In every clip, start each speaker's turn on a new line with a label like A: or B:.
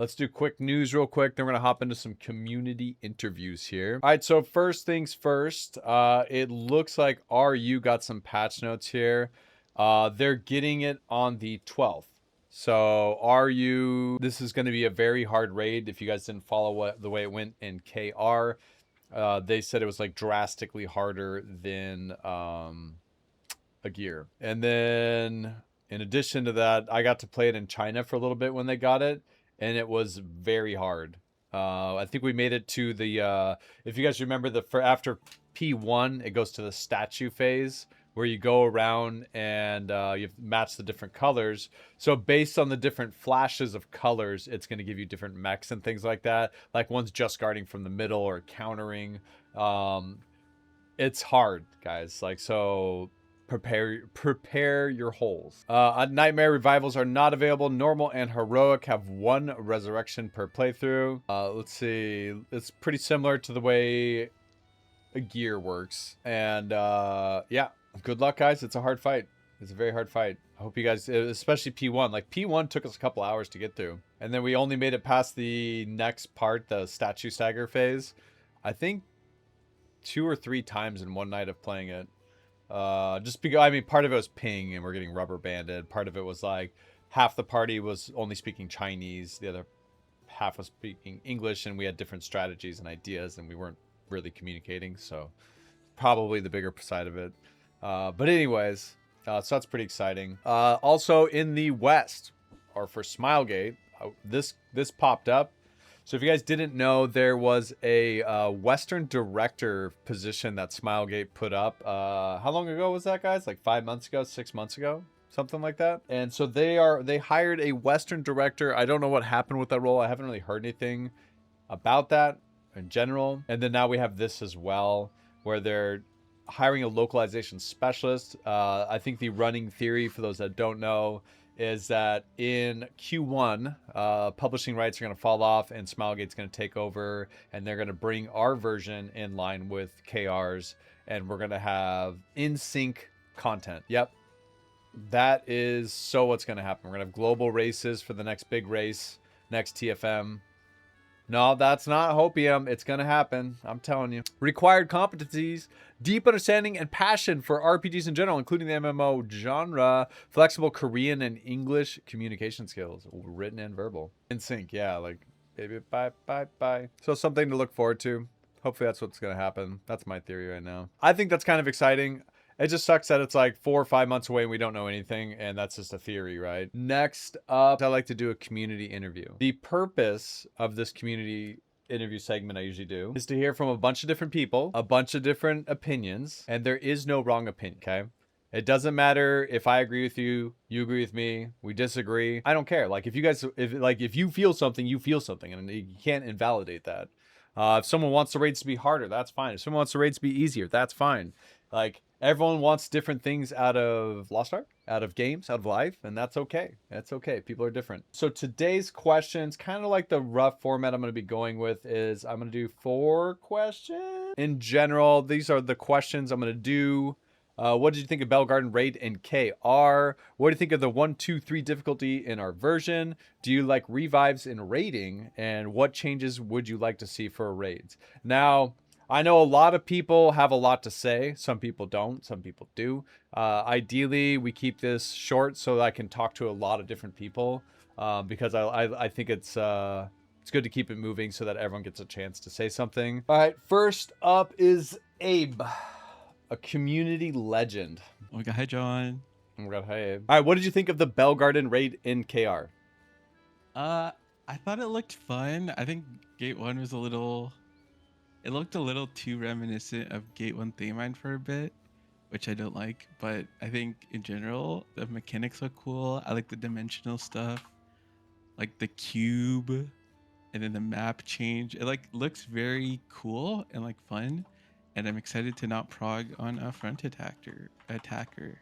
A: Let's do quick news real quick. Then we're going to hop into some community interviews here. All right, so first things first, it looks like RU got some patch notes here. They're getting it on the 12th. So RU, this is going to be a very hard raid. If you guys didn't follow the way it went in KR, they said it was like drastically harder than a gear. And then in addition to that, I got to play it in China for a little bit when they got it, and it was very hard. I think we made it to the if you guys remember, after P1 it goes to the statue phase where you go around and you match the different colors. So based on the different flashes of colors, it's going to give you different mechs and things like that. Like one's just guarding from the middle or countering. It's hard, guys. Like, so prepare your holes. Nightmare revivals are not available. Normal and heroic have 1 resurrection per playthrough. Let's see. It's pretty similar to the way a gear works. And yeah, good luck, guys. It's a hard fight. It's a very hard fight. I hope you guys, especially P1. Like, P1 took us a couple hours to get through. And then we only made it past the next part, the statue stagger phase, I think 2 or 3 times in one night of playing it. Just because, I mean, part of it was ping and we're getting rubber banded. Part of it was like half the party was only speaking Chinese. The other half was speaking English, and we had different strategies and ideas, and we weren't really communicating. So probably the bigger side of it. But anyways, so that's pretty exciting. Also in the West, or for Smilegate, this popped up. So if you guys didn't know, there was a Western director position that Smilegate put up. How long ago was that, guys? Like 5 months ago, 6 months ago, something like that. And so they hired a Western director. I don't know what happened with that role. I haven't really heard anything about that in general. And then now we have this as well, where they're hiring a localization specialist. I think the running theory, for those that don't know, is that in Q1, publishing rights are going to fall off and Smilegate's going to take over, and they're going to bring our version in line with KR's, and we're going to have in-sync content. Yep. That is so what's going to happen. We're going to have global races for the next big race, next TFM. No, that's not hopium. It's going to happen. I'm telling you. Required competencies: deep understanding and passion for RPGs in general, including the MMO genre, flexible Korean and English communication skills, written and verbal. In sync, yeah, like, baby, bye. So something to look forward to. Hopefully that's what's going to happen. That's my theory right now. I think that's kind of exciting. It just sucks that it's like 4 or 5 months away and we don't know anything, and that's just a theory, right? Next up, I like to do a community interview. The purpose of this community interview segment I usually do is to hear from a bunch of different people, a bunch of different opinions, and there is no wrong opinion, okay? It doesn't matter if I agree with you, you agree with me, we disagree. I don't care. Like, if you guys, if you feel something, you feel something, and you can't invalidate that. If someone wants the raids to be harder, that's fine. If someone wants the raids to be easier, that's fine. Like, everyone wants different things out of Lost Ark, out of games, out of life, and that's okay. That's okay. People are different. So today's questions, kind of like the rough format I'm going to be going with, is I'm going to do 4 questions. In general, these are the questions I'm going to do. What did you think of Belgardin raid in KR? What do you think of the 1, 2, 3 difficulty in our version? Do you like revives in raiding? And what changes would you like to see for raids? Now, I know a lot of people have a lot to say. Some people don't. Some people do. Ideally, we keep this short so that I can talk to a lot of different people, because I think it's good to keep it moving so that everyone gets a chance to say something. All right, first up is Abe, a community legend.
B: Oh my god, hi John.
A: Oh my god, hi Abe. All right, what did you think of the Belgardin raid in KR?
B: I thought it looked fun. I think Gate 1 was it looked a little too reminiscent of Gate 1 Themine for a bit, which I don't like, but I think in general the mechanics look cool. I like the dimensional stuff, like the cube, and then the map change. It like looks very cool and like fun, and I'm excited to not prog on a front attacker.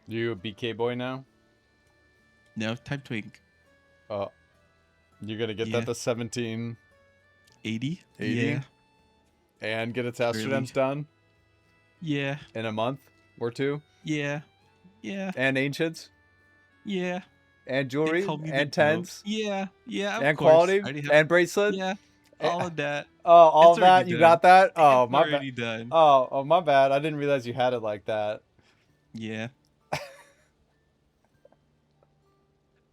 A: You a BK boy now?
B: No, type twink.
A: Oh, you're gonna get that to 1780?
B: 80? Yeah.
A: And get its Astrodems done?
B: Yeah.
A: In a month or 2?
B: Yeah.
A: And Ancients?
B: Yeah.
A: and
B: They
A: jewelry
B: call me the
A: and
B: goat.
A: tens
B: Yeah, yeah, of
A: and
B: course.
A: quality
B: I already have.
A: and bracelet.
B: Yeah,
A: Eh,
B: all of that.
A: Oh, all
B: It's
A: of
B: already
A: that. You
B: done.
A: got that?
B: It's
A: Oh, my bad.
B: already done.
A: Oh, my bad. I didn't realize you had it like that.
B: Yeah.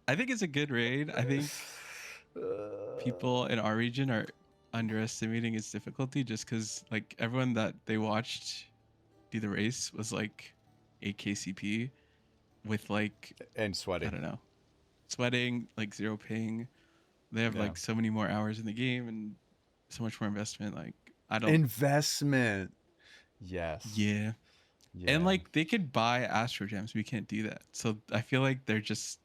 B: I think it's a good raid. I think people in our region are underestimating its difficulty just because like everyone that they watched do the race was like a KCP with like
A: And
B: I
A: sweaty.
B: don't know, sweating, like zero ping. They have
A: Yeah.
B: like so many more hours in the game and so much more investment. Like I don't.
A: Investment. Yes.
B: Yeah.
A: Yeah.
B: And like they could buy Astro Gems. We can't do that. So I feel like they're just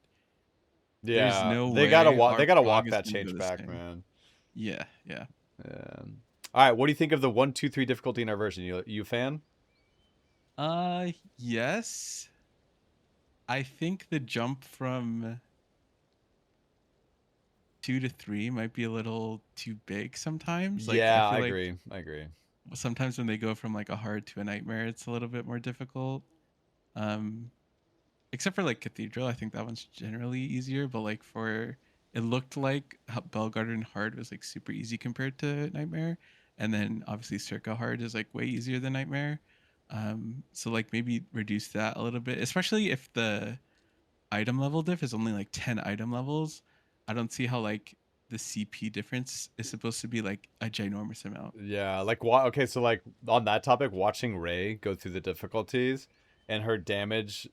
B: there's
A: Yeah.
B: no
A: They gotta
B: way
A: walk.
B: our
A: They gotta
B: prog
A: walk
B: is
A: that
B: gonna go
A: change
B: the
A: back,
B: same.
A: man.
B: Yeah, yeah.
A: All right. What do you think of the 1, 2, 3 difficulty in our version? You a fan?
B: Yes. I think the jump from 2 to 3 might be a little too big sometimes. Like I
A: Yeah,
B: feel
A: I
B: like
A: agree. I agree.
B: sometimes when they go from like a hard to a nightmare, it's a little bit more difficult. Um except for like Cathedral, I think that one's generally easier, but like for it looked like Belgardin hard was like super easy compared to Nightmare, and then obviously Circa hard is like way easier than Nightmare. So like maybe reduce that a little bit, especially if the item level diff is only like 10 item levels. I don't see how like the CP difference is supposed to be like a ginormous amount.
A: Yeah, like what? Okay, so like on that topic, watching Ray go through the difficulties and her damage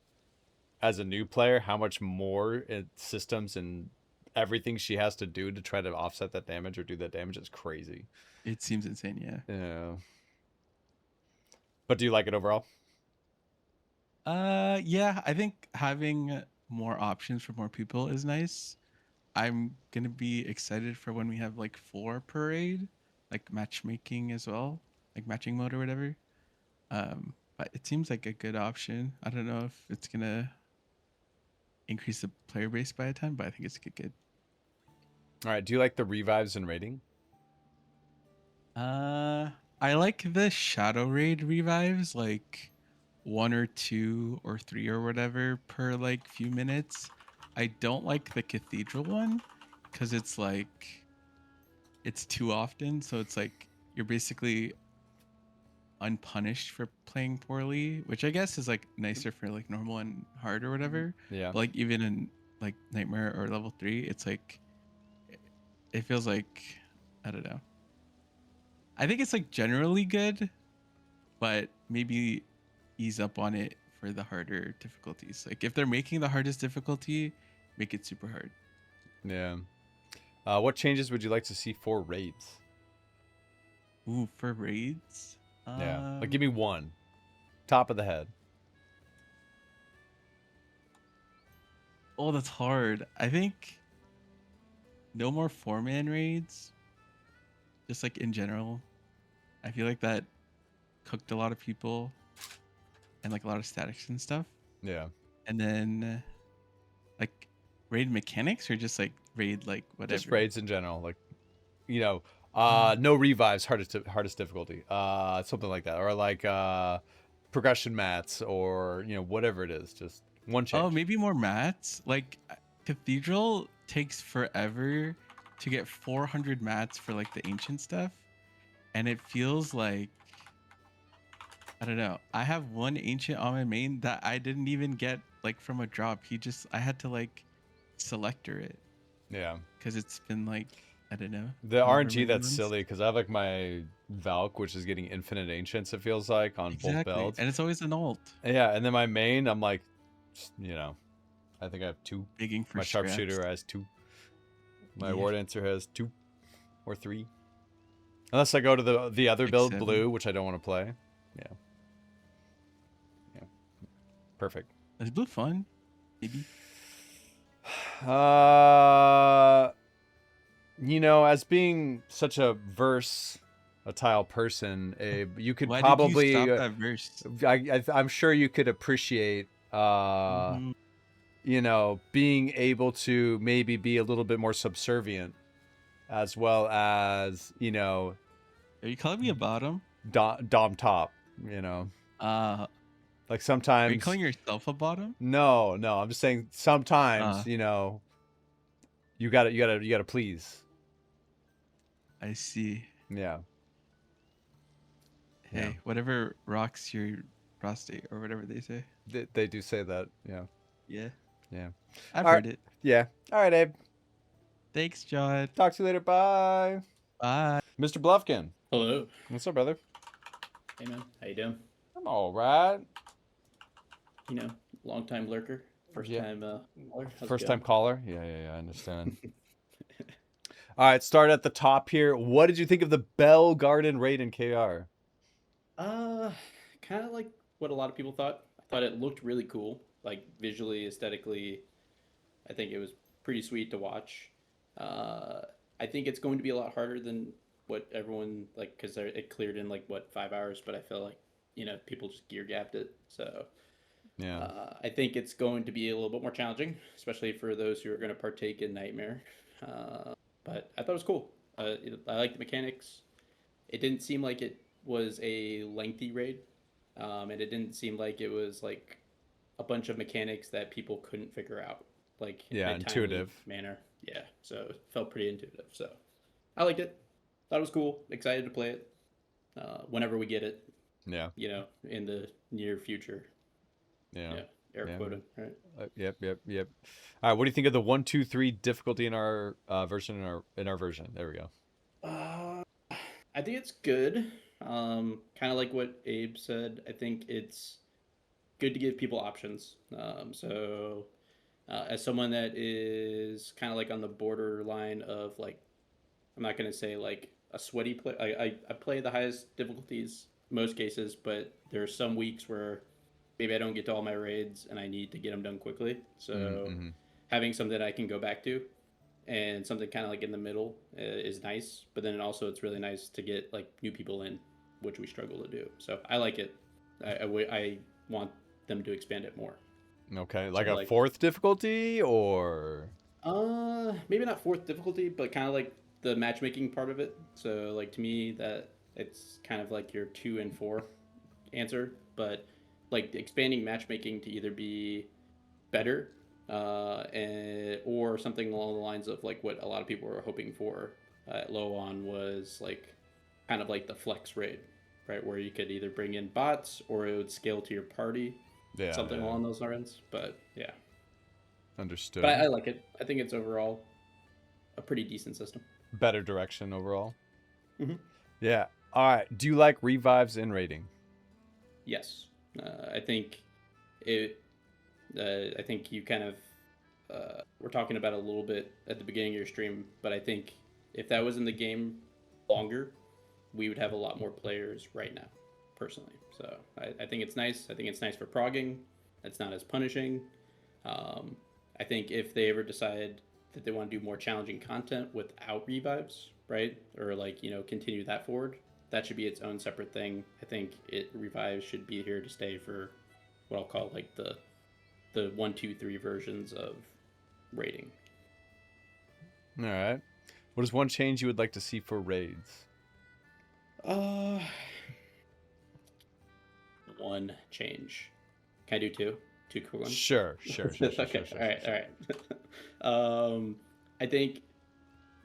A: as a new player, how much more systems and everything she has to do to try to offset that damage or do that damage is crazy.
B: It seems insane, yeah.
A: Yeah. But do you like it overall?
B: Yeah, I think having more options for more people is nice. I'm gonna be excited for when we have like 4 parade, like matchmaking as well, like matching mode or whatever. But it seems like a good option. I don't know if it's gonna increase the player base by a ton, but I think it's good.
A: All right. Do you like the revives and rating?
B: I like the Shadow Raid revives, like 1 or 2 or 3 or whatever per like few minutes. I don't like the Cathedral one because it's like it's too often. So it's like you're basically unpunished for playing poorly, which I guess is like nicer for like normal and hard or whatever.
A: Yeah.
B: But like even in like Nightmare or level 3, it's like it feels like I don't know. I think it's like generally good, but maybe ease up on it for the harder difficulties. Like if they're making the hardest difficulty, make it super hard.
A: Yeah. What changes would you like to see for raids?
B: Ooh, for raids?
A: Yeah. Like, give me one. Top of the head.
B: Oh, that's hard. I think no more 4-man raids. Just like in general. I feel like that cooked a lot of people and like a lot of statics and stuff.
A: Yeah.
B: And then like raid mechanics or just like raid like whatever.
A: Just raids in general. Like, you know, no revives, hardest difficulty. Something like that. Or like progression mats or, you know, whatever it is. Just one change.
B: Oh, maybe more mats. Like Cathedral takes forever to get 400 mats for like the ancient stuff. And it feels like I don't know. I have one ancient on my main that I didn't even get like from a drop. I had to like selector it
A: Yeah.
B: because it's been like I don't know.
A: The
B: however
A: RNG,
B: many
A: that's
B: months.
A: silly because I have like my Valk, which is getting infinite ancients, it feels like, on both
B: Exactly.
A: builds.
B: And it's always an ult.
A: Yeah, and then my main, I'm like, you know, I think I have 2.
B: Bigging for
A: My sharpshooter
B: scraps.
A: has 2. My
B: Yeah.
A: war dancer has 2 or 3. Unless I go to the other build,
B: 6, 7.
A: blue, which I don't want to play. Yeah. Yeah. Perfect.
B: Is blue fun? Maybe.
A: You know, as being such a versatile person, Abe, you could
B: Why
A: probably,
B: did you stop that verse?
A: I'm sure you could appreciate,
B: Mhm.
A: you know, being able to maybe be a little bit more subservient, as well as, you know,
B: Are you calling me a bottom?
A: dom top, you know. Like
B: Are you
A: sometimes,
B: calling yourself a bottom?
A: no, I'm just saying sometimes,
B: Uh,
A: you gotta please.
B: I see.
A: Yeah, yeah.
B: Hey, whatever rocks your prostate or whatever they say.
A: They do say that. Yeah,
B: Yeah,
A: yeah.
B: I've
A: All right,
B: heard it.
A: yeah. All right, Abe.
B: Thanks, John.
A: Talk to you later. Bye,
B: Bye.
A: Mr. Bluffkin.
C: Hello.
A: What's up, brother?
C: Hey man, how you doing?
A: I'm all right.
C: You know, long time lurker, first
A: Yeah.
C: time caller. How's it
A: First time
C: going?
A: caller. Yeah. I understand. All right, start at the top here. What did you think of the Belgardin raid in KR?
C: Uh, kind of like what a lot of people thought. I thought it looked really cool, like visually, aesthetically. I think it was pretty sweet to watch. Uh, I think it's going to be a lot harder than what everyone like because it cleared in like what 5 hours, but I feel like people just gear gapped it. So
A: Yeah.
C: I think it's going to be a little bit more challenging, especially for those who are going to partake in Nightmare. But I thought it was cool. I like the mechanics. It didn't seem like it was a lengthy raid, and it didn't seem like it was like a bunch of mechanics that people couldn't figure out, like in
A: Yeah,
C: a timely
A: intuitive.
C: manner. Yeah, so it felt pretty intuitive. So I liked it. Thought it was cool. Excited to play it whenever we get it.
A: Yeah.
C: In the near future.
A: Yeah.
C: Yeah, air
A: Yeah.
C: quoting, right?
A: Yep. All right, what do you think of the 1-2-3 difficulty in our version in our version? There we go.
C: I think it's good. Kind of like what Abe said. I think it's good to give people options. As someone that is kind of like on the borderline of like, I'm not gonna say like a sweaty play. I play the highest difficulties most cases, but there are some weeks where maybe I don't get to all my raids and I need to get them done quickly. So
A: Mm-hmm.
C: having something I can go back to and something kind of like in the middle is nice. But then also it's really nice to get like new people in, which we struggle to do. So I like it. I want them to expand it more.
A: Okay, like
C: So
A: a
C: like
A: fourth difficulty or
C: maybe not fourth difficulty, but kind of like the matchmaking part of it. So like to me that it's kind of like your 2 and 4 answer, but like expanding matchmaking to either be better or something along the lines of like what a lot of people were hoping for at low on was like kind of like the flex raid, right, where you could either bring in bots or it would scale to your party,
A: yeah,
C: something
A: yeah.
C: along those lines. But yeah,
A: Understood.
C: but I like it. I think it's overall a pretty decent system.
A: Better direction overall.
C: Mm-hmm.
A: Yeah. All right. Do you like revives in rating?
C: Yes, I think it. I think you kind of we're talking about it a little bit at the beginning of your stream, but I think if that was in the game longer, we would have a lot more players right now, personally. So I think it's nice. I think it's nice for progging. It's not as punishing. I think if they ever decide that they want to do more challenging content without revives, right, or like continue that forward, that should be its own separate thing. I think revives should be here to stay for what I'll call like the 1, 2, 3 versions of rating.
A: All right. What is one change you would like to see for raids?
C: One change. Can I do two? Two quick ones?
A: Sure.
C: Okay. All right. I think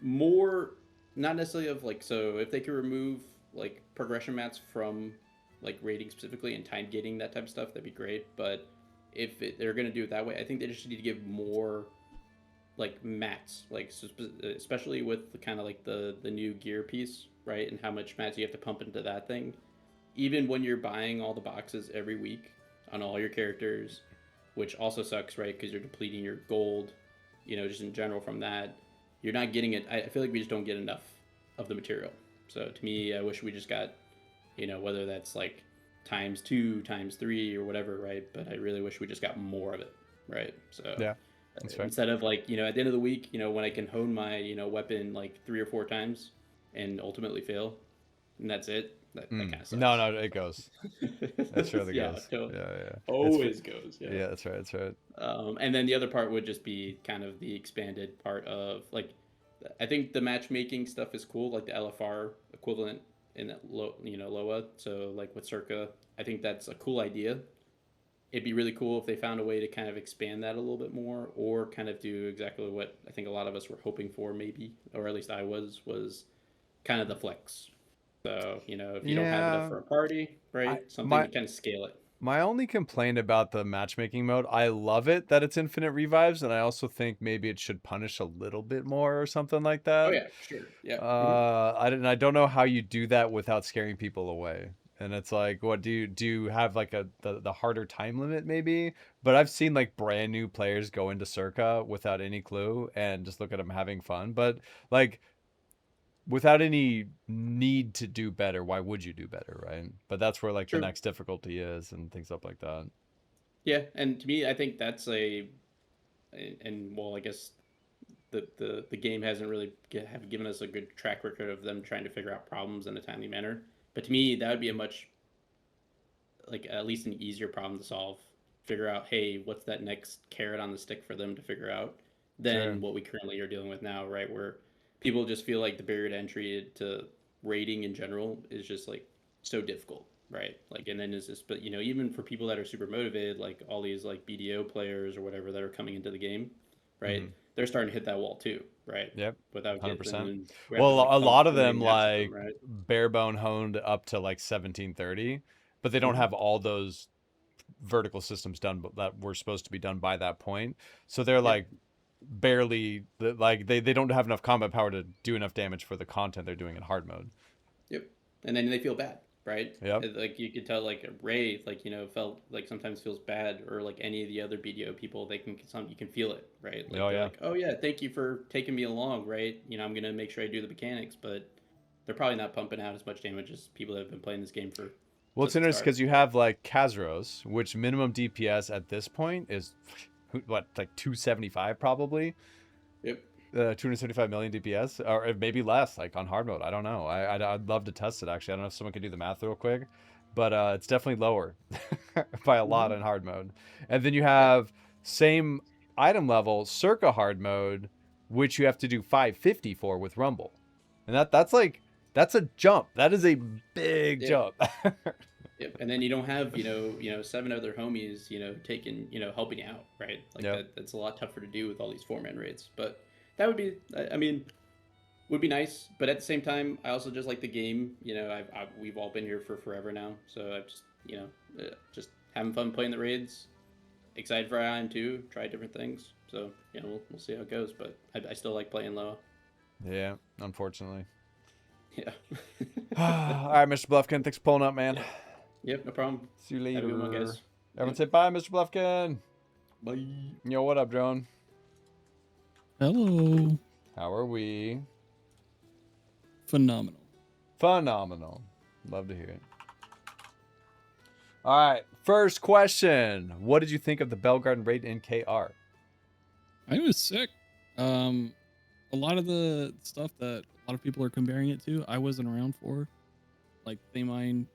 C: more, not necessarily of like, so if they could remove like progression mats from like rating specifically and time gating, that type of stuff, that'd be great. But if they're gonna do it that way, I think they just need to give more like mats, like especially with the kind of like the new gear piece, right, and how much mats you have to pump into that thing. Even when you're buying all the boxes every week on all your characters, which also sucks, right, because you're depleting your gold, just in general from that, you're not getting it. I feel like we just don't get enough of the material. So to me, I wish we just got, whether that's like ×2, ×3, or whatever, right? But I really wish we just got more of it, right? So
A: Yeah, that's fair.
C: instead of like, at the end of the week, when I can hone my, weapon like 3 or 4 times and ultimately fail, and that's it. That kind of sucks.
A: No, it goes. That surely
C: Yeah,
A: goes.
C: totally.
A: Yeah.
C: Always goes. Yeah.
A: Yeah, that's right.
C: And then the other part would just be kind of the expanded part of like, I think the matchmaking stuff is cool, like the LFR equivalent in that Loa. So like with Circa, I think that's a cool idea. it'd be really cool if they found a way to kind of expand that a little bit more, or kind of do exactly what I think a lot of us were hoping for, maybe, or at least I was kind of the flex. So, if you don't have enough
A: Yeah,
C: for a party,
A: I
C: right? Something
A: my
C: to kind of scale it.
A: my only complaint about the matchmaking mode, I love it that it's infinite revives, and I also think maybe it should punish a little bit more or something like
C: Oh
A: that.
C: yeah, sure. Yeah. Hmm.
A: I don't know how you do that without scaring people away. And it's like, what do you have like the harder time limit maybe? But I've seen like brand new players go into Circa without any clue and just look at them having fun. But like without any need to do better, why would you do better, right? But that's where like the
C: True.
A: next difficulty is and things up like that.
C: Yeah, and to me, I think that's and well, I guess the game hasn't really have given us a good track record of them trying to figure out problems in a timely manner. But to me, that would be a much, like, at least an easier problem to solve. Figure out, hey, what's that next carrot on the stick for them to figure out,
A: Sure.
C: than what we currently are dealing with now, right? Where people just feel like the barrier to entry to rating in general is just like so difficult, right? Like, and then is this, but even for people that are super motivated, like all these like BDO players or whatever that are coming into the game, right?
A: Hmm.
C: They're starting to hit that wall too, right?
A: Yep.
C: Without getting,
A: 100%.
C: and we have to
A: Well,
C: like
A: a
C: pump
A: lot of
C: so many
A: them
C: maps at them,
A: like
C: right?
A: barebone honed up to like 1730, but they don't
C: Mm-hmm.
A: have all those vertical systems done that were supposed to be done by that point. So they're
C: Yep.
A: like barely like they don't have enough combat power to do enough damage for the content they're doing in hard mode.
C: Yep. And then they feel bad, right?
A: Yep.
C: Like you could tell, like Ray, like felt like sometimes feels bad, or like any of the other BDO people, they can you can feel it, right? Like
A: Oh
C: they're
A: yeah.
C: like, oh yeah, thank you for taking me along, right? I'm gonna make sure I do the mechanics, but they're probably not pumping out as much damage as people that have been playing this game for
A: Well, it's
C: since the
A: interesting
C: start.
A: because you have like Kazros, which minimum DPS at this point is what, like 275 probably.
C: Yep.
A: 275 million DPS, or maybe less, like on hard mode. I don't know. I'd love to test it actually. I don't know if someone could do the math real quick, but it's definitely lower by a lot
C: Mm-hmm.
A: in hard mode. And then you
C: Yeah.
A: have same item level circa hard mode, which you have to do 550 for with Rumble, and that's a jump. That is a big
C: Yeah.
A: jump.
C: Yep. And then you don't have, seven other homies, taking, helping you out, right? Like
A: Yep.
C: that's a lot tougher to do with all these 4-man raids. But that would be, I mean, would be nice. But at the same time, I also just like the game. We've all been here for forever now, so I've just, just having fun playing the raids. Excited for IM 2, try different things. So we'll see how it goes. But I still like playing Loa.
A: Yeah, unfortunately.
C: Yeah.
A: All right, Mr. Bluffkin, thanks for pulling up, man.
C: Yeah. Yep. No problem.
A: See you
C: Have a good one,
A: later.
C: guys.
A: Everyone
C: Yep.
A: say bye, Mr. Bluffkin.
C: Bye.
A: Yo, what up, drone?
D: Hello.
A: How are we?
D: Phenomenal.
A: Phenomenal. Love to hear it. All right, first question. What did you think of the Belgardin raid in KR?
D: I was sick. A lot of the stuff that a lot of people are comparing it to, I wasn't around for, like Thamine,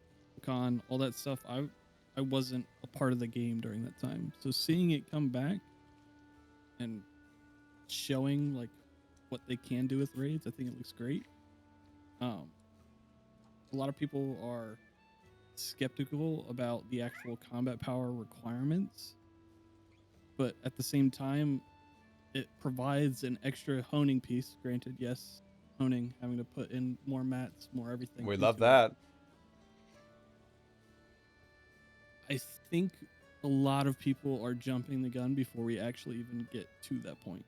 D: Con, all that stuff. I wasn't a part of the game during that time. So seeing it come back and showing like what they can do with raids, I think it looks great. A lot of people are skeptical about the actual combat power requirements, but at the same time, it provides an extra honing piece. Granted, yes, honing, having to put in more mats, more everything.
A: We
D: into
A: love
D: it.
A: that.
D: I think a lot of people are jumping the gun before we actually even get to that point.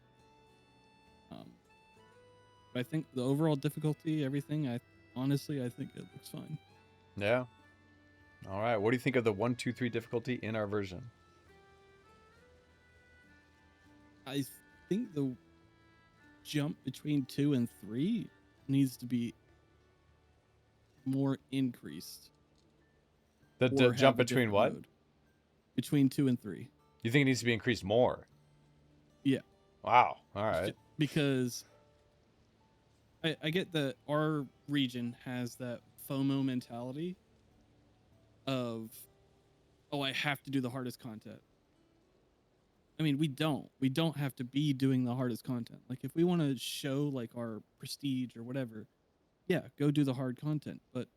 D: But I think the overall difficulty, everything, honestly, I think it looks fine.
A: Yeah. All right. What do you think of the 1, 2, 3 difficulty in our version?
D: I think the jump between 2 and 3 needs to be more increased.
A: The
D: or
A: jump
D: have a
A: between
D: different
A: what?
D: mode. Between 2 and 3.
A: You think it needs to be increased more?
D: Yeah.
A: Wow. All right.
D: Because I get that our region has that FOMO mentality of, oh, I have to do the hardest content. I mean, we don't have to be doing the hardest content. Like, if we want to show like our prestige or whatever, yeah, go do the hard content. But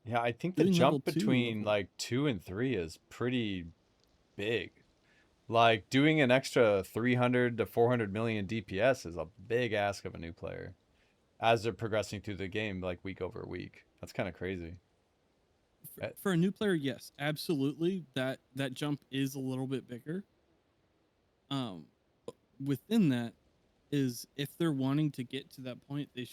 A: Yeah, I think the
D: doing level
A: jump
D: 2,
A: between
D: level-
A: like 2 and 3 is pretty big. Like, doing an extra 300 to 400 million DPS is a big ask of a new player as they're progressing through the game, like, week over week. That's kind of crazy.
D: For a new player, yes, absolutely. That jump is a little bit bigger. But within that is, if they're wanting to get to that point, they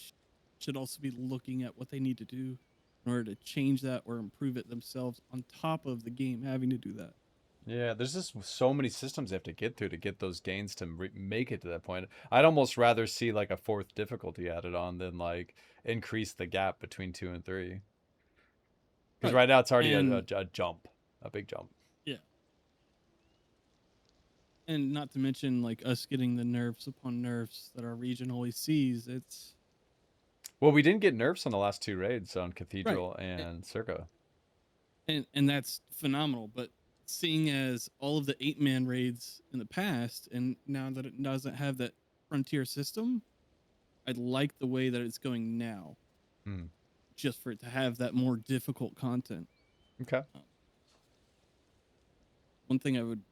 D: should also be looking at what they need to do in order to change that or improve it themselves on top of the game having to do that.
A: Yeah, there's just so many systems they have to get through to get those gains to make it to that point. I'd almost rather see like a 4th difficulty added on than like increase the gap between 2 and 3. Because right now it's already a jump, a big jump.
D: Yeah. And not to mention, like, us getting the nerfs upon nerfs that our region always sees. It's
A: Well, we didn't get nerfs on the last 2 raids on Cathedral and Circa.
D: and that's phenomenal. But seeing as all of the 8-man raids in the past, and now that it doesn't have that frontier system, I like the way that it's going now. Just for it to have that more difficult content.
A: Okay.
D: One thing I would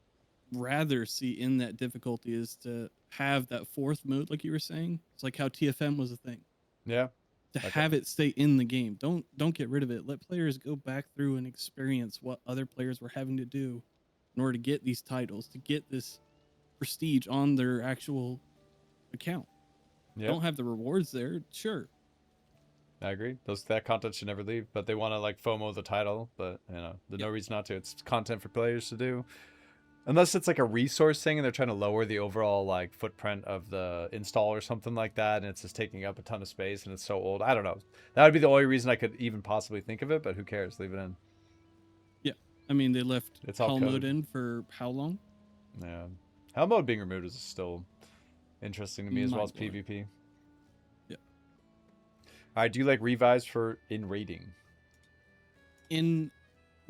D: rather see in that difficulty is to have that 4th mode, like you were saying. It's like how TFM was a thing.
A: Yeah.
D: To have it stay in the game. Don't get rid of it. Let players go back through and experience what other players were having to do in order to get these titles, to get this prestige on their actual account.
A: Yeah.
D: Don't have the rewards there, sure.
A: I agree. That content should never leave, but they want to like FOMO the title, but you know, there's no reason not to. It's content for players to do. Unless it's like a resource thing and they're trying to lower the overall like footprint of the install or something like that, and it's just taking up a ton of space and it's so old. I don't know. That would be the only reason I could even possibly think of it, but who cares? Leave it in.
D: Yeah. I mean, they left
A: It's all
D: Hell
A: code.
D: mode in for how long?
A: Yeah. Hell mode being removed is still interesting to me as well as
D: Mind-blowing.
A: PvP.
D: Yeah.
A: All right, do you like revives for in raiding?
D: In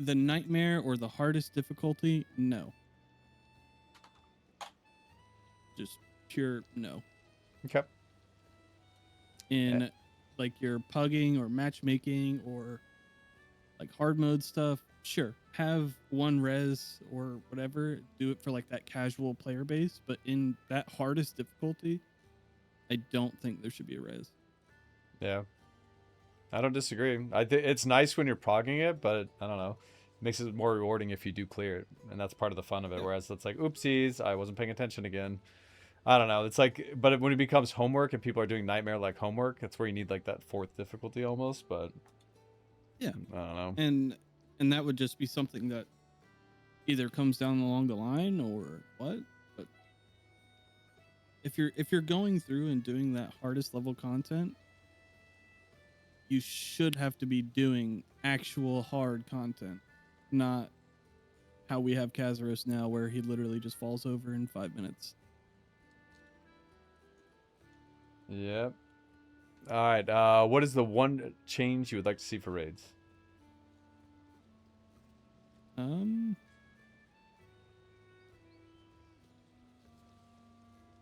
D: the nightmare or the hardest difficulty, no. Just pure no.
A: Okay.
D: In like your pugging or matchmaking or like hard mode stuff, sure. Have one res or whatever. Do it for like that casual player base. But in that hardest difficulty, I don't think there should be a res.
A: Yeah. I don't disagree. I think it's nice when you're progging it, but I don't know. It makes it more rewarding if you do clear it, and that's part of the fun of it.
D: Yeah.
A: Whereas it's like, oopsies, I wasn't paying attention again. I don't know. It's like, but when it becomes homework and people are doing nightmare like homework, that's where you need like that 4th difficulty almost. But
D: yeah,
A: I don't know.
D: And that would just be something that either comes down along the line or what. But if you're going through and doing that hardest level content, you should have to be doing actual hard content, not how we have Kazaros now, where he literally just falls over in 5 minutes.
A: Yep. All right. What is the one change you would like to see for raids?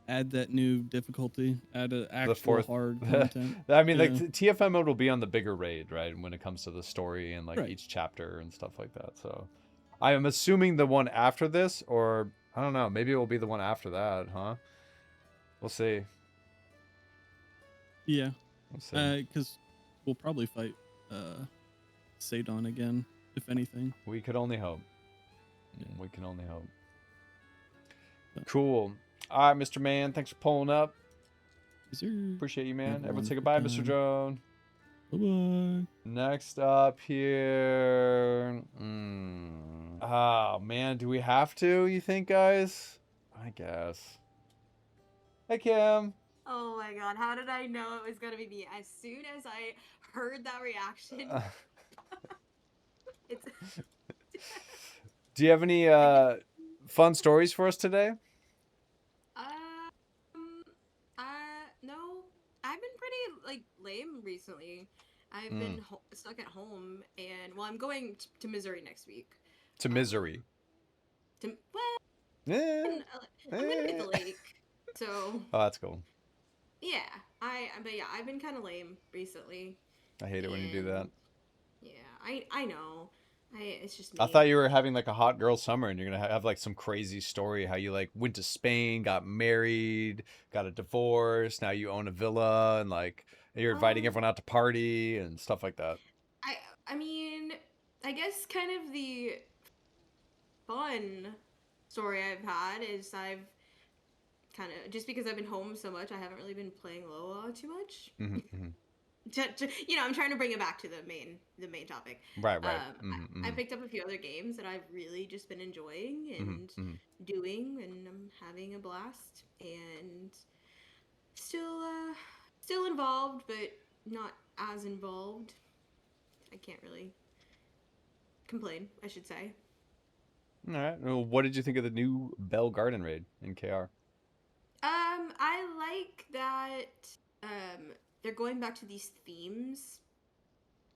D: Add that new difficulty. Add an actual
A: 4th
D: hard content.
A: I mean, like
D: Yeah.
A: TFM mode will be on the bigger raid, right? When it comes to the story and like
D: Right.
A: each chapter and stuff like that. So, I am assuming the one after this, or I don't know, maybe it will be the one after that, huh? We'll see.
D: Yeah.
A: We'll see.
D: Because we'll probably fight Sadon again, if anything.
A: We could only hope.
D: Yeah.
A: We can only hope.
D: But-
A: Cool. All right, Mr. Man. Thanks for pulling up.
D: Yes, sir.
A: Appreciate you, man.
D: Have a
A: Everyone say
D: wonderful
A: goodbye, Mr.
D: time.
A: Drone.
D: Bye-bye.
A: Next up here. Oh, man. Do we have to, you think, guys? I guess. Hey, Kim.
E: Oh my god, how did I know it was gonna be me? As soon as I heard that reaction, it's
A: Do you have any fun stories for us today?
E: no, I've been pretty like lame recently. I've been stuck at home, and well, I'm going to Missouri next week.
A: To Misery.
E: Well,
A: Yeah.
E: I'm gonna hit the lake, so
A: Oh, that's cool.
E: yeah. But yeah, I've been kind of lame recently.
A: I hate it when you do that.
E: Yeah, I know. It's just me.
A: I thought you were having like a hot girl summer and you're gonna have like some crazy story how you like went to Spain, got married, got a divorce, now you own a villa, and like you're inviting everyone out to party and stuff like that.
E: I I mean, I guess kind of the fun story I've had is I've kind of, just because I've been home so much, I haven't really been playing Loa too much. I'm trying to bring it back to the main topic.
A: Right.
E: I picked up a few other games that I've really just been enjoying and doing, and I'm having a blast, and still involved, but not as involved. I can't really complain, I should say.
A: All right. Well, what did you think of the new Belgardin raid in KR?
E: I like that they're going back to these themes.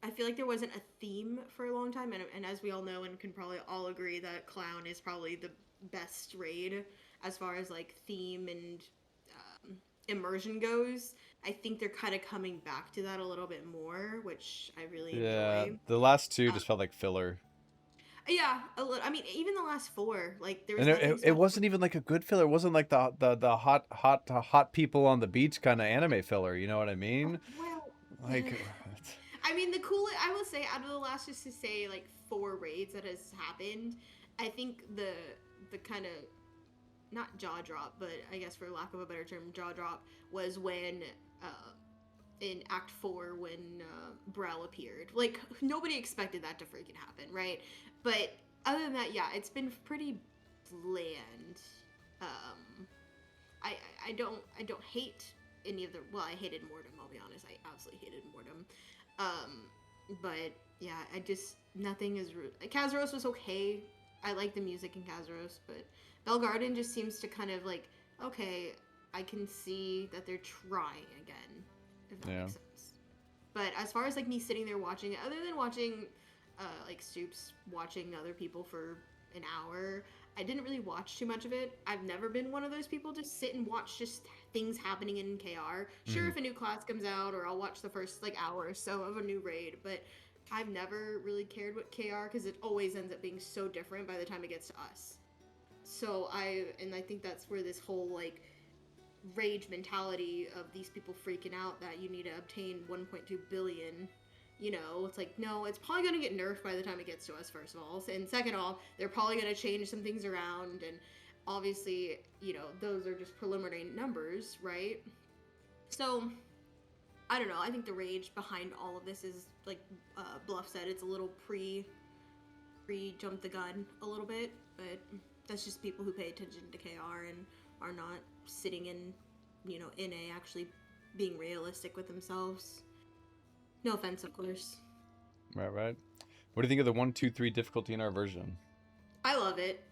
E: I feel like there wasn't a theme for a long time, and as we all know and can probably all agree, that Clown is probably the best raid as far as like theme and immersion goes. I think they're kind of coming back to that a little bit more, which I really enjoy.
A: The last two just felt like filler.
E: Yeah, a little. I mean, even the last four, like there was.
A: And it wasn't even like a good filler. It wasn't like the hot people on the beach kind of anime filler. You know what I mean?
E: Well,
A: Like,
E: I mean, the coolest, I will say, out of the last, just to say, like 4 raids that has happened, I think the kind of, not jaw drop, but I guess for lack of a better term, jaw drop was when in Act 4 when Brel appeared. Like, nobody expected that to freaking happen, right? But other than that, yeah, it's been pretty bland. I don't hate any of the, well, I hated Mortem, I'll be honest. I absolutely hated Mortem. But yeah, nothing is Kazaros was okay. I like the music in Kazaros, but Belgardin just seems to kind of like, okay, I can see that they're trying again, if that makes sense. But as far as like me sitting there watching it, other than watching like Soups watching other people for an hour, I didn't really watch too much of it. I've never been one of those people to sit and watch just things happening in KR. Sure, if a new class comes out, or I'll watch the first like hour or so of a new raid, but I've never really cared what KR, because it always ends up being so different by the time it gets to us. So I think that's where this whole like rage mentality of these people freaking out that you need to obtain 1.2 billion, you know, it's like, no, it's probably going to get nerfed by the time it gets to us, first of all. And second of all, they're probably going to change some things around, and obviously, you know, those are just preliminary numbers, right? So I don't know, I think the rage behind all of this is, like Bluff said, it's a little pre-jump the gun a little bit, but that's just people who pay attention to KR and are not sitting in, you know, NA actually being realistic with themselves. No offense, of course.
A: Right. What do you think of the 1, 2, 3 difficulty in our version?
E: I love it.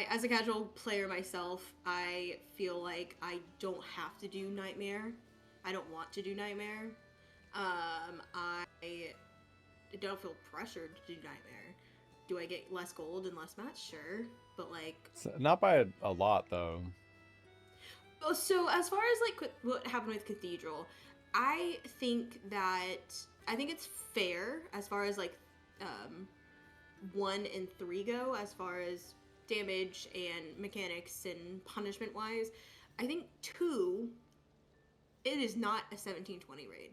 E: As a casual player myself, I feel like I don't have to do Nightmare. I don't want to do Nightmare. I don't feel pressured to do Nightmare. Do I get less gold and less mats? Sure. But like...
A: Not by a lot, though.
E: Oh, so as far as like what happened with Cathedral, I think it's fair as far as like 1 and 3 go, as far as damage and mechanics and punishment wise. I think 2, it is not a 1720 raid.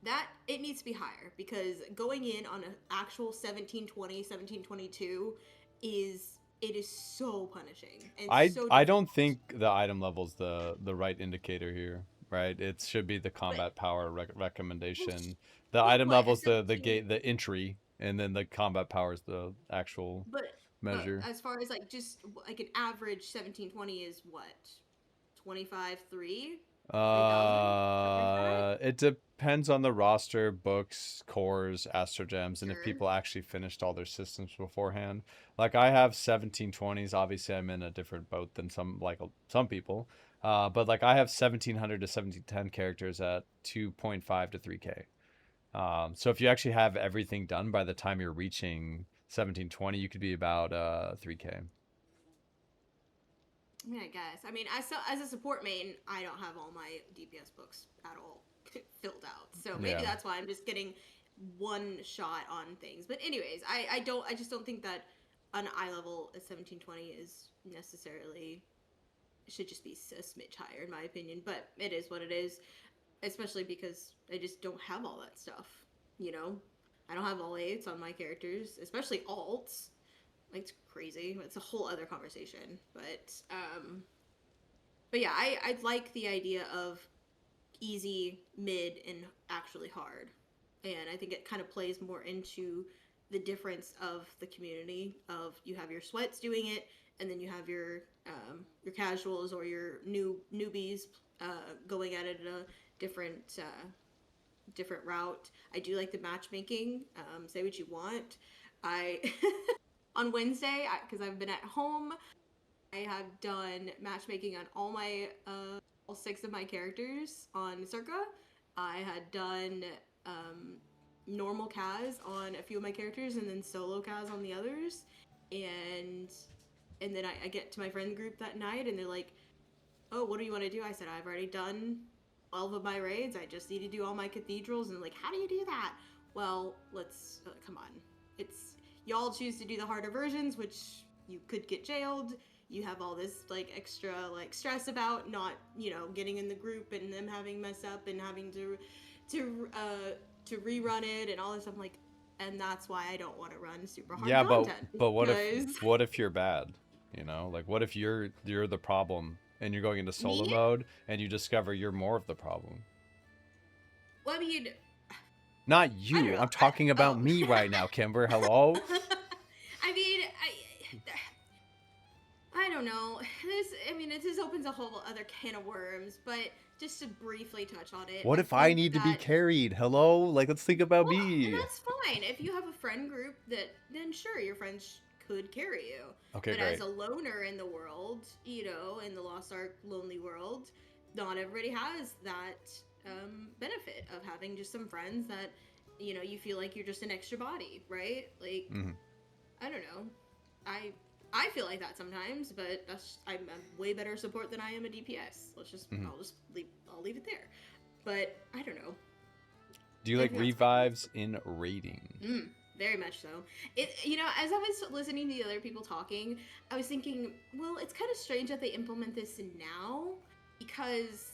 E: That it needs to be higher, because going in on an actual 1720, 1722 is so punishing. And
A: I don't think the item level's the right indicator here. Right, it should be the combat power recommendation. The item level's the gate, the entry, and then the combat power is the actual measure.
E: As far as like just like an average 1720 is what, 25-3.
A: It depends on the roster, books, cores, astrogems, and if people actually finished all their systems beforehand. Like I have 1720s. Obviously, I'm in a different boat than some people. But like I have 1700 to 1710 characters at 2.5 to 3K. So if you actually have everything done by the time you're reaching 1720, you could be about 3K.
E: I mean, I guess. I mean, as a support main, I don't have all my DPS books at all filled out. So maybe that's why I'm just getting one shot on things. But anyways, I just don't think that an eye level at 1720 is necessarily should just be a smidge higher in my opinion. But it is what it is, especially because I just don't have all that stuff. You know, I don't have all 8s on my characters, especially alts. Like, it's crazy. It's a whole other conversation. But yeah, I like the idea of easy, mid, and actually hard. And I think it kind of plays more into the difference of the community of you have your sweats doing it, and then you have your casuals or your newbies going at it in a different different route. I do like the matchmaking. Say what you want. I on Wednesday, because I've been at home, I have done matchmaking on all 6 of my characters on Circa. I had done normal Kaz on a few of my characters, and then solo Kaz on the others. And then I get to my friend group that night, and they're like, "Oh, what do you want to do?" I said, "I've already done 12 of my raids. I just need to do all my cathedrals." And like, "How do you do that?" Well, let's come on. It's y'all choose to do the harder versions, which you could get jailed. You have all this like extra like stress about not, you know, getting in the group and them having mess up and having to rerun it and all this stuff. Like, and that's why I don't want to run super hard content.
A: but what
E: because-
A: if you're bad? You know, like what if you're the problem and you're going into solo
E: Me?
A: mode and you discover you're more of the problem?
E: Well, I mean,
A: Not
E: I don't
A: you.
E: know.
A: I'm talking about
E: Oh.
A: me right now, Kynber. Hello.
E: I mean, I don't know. This opens a whole other can of worms, but just to briefly touch on it.
A: What if I
E: think
A: need to be
E: that-
A: carried? Hello? Like, let's think about
E: Well,
A: me.
E: and that's fine. If you have a friend group, then sure, your friends could carry you.
A: Okay,
E: But
A: great.
E: as a loner in the world, you know, in the Lost Ark lonely world, not everybody has that benefit of having just some friends that, you know, you feel like you're just an extra body, right? Like,
A: Mhm.
E: I don't know. I feel like that sometimes, but I'm a way better support than I am a DPS.
A: Mhm.
E: I'll leave it there. But I don't know.
A: Do you
E: I
A: like
E: think that's
A: revives in raiding?
E: Very much so. You know, as I was listening to the other people talking, I was thinking, well, it's kind of strange that they implement this now, because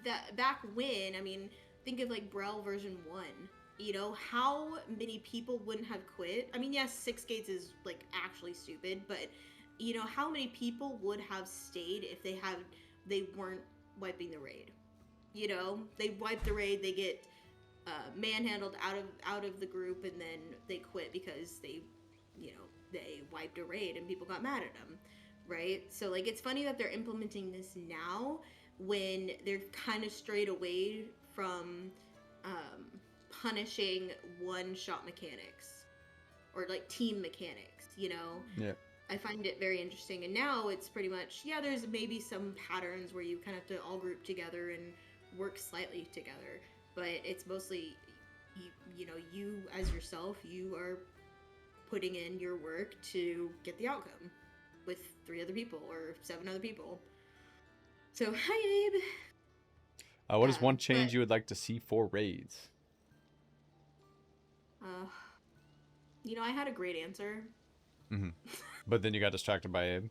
E: that back when, I mean, think of like Brel version 1. You know, how many people wouldn't have quit? I mean, yes, 6 gates is like actually stupid, but you know, how many people would have stayed if they weren't wiping the raid? You know, they wipe the raid, they get manhandled out of the group, and then they quit because they wiped a raid and people got mad at them, right? So like, it's funny that they're implementing this now when they're kind of strayed away from punishing one-shot mechanics or like team mechanics, you know?
A: Yeah.
E: I find it very interesting. And now it's pretty much, yeah, there's maybe some patterns where you kind of have to all group together and work slightly together, but it's mostly, you know, you as yourself, you are putting in your work to get the outcome with 3 other people or 7 other people. So, hi, Abe.
A: What is one change
E: but-
A: you would like to see for raids?
E: You know, I had a great answer.
A: But then you got distracted by Abe.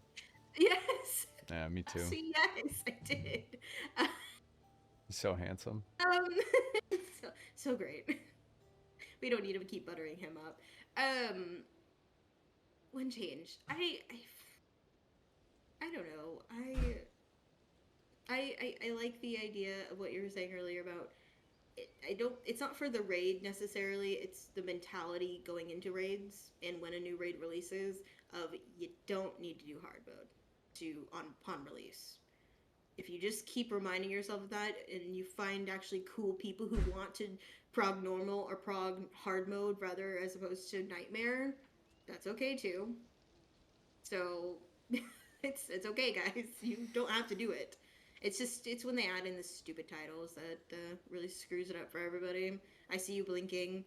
E: Yes.
A: Yeah, me too.
E: See, yes, I did.
A: He's so handsome.
E: So great. We don't need to keep buttering him up. One change. I don't know. I like the idea of what you were saying earlier about it's not for the raid necessarily, it's the mentality going into raids and when a new raid releases of you don't need to do hard mode upon release. If you just keep reminding yourself of that and you find actually cool people who want to prog normal or prog hard mode rather as opposed to nightmare, that's okay too. So it's okay, guys. You don't have to do it. It's when they add in the stupid titles that really screws it up for everybody. I see you blinking.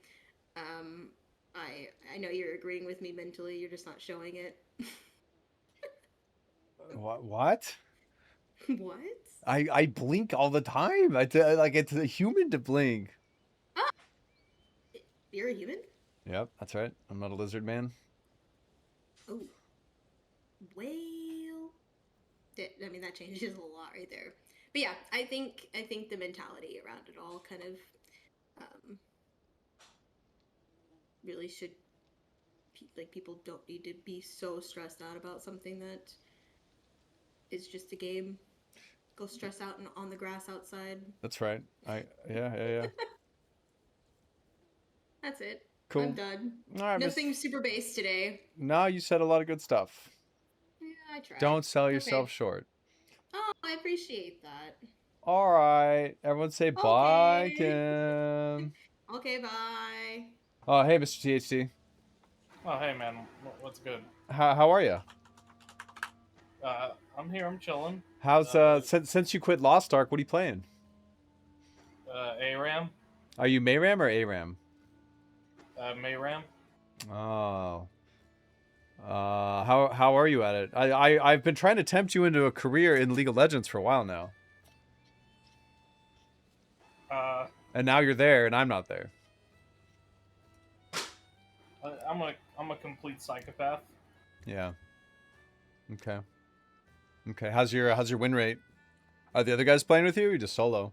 E: I know you're agreeing with me mentally. You're just not showing it.
A: What?
E: What?
A: I blink all the time. Like, it's a human to blink.
E: You're a human?
A: Yep, that's right. I'm not a lizard man.
E: Oh. Well, I mean that changes a lot right there. But yeah, I think the mentality around it all kind of really should, like, people don't need to be so stressed out about something that is just a game. Go stress out on the grass outside.
A: That's right. Yeah.
E: That's it.
A: Cool.
E: I'm done.
A: All right,
E: Nothing super base today.
A: No, you said a lot of good stuff.
E: Yeah, I tried.
A: Don't sell
E: Okay.
A: yourself short.
E: Oh, I appreciate that.
A: All right. Everyone say bye, Kim.
E: Okay, bye.
A: Oh, hey, Mr. THC.
F: Oh, hey, man. What's good?
A: How are you?
F: I'm here. I'm chilling.
A: How's since you quit Lost Ark, what are you playing?
F: ARAM.
A: Are you Mayram or ARAM?
F: Mayram.
A: Oh. How are you at it? I've been trying to tempt you into a career in League of Legends for a while now. And now you're there, and I'm not there.
F: I'm a complete psychopath.
A: Yeah. Okay. Okay. How's your win rate? Are the other guys playing with you, or you just solo?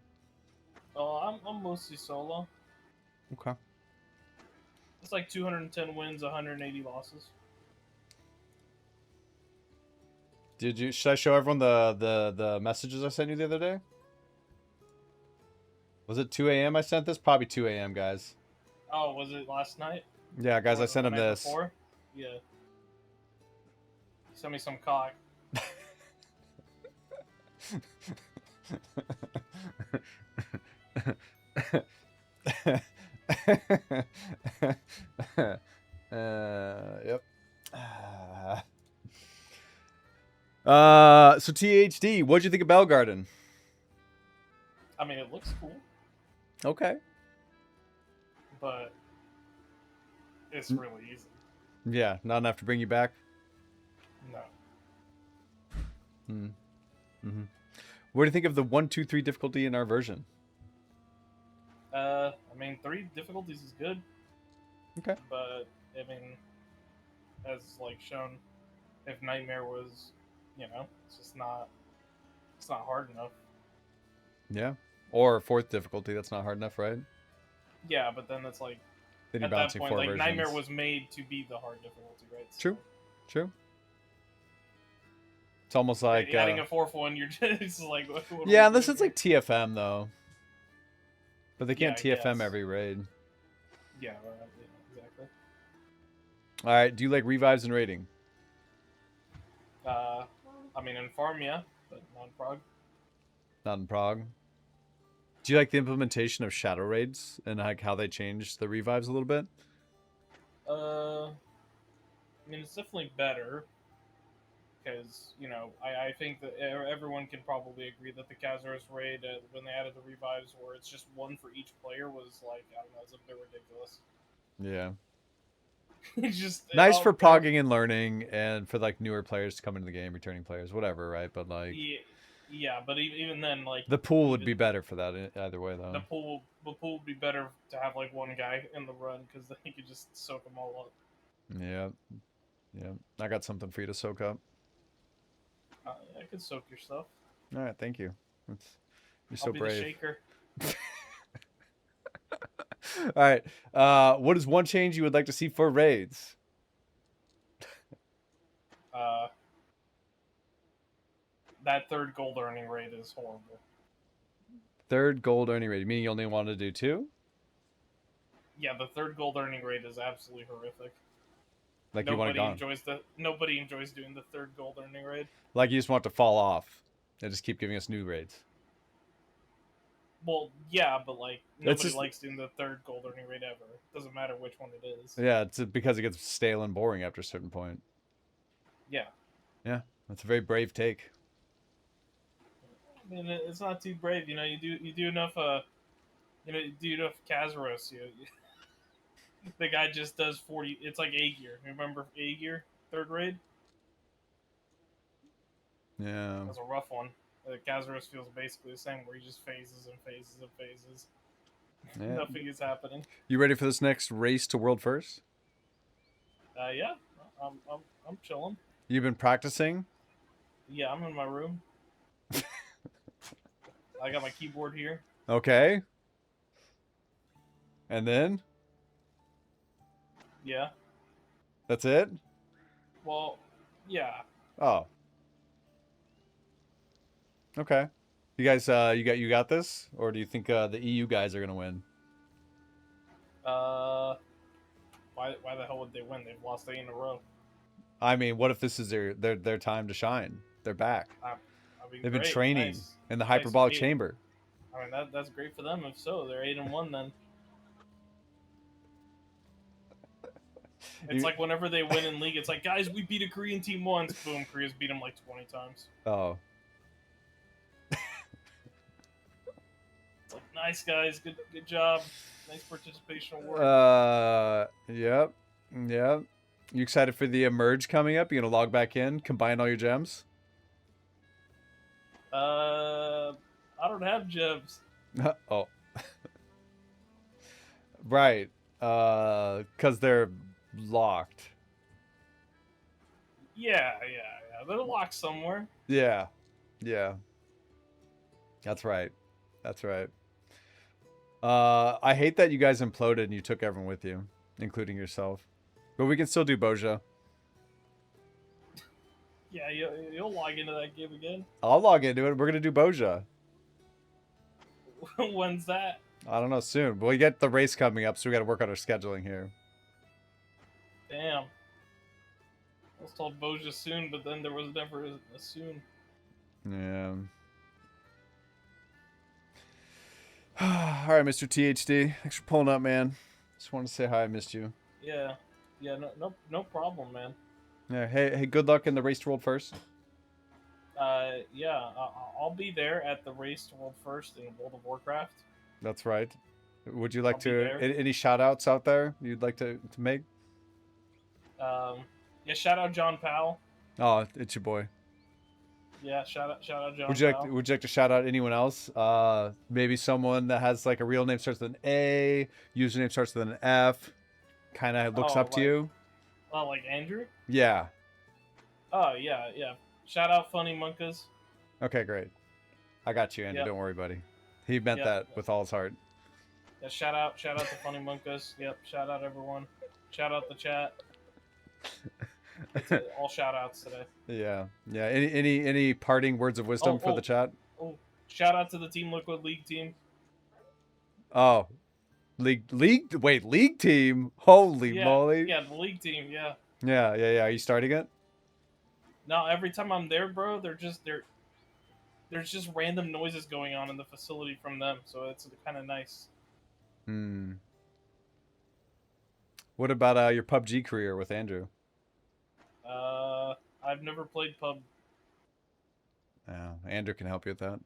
F: Oh, I'm mostly solo.
A: Okay.
F: It's like 210 wins, 180 losses.
A: Should I show everyone the messages I sent you the other day? Was it 2 a.m. I sent this? Probably 2 a.m. guys.
F: Oh, was it last night?
A: Yeah, guys,
F: Or
A: I sent
F: the
A: them
F: night
A: this.
F: before? Yeah. Send me some cock.
A: Yep. So THD, what'd you think of Belgardin?
F: I mean, it looks cool,
A: Okay.
F: but it's really easy.
A: Yeah, not enough to bring you back.
F: No.
A: What do you think of the 1, 2, 3 difficulty in our version?
F: I mean, 3 difficulties is good.
A: Okay.
F: But I mean, as like shown, if Nightmare was, it's just not. It's not hard enough.
A: Yeah. Or 4th difficulty, that's not hard enough, right?
F: Yeah, but then it's like
A: Then you're
F: at that
A: balancing
F: point,
A: 4
F: like
A: versions.
F: Nightmare was made to be the hard difficulty, right? So,
A: True. True. It's almost like
F: adding a 4th one, you're just like. What
A: yeah,
F: are we
A: unless
F: doing
A: it's like TFM though. But they can't
F: Yeah, I
A: TFM
F: guess.
A: every raid.
F: here? Yeah, right, yeah, exactly.
A: All right. Do you like revives and raiding?
F: I mean, in farm, yeah, but not in prog.
A: Not in Prague. Do you like the implementation of shadow raids and like how they changed the revives a little bit?
F: I mean, it's definitely better because I think that everyone can probably agree that the Kazaros raid when they added the revives, where it's just one for each player, was like, I don't know, it's a bit ridiculous.
A: Yeah.
F: It's just
A: Nice for progging and learning, and for like newer players to come into the game, returning players, whatever, right? But like,
F: yeah, but even then, like
A: the pool would be better for that either way, though.
F: the pool would be better to have like one guy in the run because then he could just soak them all up.
A: Yeah. Yeah. I got something for you to soak up.
F: I could soak your stuff.
A: All right. Thank you. You're
F: I'll
A: so
F: be
A: brave.
F: the shaker.
A: All right. What is one change you would like to see for raids?
F: That 3rd gold earning rate is horrible.
A: 3rd gold earning rate, meaning you only want to do 2?
F: Yeah, the 3rd gold earning rate is absolutely horrific.
A: Like you want it gone.
F: Nobody enjoys doing the 3rd gold earning rate.
A: Like you just want it to fall off and just keep giving us new raids.
F: Well, yeah, but like nobody
A: just-
F: likes doing the 3rd gold earning rate ever. Doesn't matter which one it is.
A: Yeah, it's because it gets stale and boring after a certain point.
F: Yeah.
A: Yeah, that's a very brave take.
F: I mean, it's not too brave, You do enough. You do enough Kazaros. The guy just does 40. It's like Aegir. Remember Aegir, 3rd raid?
A: Yeah.
F: That's a rough one. Kazaros feels basically the same, where he just phases and phases and phases.
A: Yeah.
F: Nothing is happening.
A: You ready for this next race to world first?
F: Yeah, I'm chilling.
A: You've been practicing?
F: Yeah, I'm in my room. I got my keyboard here.
A: Okay. And then?
F: Yeah.
A: That's it?
F: Well, yeah.
A: Oh. Okay. You guys, you got this? Or do you think the EU guys are going to win?
F: Why the hell would they win? They've lost 8 in a row.
A: I mean, what if this is their time to shine? They're back.
F: I mean,
A: They've been
F: great,
A: training
F: nice.
A: in the
F: Nice,
A: hyperbolic
F: eight.
A: chamber.
F: I mean, that's great for them. If so, they're 8-1 then. It's
A: You-
F: like whenever they win in league, it's like, guys, we beat a Korean team once. Boom, Korea's beat them like 20 times.
A: Oh.
F: It's like, nice guys, good job, nice participation award.
A: Yep. Yep. You excited for the emerge coming up? You gonna log back in, combine all your gems?
F: I don't have gems.
A: Oh. Right. Cause they're locked.
F: Yeah. They're locked somewhere.
A: Yeah. Yeah. That's right. That's right. I hate that you guys imploded and you took everyone with you, including yourself. But we can still do Boja.
F: Yeah, you'll log into that game again.
A: I'll log into it. We're gonna do Boja.
F: When's that?
A: I don't know, soon. But we get the race coming up, so we gotta work on our scheduling here.
F: Damn. I was told Boja soon, but then there was never a soon.
A: Yeah. All right, Mr. THD. Thanks for pulling up, man. Just wanted to say hi. I missed you.
F: Yeah, no problem, man.
A: Yeah. Hey, good luck in the race to world first.
F: Yeah, I'll be there at the race to world first in World of Warcraft.
A: That's right. Would you like
F: I'll be
A: to
F: there.
A: any shout outs out there you'd like to make?
F: Yeah, shout out JOHNPAL'S.
A: Oh, it's your boy.
F: Yeah, shout out JOHNPAL'S.
A: Would you like to shout out anyone else? Maybe someone that has like a real name starts with an A, username starts with an F, kind of looks
F: Oh,
A: up to you.
F: Oh, like Andrew?
A: Yeah.
F: Oh, yeah. Shout out Funny Monkas.
A: Okay, great. I got you, Andrew.
F: Yep.
A: Don't worry, buddy. He meant
F: Yep.
A: that with all his heart.
F: Yeah, shout out to Funny Monkas. Yep, shout out everyone. Shout out the chat. It's all shout outs today.
A: Yeah. Any parting words of wisdom for the chat?
F: Oh, shout out to the Team Liquid League team.
A: Oh, league team. Holy
F: Yeah,
A: moly.
F: Yeah, the league team. Yeah.
A: Yeah. Are you starting it?
F: No, every time I'm there, bro, there's just random noises going on in the facility from them, so it's kind of nice.
A: What about your PUBG career with Andrew?
F: I've never played pub.
A: Oh, Andrew can help you with that.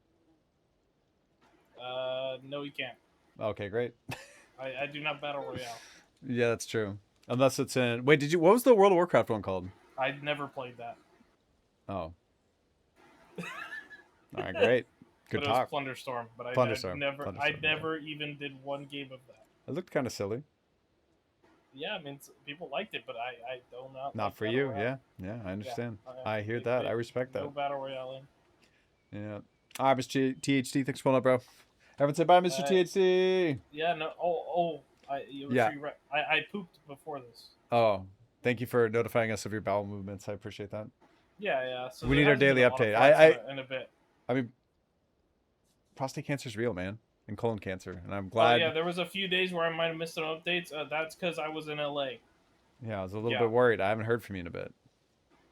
F: No, he can't.
A: Okay, great.
F: I do not battle royale.
A: Yeah, that's true. Unless it's in. Wait, what was the World of Warcraft one called?
F: I've never played that.
A: Oh. All right, great. Good
F: but
A: talk.
F: It was Plunderstorm, but I
A: Plunderstorm,
F: never even did one game of that.
A: It looked kind of silly.
F: Yeah, I mean, people liked it, but I don't know.
A: Not for you, yeah. Yeah, I understand. I hear that. I respect that.
F: No battle royale in.
A: Yeah. All right, Mr. THD, thanks for pulling up, bro. Everyone say bye, Mr. THD.
F: Yeah, no. I pooped before this.
A: Oh, thank you for notifying us of your bowel movements. I appreciate that.
F: Yeah. So
A: We
F: there
A: need our
F: hasn't been
A: daily
F: a lot of
A: update.
F: fights in a bit.
A: I mean, prostate cancer is real, man, and colon cancer, and I'm
F: Oh
A: glad.
F: yeah, there was a few days where I might have missed some updates. That's because I was in LA.
A: Yeah, I was a little bit worried. I haven't heard from you in a bit.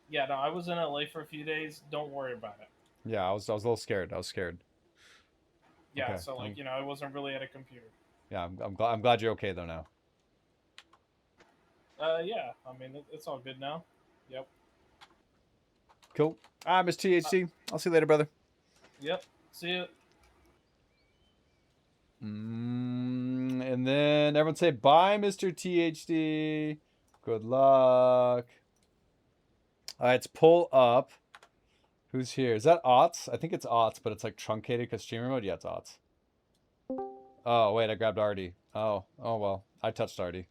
F: Yeah, no, I was in LA for a few days. Don't worry about it.
A: Yeah, I was a little scared. I was scared.
F: Yeah,
A: Okay,
F: so I wasn't really at a computer.
A: Yeah, I'm glad you're okay though now.
F: Yeah, I mean it's all good now. Yep.
A: Cool. Miss THC. I'll see you later, brother.
F: Yep. See ya.
A: And then everyone say bye, Mr. THD. Good luck. All right, let's pull up. Who's here? Is that Ots? I think it's Ots, but it's like truncated because streamer mode. Yeah, it's Ots. Oh, wait, I grabbed Arti. Oh, well. I touched Arti.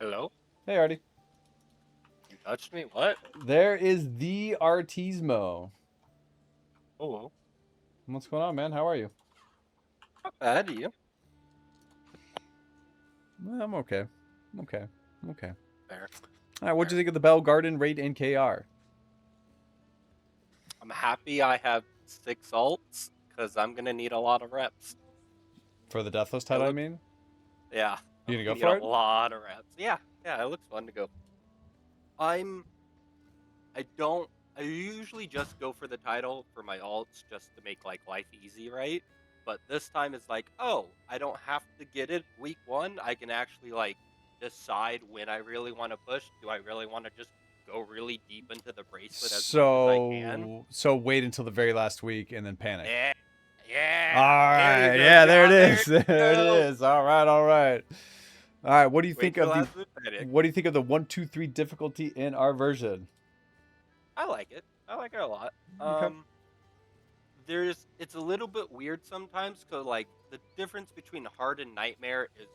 G: Hello?
A: Hey, Arti.
G: You touched me? What?
A: There is the Artismo.
G: Oh,
A: What's going on, man? How are you?
G: not bad, you.
A: I'm okay. Okay.
G: Fair.
A: All right, what'd you think of the Belgardin raid in KR?
G: I'm happy I have 6 alts, because I'm going to need a lot of reps.
A: For the Deathless title, I
G: look-
A: mean?
G: Yeah.
A: You
G: I'm
A: gonna go
G: need
A: for
G: a
A: it?
G: lot of reps. Yeah, it looks fun to go. I usually just go for the title for my alts just to make like life easy, right? But this time it's like, oh, I don't have to get it week 1. I can actually like decide when I really want to push. Do I really want to just go really deep into the bracelet as much as I can?
A: So wait until the very last week and then panic.
G: Yeah. Yeah.
A: All
G: There you
A: right.
G: go,
A: Yeah, there it
G: John,
A: is.
G: there you
A: There it
G: go.
A: is. All right. All right. What do you
G: Wait
A: think
G: till
A: of the
G: last minute panic.
A: What do you think of the 1, 2, 3 difficulty in our version?
G: I like it. I like it a lot.
A: Okay.
G: It's a little bit weird sometimes because like the difference between hard and nightmare is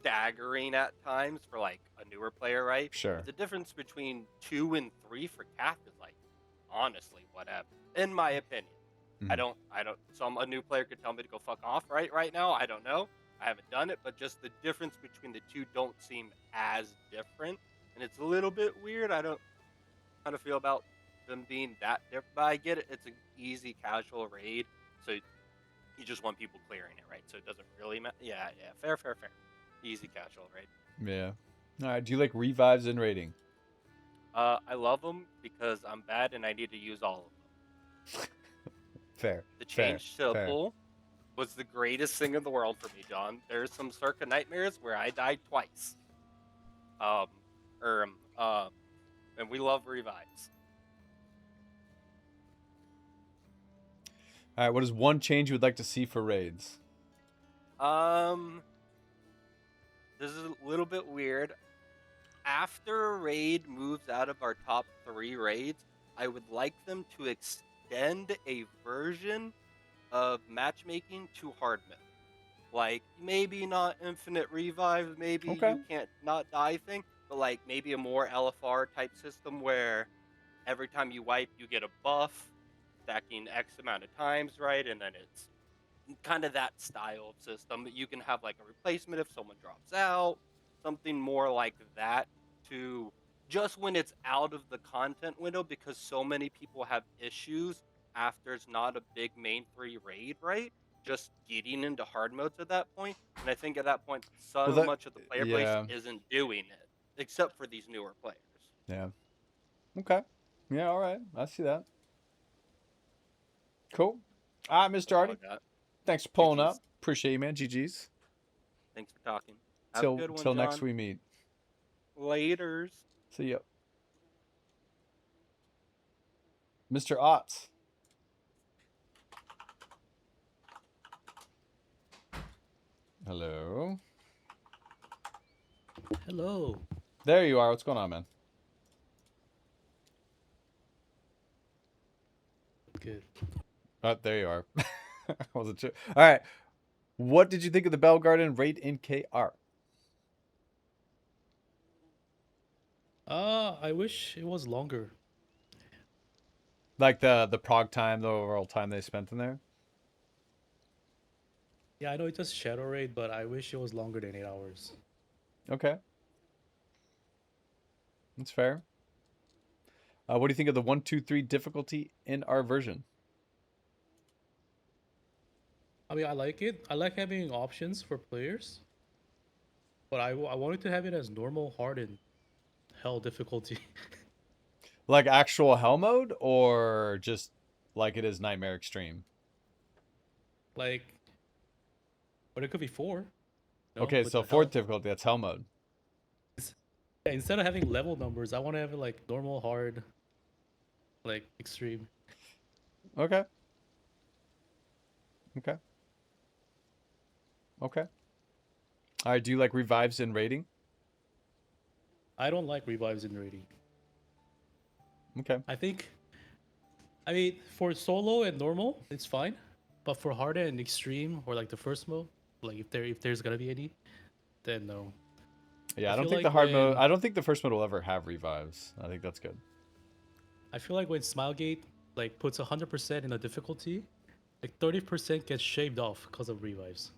G: staggering at times for like a newer player, right?
A: Sure.
G: But the difference between 2 and 3 for Cath is like honestly whatever, in my opinion.
A: Mhm.
G: I don't. Some a new player could tell me to go fuck off right now. I don't know. I haven't done it, but just the difference between the two don't seem as different, and it's a little bit weird. I don't how to feel about them being that different, but I get it. It's an easy casual raid, so you just want people clearing it, right? So it doesn't really matter. Yeah, fair. Easy casual raid.
A: Yeah. All right. Do you like revives in raiding?
G: I love them because I'm bad and I need to use all of them.
A: Fair.
G: The change
A: fair.
G: to pull was the greatest thing in the world for me, John. There's some Circa Nightmares where I died twice. And we love revives.
A: All right. What is one change you would like to see for raids?
G: This is a little bit weird. After a raid moves out of our top 3 raids, I would like them to extend a version of matchmaking to hard mode. Like, maybe not infinite revive, maybe
A: Okay.
G: you can't not die thing, but like maybe a more LFR type system where every time you wipe, you get a buff, stacking X amount of times, right? And then it's kind of that style of system. But you can have like a replacement if someone drops out, something more like that to just when it's out of the content window, because so many people have issues after it's not a big main 3 raid, right? Just getting into hard modes at that point. And I think at that point, so
A: Well,
G: much of the player
A: yeah.
G: base isn't doing it, except for these newer players.
A: Yeah. Okay. Yeah. All right. I see that. Cool. All right, Mr.
G: That's all I
A: Arti.
G: got.
A: Thanks for pulling
G: GGs.
A: up. Appreciate you, man. GG's.
G: Thanks for talking. Have a good one,
A: Till next
G: John.
A: we meet.
G: Laters.
A: See ya. Mr. Otts. Hello.
H: Hello.
A: There you are. What's going on, man?
H: Good.
A: Oh, there you are. I wasn't sure. All right. What did you think of the Belgardin raid in KR?
H: I wish it was longer.
A: Like the prog time, the overall time they spent in there?
H: Yeah, I know it's just Shadow Raid, but I wish it was longer than 8 hours.
A: Okay. That's fair. What do you think of the 1, 2, 3 difficulty in our version?
H: I mean, I like it. I like having options for players. But I wanted to have it as normal, hard, and hell difficulty.
A: Like actual hell mode or just like it is Nightmare Extreme?
H: Like, but it could be 4. no,
A: Okay,
H: with
A: so
H: the
A: fourth
H: hell.
A: difficulty, that's hell mode.
H: Yeah, instead of having level numbers, I want to have it like normal, hard, like extreme.
A: Okay. Okay. Okay. All right, do you like revives in raiding?
H: I don't like revives in raiding.
A: Okay.
H: I mean, for solo and normal, it's fine. But for hard and extreme or like the first mode, like if there's gonna be any, then no.
A: Yeah,
H: I
A: I don't
H: feel
A: think the
H: like
A: hard mode.
H: when-
A: I don't think the first mode will ever have revives. I think that's good.
H: I feel like when Smilegate like puts 100% in the difficulty, like 30% gets shaved off because of revives.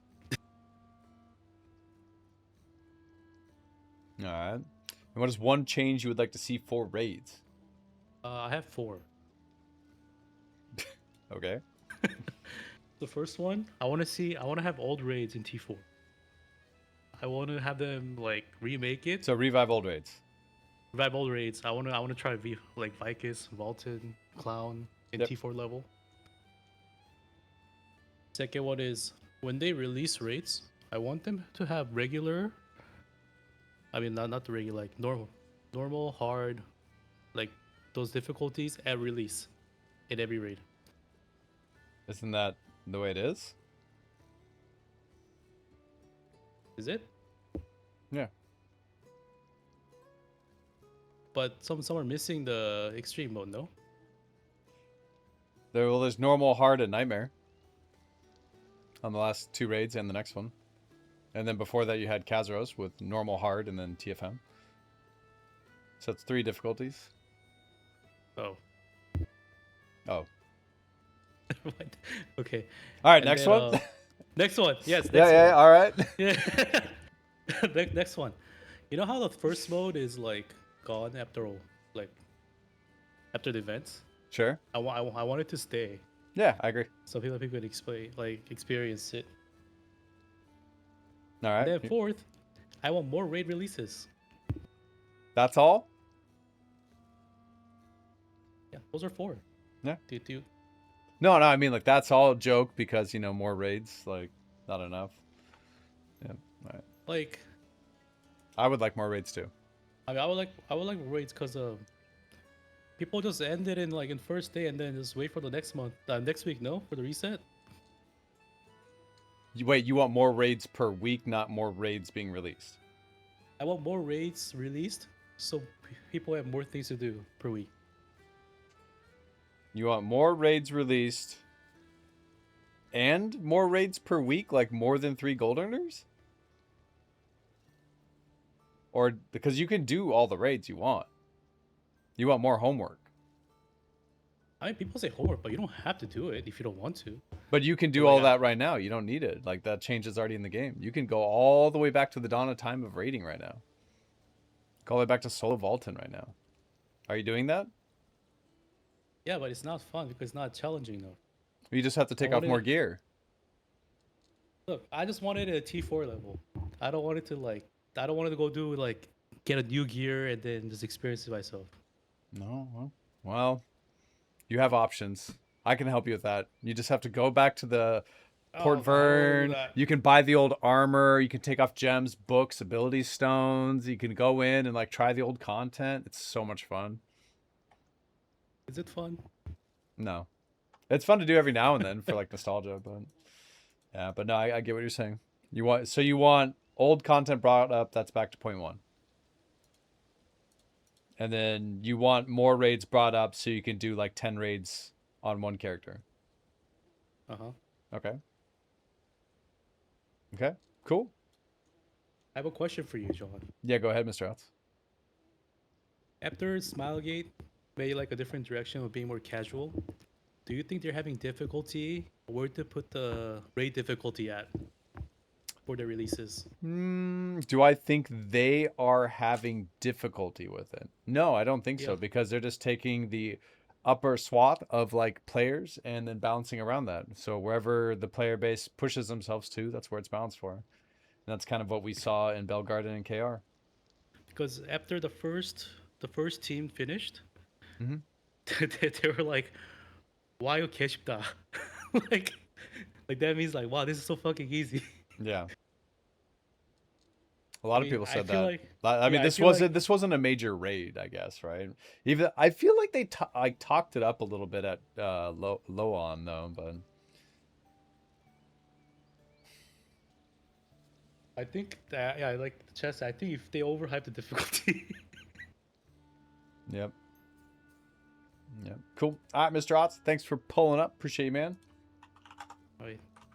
A: All right. And what is one change you would like to see for raids?
H: I have 4.
A: Okay.
H: The first one, I want to have old raids in T4. I want to have them like remake it.
A: So revive old raids.
H: Revive old raids. I want to try like Vicus, Vaulted, Clown in
A: Yep.
H: T4 level. Second one is when they release raids, I want them to have regular. I mean, not the regular, like normal, hard, like those difficulties at release in every raid.
A: Isn't that the way it is?
H: Is it?
A: Yeah.
H: But some are missing the extreme mode, no?
A: There's normal, hard, and nightmare on the last 2 raids and the next one. And then before that, you had Kazaros with normal, hard, and then TFM. So it's 3 difficulties.
H: Oh.
A: Oh.
H: What? Okay.
A: All right,
H: And
A: next
H: then,
A: one.
H: Next one. Yes. Next
A: Yeah,
H: one.
A: all right.
H: Yeah. Next one. You know how the first mode is like gone after the events?
A: Sure.
H: I want it to stay
A: Yeah, I agree.
H: so people could experience it.
A: All right.
H: And then fourth, I want more raid releases.
A: That's all?
H: Yeah, those are 4.
A: Yeah.
H: Do you?
A: No, I mean, like, that's all a joke because, more raids, like, not enough. Yeah, all right.
H: Like,
A: I would like more raids, too.
H: I mean, I would like raids because people just end it in first day and then just wait for the next week, no, for the reset.
A: Wait, you want more raids per week, not more raids being released?
H: I want more raids released so people have more things to do per week.
A: You want more raids released and more raids per week, like more than 3 gold earners? Or because you can do all the raids you want. You want more homework.
H: I mean, people say homework, but you don't have to do it if you don't want to.
A: But you can do
H: Well,
A: all
H: yeah.
A: that right now. You don't need it. Like, that change is already in the game. You can go all the way back to the dawn of time of raiding right now. Go all the way back to solo vaulting right now. Are you doing that?
H: Yeah, but it's not fun because it's not challenging enough.
A: You just have to take off
H: wanted
A: more
H: it-
A: gear.
H: Look, I just wanted it at T4 level. I don't want it to I don't want to go do get a new gear and then just experience it myself.
A: No, well, you have options. I can help you with that. You just have to go back to the Port
H: Oh, I wanna do
A: Vern.
H: that.
A: You can buy the old armor. You can take off gems, books, ability stones. You can go in and try the old content. It's so much fun.
H: Is it fun?
A: No, it's fun to do every now and then for nostalgia, but yeah, but no, I get what you're saying. You want old content brought up. That's back to point 1. And then you want more raids brought up so you can do 10 raids on one character.
H: Uh-huh.
A: Okay. Okay, cool.
H: I have a question for you, John.
A: Yeah, go ahead, Mr. Outs.
H: After Smilegate made a different direction of being more casual, do you think they're having difficulty where to put the raid difficulty at for the releases?
A: Do I think they are having difficulty with it? No, I don't think so,
H: Yeah.
A: because they're just taking the upper swath of players and then balancing around that. So wherever the player base pushes themselves to, that's where it's balanced for. And that's kind of what we saw in Belgardin and KR.
H: Because after the first team finished,
A: Mhm.
H: they were like, "Why you 쉽다?" like that means wow, this is so fucking easy.
A: Yeah. A lot of
H: mean,
A: people
H: I
A: said
H: feel
A: that.
H: like-
A: I mean,
H: yeah, I
A: this
H: feel
A: wasn't
H: like-
A: this wasn't a major raid, I guess, right? Even I feel like they talked it up a little bit at low on though, but
H: I think that I like the chess. I think if they overhype the difficulty.
A: yep. Yep. Cool. All right, Mr. Otts, thanks for pulling up. Appreciate you, man.
H: Oh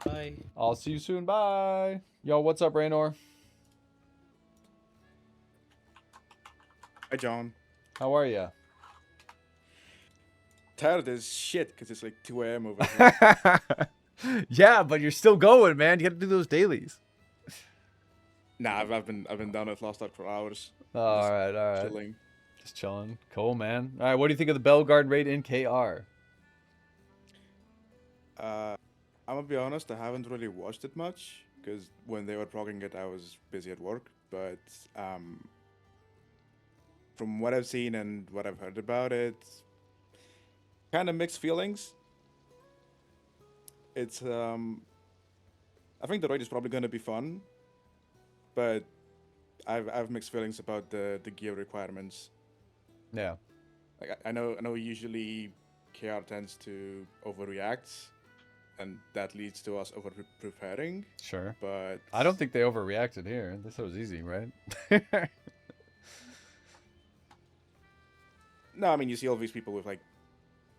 H: Bye.
A: I'll see you soon. Bye. Yo, what's up, Raeinor?
I: Hi, John.
A: How are you?
I: Tired as shit because it's like 2 a.m. over here.
A: Yeah, but you're still going, man. You got to do those dailies.
I: Nah, I've been down at Lost Ark for hours.
A: All right.
I: Chilling.
A: Just chilling. Cool, man. All right, what do you think of the Belgardin raid in KR?
I: I'm gonna be honest, I haven't really watched it much because when they were progging it, I was busy at work. But from what I've seen and what I've heard about it, kind of mixed feelings. It's I think the raid is probably gonna be fun, but I've mixed feelings about the gear requirements.
A: Yeah.
I: Like I know usually KR tends to overreact, and that leads to us over preparing.
A: Sure.
I: But
A: I don't think they overreacted here. This was easy, right?
I: No, I mean you see all these people with like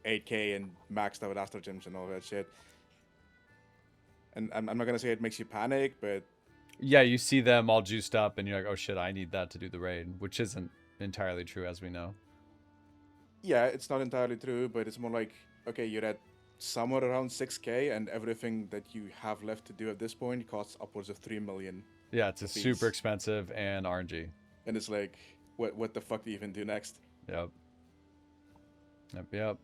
I: 8K and maxed out Astro Gyms and all that shit. And I'm not gonna say it makes you panic, but
A: Yeah, you see them all juiced up, and you're like, oh shit, I need that to do the raid, which isn't entirely true, as we know.
I: yeah, it's not entirely true. But it's more like, okay, you're at somewhere around 6K, and everything that you have left to do at this point costs upwards of 3 million.
A: Yeah, it's a
I: Piece.
A: super expensive and RNG.
I: And it's like, what the fuck do you even do next?
A: Yep. Yep.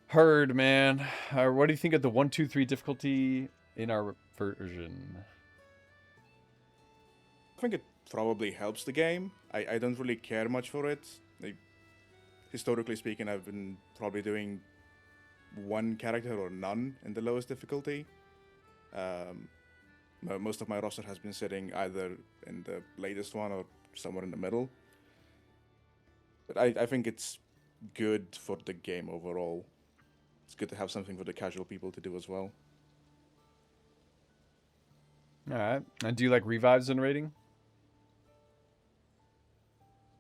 A: Heard, man. What do you think of the 1, 2, 3 difficulty in our version?
I: I think it probably helps the game. I don't really care much for it. Like, historically speaking, I've been probably doing one character or none in the lowest difficulty. Most of my roster has been sitting either in the latest one or somewhere in the middle. But I think it's good for the game overall. It's good to have something for the casual people to do as well.
A: All right. And do you like revives in raiding?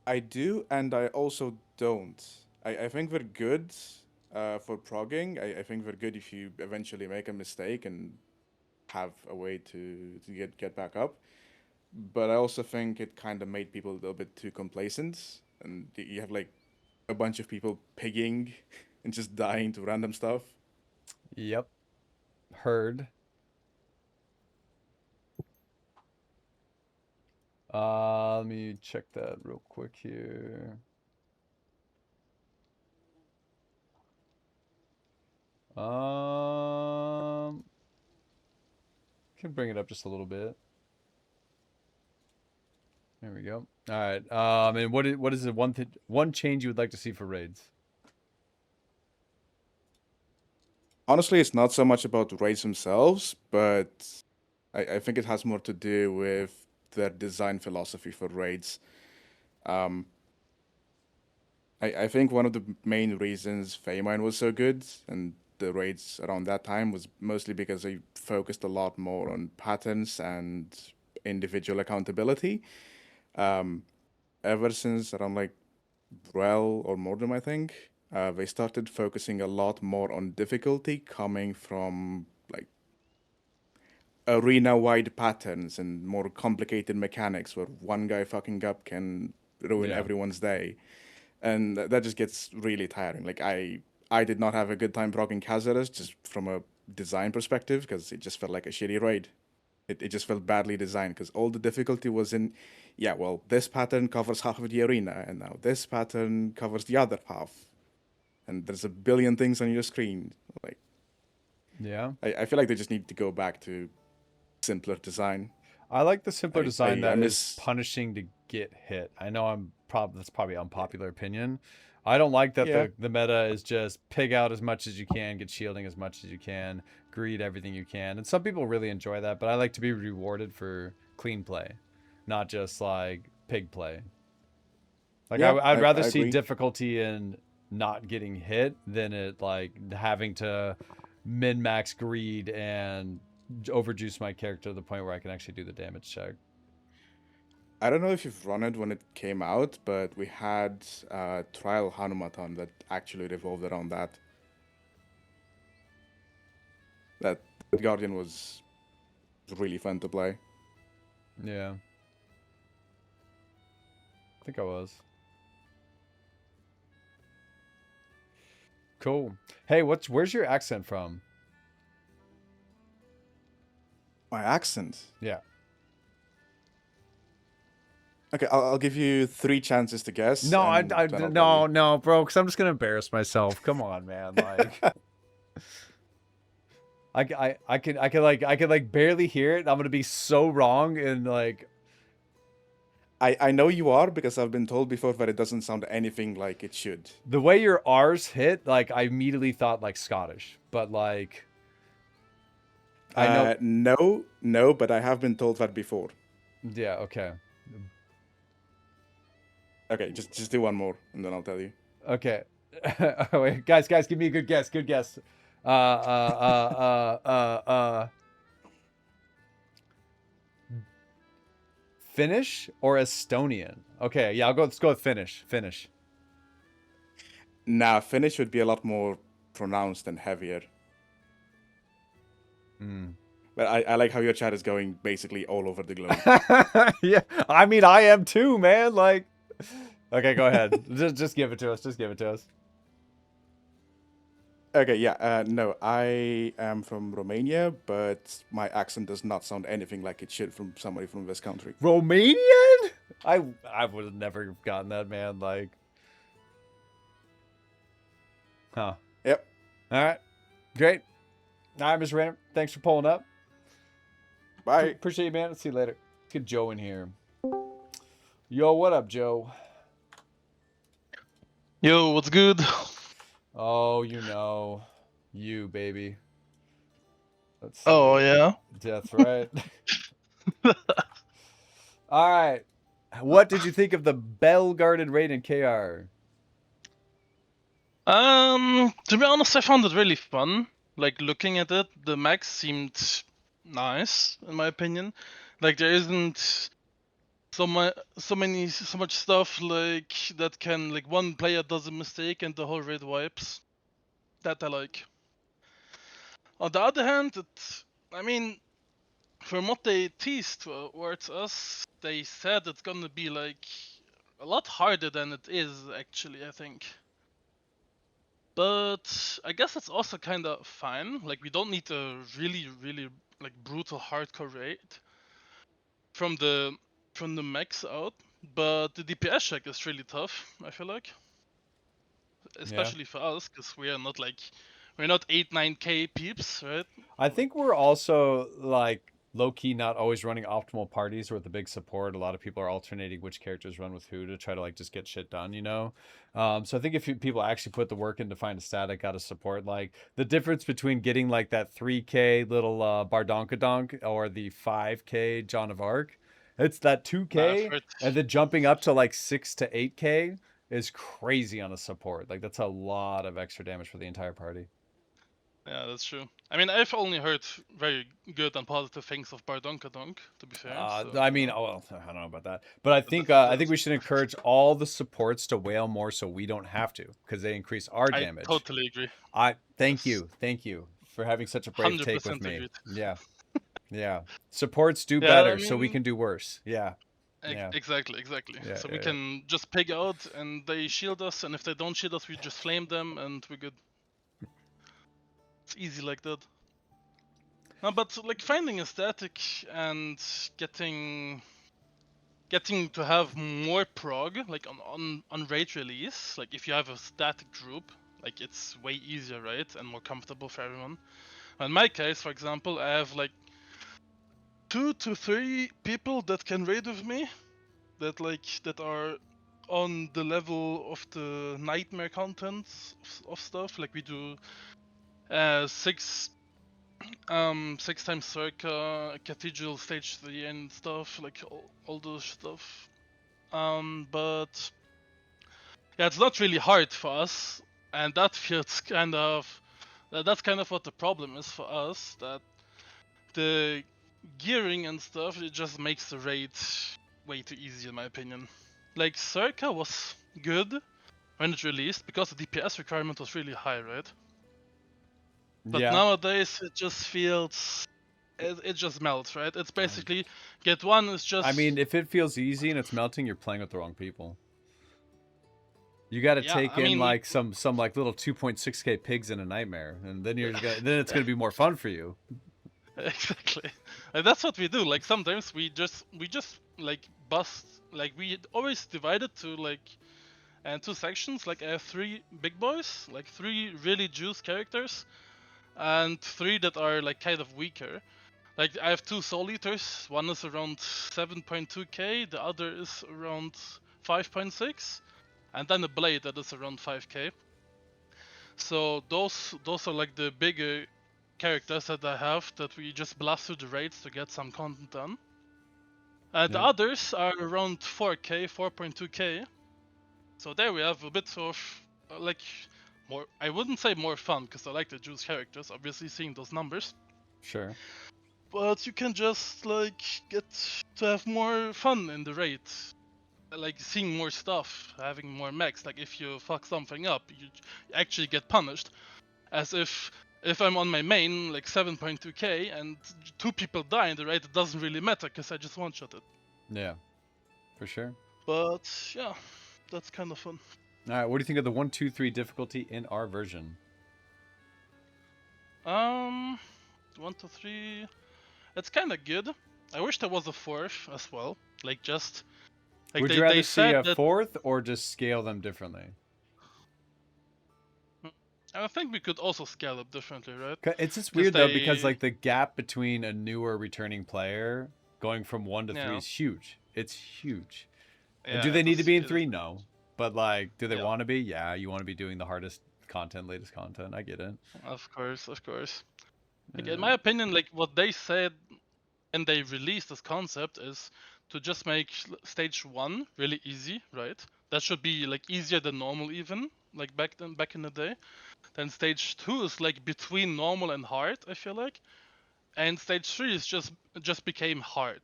I: I do, and I also don't. I think they're good for progging. I think they're good if you eventually make a mistake and have a way to get back up. But I also think it kind of made people a little bit too complacent. And you have like a bunch of people pigging and just dying to random stuff.
A: Yep. Heard. Let me check that real quick here. Can bring it up just a little bit. There we go. All right. And what is the one change you would like to see for raids?
I: Honestly, it's not so much about raids themselves, but I think it has more to do with their design philosophy for raids. I think one of the main reasons Feymine was so good and the raids around that time was mostly because they focused a lot more on patterns and individual accountability. Ever since around like Brel or Mordum, I think, they started focusing a lot more on difficulty coming from like arena-wide patterns and more complicated mechanics where one guy fucking up can ruin everyone's day. And that just gets really tiring. Like I did not have a good time progging Kazaras just from a design perspective because it just felt like a shitty raid. It just felt badly designed because all the difficulty was in, yeah, well, this pattern covers half of the arena and now this pattern covers the other half. And there's a billion things on your screen. Like,
A: Yeah.
I: I feel like they just need to go back to simpler design.
A: I like the simpler design that is
I: miss
A: punishing to get hit. I know that's probably unpopular opinion. I don't like that the meta is just pig out as much as you can, get shielding as much as you can, greed everything you can. And some people really enjoy that, but I like to be rewarded for clean play, not just like pig play. Like I'd rather see
I: agree.
A: difficulty in not getting hit than it like having to min-max greed and overjuice my character to the point where I can actually do the damage check.
I: I don't know if you've run it when it came out, but we had Trial Hanumaton that actually revolved around that. That Guardian was really fun to play.
A: Yeah. I think I was. Cool. Hey, where's your accent from?
I: My accent.
A: Yeah.
I: Okay, I'll give you 3 chances to guess.
A: No,
I: and then I'll tell you.
A: no, bro, because I'm just gonna embarrass myself. Come on, man. Like I can like barely hear it. I'm gonna be so wrong and like
I: I know you are because I've been told before that it doesn't sound anything like it should.
A: the way your R's hit, like I immediately thought like Scottish. But like I know
I: No, but I have been told that before.
A: yeah, okay.
I: Okay, just do one more and then I'll tell you.
A: Okay. Wait, guys, give me a good guess. Good guess. Finnish or Estonian? Okay, yeah, let's go with Finnish. Finnish.
I: Nah, Finnish would be a lot more pronounced and heavier. But I like how your chat is going basically all over the globe.
A: Yeah, I mean, I am too, man. Like, okay, go ahead. just give it to us. Just give it to us.
I: Okay, yeah, no, I am from Romania, but my accent does not sound anything like it should from somebody from this country.
A: Romanian? I would have never gotten that, man. Like, huh?
I: Yep.
A: All right, great. All right, Mr. Raeinor, thanks for pulling up.
I: Bye.
A: Appreciate you, man. Let's see you later. Let's get Joe in here. Yo, what up, Joe?
J: Yo, what's good?
A: Oh, you know, you baby. Let's see.
J: Oh yeah.
A: That's right. All right. What did you think of the Belgardin raid in KR?
J: To be honest, I found it really fun. Like looking at it, the max seemed nice in my opinion. Like there isn't so much stuff like that can like one player does a mistake and the whole raid wipes. That I like. On the other hand, I mean, from what they teased towards us, they said it's gonna be like a lot harder than it is actually, I think. But I guess it's also kind of fine. Like we don't need a really like brutal hardcore raid from the max out. But the DPS check is really tough, I feel like. Especially for us, because we're not 8-9k peeps, right?
A: I think we're also like low-key not always running optimal parties with the big support. A lot of people are alternating which characters run with who to try to like just get shit done, you know? So I think if people actually put the work in to find a static out of support, like the difference between getting like that 3k little Bardonkadonk or the 5k John of Arc, it's that 2k and then jumping up to like 6 to 8k is crazy on a support. Like that's a lot of extra damage for the entire party.
J: Yeah, that's true. I mean, I've only heard very good and positive things of Bardonkadonk, to be fair.
A: I mean, well, I don't know about that, but I think we should encourage all the supports to whale more so we don't have to, because they increase our damage.
J: I totally agree.
A: Thank you for having such a brave take with me.
J: Agreed.
A: Yeah. Supports do better, so we can do worse. Yeah.
J: Exactly. So we can just pig out, and they shield us, and if they don't shield us, we just flame them, and we're good. It's easy like that. No, but like finding a static and getting to have more prog, like on raid release, like if you have a static group, like it's way easier, right, and more comfortable for everyone. In my case, for example, I have like 2 to 3 people that can raid with me, that are on the level of the nightmare content of stuff. Like we do 6 times circa, cathedral stage 3 and stuff, like all those stuff. But yeah, it's not really hard for us, and that feels that's kind of what the problem is for us, that the gearing and stuff, it just makes the raid way too easy in my opinion. Like circa was good when it released because the DPS requirement was really high, right? But
A: Yeah.
J: nowadays it just feels, it just melts, right? It's basically get one is just.
A: I mean, if it feels easy and it's melting, you're playing with the wrong people. You got to
J: Yeah,
A: take
J: I
A: in
J: mean,
A: like some like little 2.6k pigs in a nightmare, and then then it's gonna be more fun for you.
J: Exactly. Like, that's what we do. Like sometimes we just like bust. Like we always divide it to like two sections. Like I have 3 big boys, like 3 really juice characters, and 3 that are like kind of weaker. Like I have 2 soul eaters. One is around 7.2k. The other is around 5.6, and then a blade that is around 5k. So those are like the bigger characters that I have that we just blast through the raids to get some content done. The others are around 4k, 4.2k. So there we have a bit of like more. I wouldn't say more fun because I like the juice characters. Obviously, seeing those numbers.
A: Sure.
J: But you can just like get to have more fun in the raid, like seeing more stuff, having more mechs. Like if you fuck something up, you actually get punished. As if I'm on my main like 7.2k and 2 people die in the raid, it doesn't really matter because I just one-shot it.
A: Yeah, for sure.
J: But yeah, that's kind of fun.
A: All right, what do you think of the 1, 2, 3 difficulty in our version?
J: 1 to 3, it's kind of good. I wish there was a 4th as well. Like just like
A: Would
J: they,
A: you rather
J: they
A: see
J: said
A: a
J: that
A: 4th or just scale them differently?
J: I think we could also scale up differently, right?
A: It's just weird though because like the gap between a newer returning player going from 1 to 3 is huge. It's huge.
J: Yeah,
A: and do they need to be in 3? No. But like, do they want to be? Yeah, you want to be doing the hardest content, latest content. I get it.
J: Of course. Like, in my opinion, like what they said when they released this concept is to just make stage 1 really easy, right? That should be like easier than normal even, like back in the day. Then stage 2 is like between normal and hard, I feel like. And stage 3 is just became hard.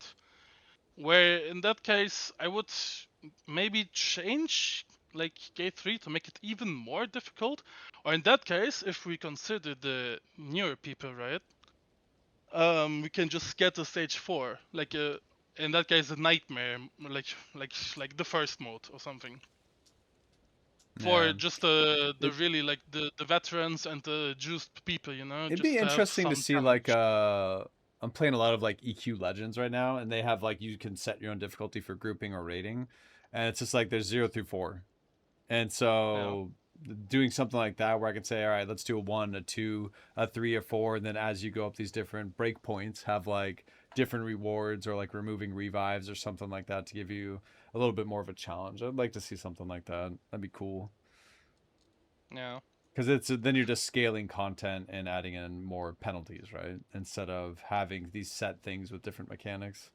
J: Where in that case I would maybe change like gate 3 to make it even more difficult. Or in that case, if we consider the newer people, right? We can just get to stage 4, like in that case a nightmare, like the first mode or something. For just the really like the veterans and the juiced people, you know.
A: It'd
J: just
A: be interesting to see
J: challenge.
A: like I'm playing a lot of like EQ Legends right now, and they have like you can set your own difficulty for grouping or rating, and it's just like there's 0 through 4, and so doing something like that where I can say, all right, let's do a 1, a 2, a 3, a 4, and then as you go up these different breakpoints, have like different rewards or like removing revives or something like that to give you a little bit more of a challenge. I'd like to see something like that. That'd be cool.
J: Yeah.
A: Because then you're just scaling content and adding in more penalties, right? Instead of having these set things with different mechanics,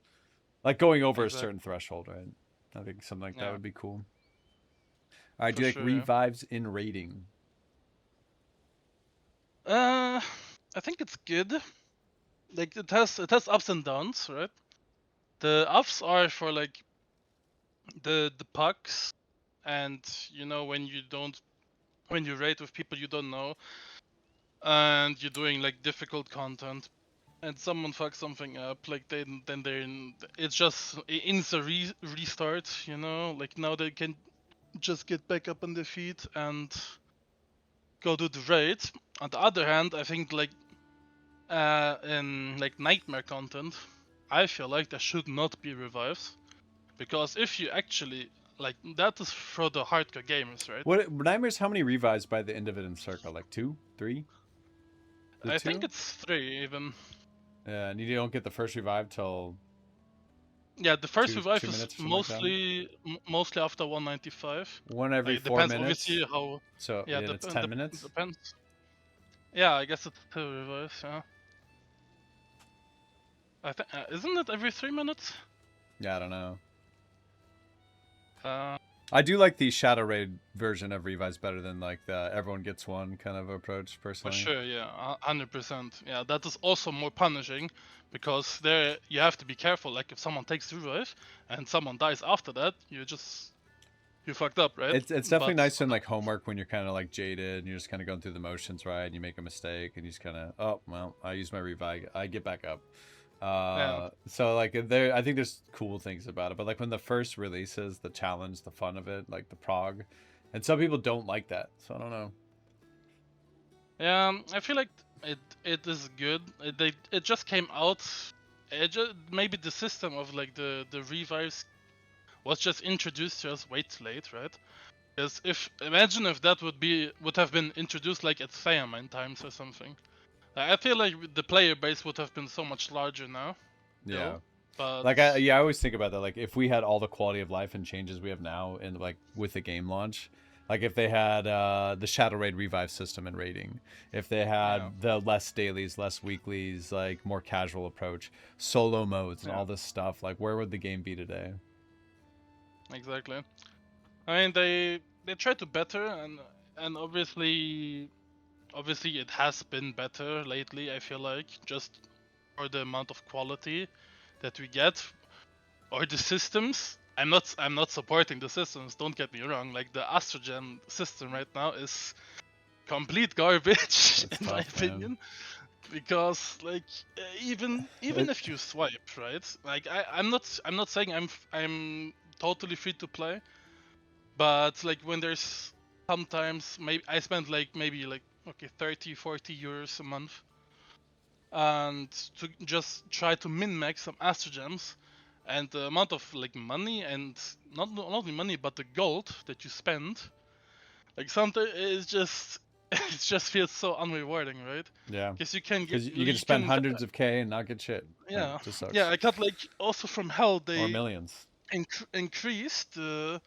A: like going over a certain threshold, right? I think something like that would be cool. All right, do you like revives in raiding?
J: I think it's good. Like it has ups and downs, right? The ups are for like the pucks, and you know when you raid with people you don't know, and you're doing like difficult content, and someone fucks something up, like then they're in, it's just instant restart, you know. Like now they can just get back up on their feet and go do the raid. On the other hand, I think like in like nightmare content, I feel like there should not be revives, because if you actually like that is for the hardcore gamers, right?
A: What nightmares? How many revives by the end of it in circle? Like 2, 3?
J: I think it's 3 even.
A: Yeah, and you don't get the first revive till.
J: Yeah, the first
A: 2
J: revive
A: minutes
J: is
A: or something
J: mostly after 195.
A: 1 every 4
J: depends,
A: minutes.
J: Obviously, how.
A: So yeah, it's 10 minutes.
J: Depends. Yeah, I guess it's 2 revives. Yeah. I think isn't it every 3 minutes?
A: Yeah, I don't know.
J: Uh,
A: I do like the Shadow Raid version of revives better than like the everyone gets one kind of approach personally.
J: For sure, yeah, 100%. Yeah, that is also more punishing, because there you have to be careful. Like if someone takes the revive and someone dies after that, you just you fucked up, right?
A: It's definitely
J: But
A: nice in like homework when you're kind of like jaded and you're just kind of going through the motions, right? And you make a mistake and you just kind of, oh well, I use my revive, I get back up.
J: Yeah.
A: So like I think there's cool things about it, but like when the first releases, the challenge, the fun of it, like the prog, and some people don't like that, so I don't know.
J: Yeah, I feel like it is good. It just came out. Maybe the system of like the revives was just introduced to us way too late, right? Because imagine if that would have been introduced like at Theamine times or something. I feel like the player base would have been so much larger now.
A: Yeah.
J: But
A: Like I always think about that. Like if we had all the quality of life and changes we have now, in like with the game launch, like if they had the Shadow Raid revive system and raiding, if they had the less dailies, less weeklies, like more casual approach, solo modes and all this stuff, like where would the game be today?
J: Exactly. I mean they try to better and obviously it has been better lately. I feel like just for the amount of quality that we get, or the systems. I'm not supporting the systems. Don't get me wrong. Like the Astrogen system right now is complete garbage in my opinion, because like even if you swipe right, like I'm not saying I'm totally free to play, but like when there's sometimes maybe I spend like maybe like okay 30-40 euros a month and to just try to min-max some Astrogems, and the amount of like money and not only money but the gold that you spend, like sometimes it's just it just feels so unrewarding, right?
A: Yeah.
J: Because you can
A: Because you can spend hundreds of K and not get shit.
J: Yeah.
A: Like, it just sucks.
J: Yeah, I got like also from Hell they
A: or millions.
J: Increased the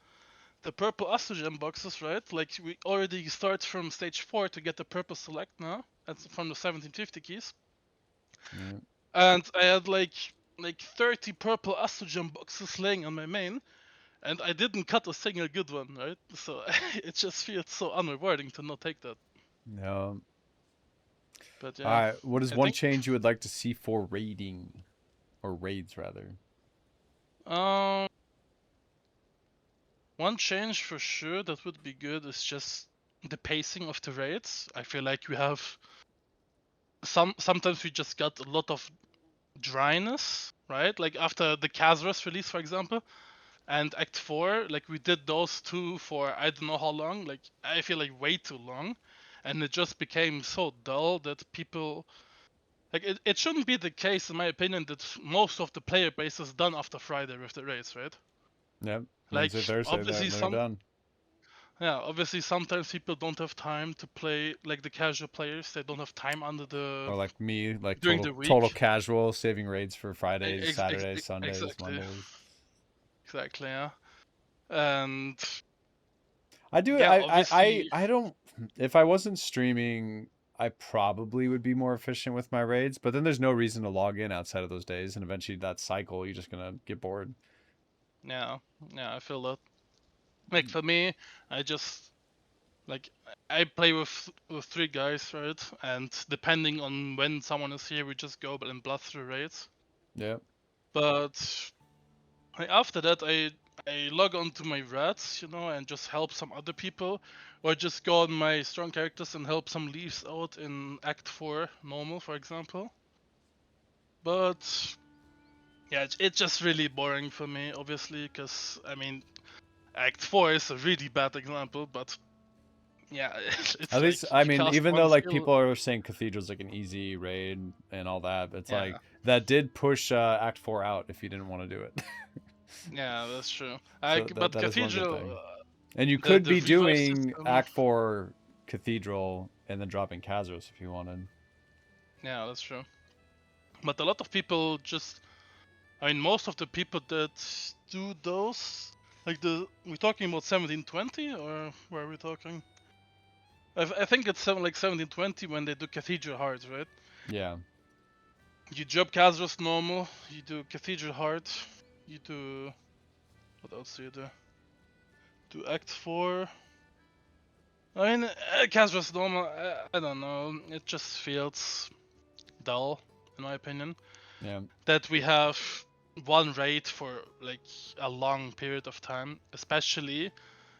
J: purple Astrogem boxes, right? Like we already start from stage 4 to get the purple select now. That's from the 1750 keys.
A: Yeah.
J: And I had like 30 purple Astrogem boxes laying on my main, and I didn't cut a single good one, right? So it just feels so unrewarding to not take that.
A: No.
J: But yeah.
A: All right. What is one change you would like to see for raiding, or raids rather?
J: One change for sure that would be good is just the pacing of the raids. I feel like we have sometimes we just got a lot of dryness, right? Like after the Kazras release, for example, and Act 4, like we did those two for I don't know how long, like I feel like way too long, and it just became so dull that people like it shouldn't be the case in my opinion that most of the player base is done after Friday with the raids, right?
A: Yep.
J: Like
A: Wednesday, Thursday,
J: obviously
A: they're done.
J: Yeah, obviously sometimes people don't have time to play, like the casual players, they don't have time under the
A: Or like me, like
J: during the week.
A: total casual, saving raids for Fridays, Saturdays, Sundays,
J: exactly.
A: Mondays.
J: Exactly, yeah. And
A: I do.
J: yeah,
A: I don't. If I wasn't streaming, I probably would be more efficient with my raids. But then there's no reason to log in outside of those days, and eventually that cycle, you're just gonna get bored.
J: Yeah, I feel that. Like for me, I just like I play with 3 guys, right? And depending on when someone is here, we just go and blast through raids.
A: Yeah.
J: But after that, I log on to my rats, and just help some other people, or just go on my strong characters and help some leaves out in Act 4 normal, for example. But yeah, it's just really boring for me, obviously, because I mean, Act 4 is a really bad example, but yeah, it's
A: at least
J: like
A: I mean, even though like people are saying Cathedral's like an easy raid and all that, it's like that did push Act 4 out if you didn't want to do it.
J: Yeah, that's true.
A: But
J: that Cathedral,
A: and you could be doing
J: system...
A: Act 4 Cathedral and then dropping Kazros if you wanted.
J: Yeah, that's true. But a lot of people just, I mean, most of the people that do those, like we're talking about 1720, or where are we talking? I think it's like 1720 when they do Cathedral Hard, right?
A: Yeah.
J: You drop Kazros normal, you do Cathedral Hard, you do... What else do you do? Do Act 4. I mean, Kazros normal, I don't know, it just feels dull, in my opinion.
A: Yeah.
J: That we have one raid for like a long period of time, especially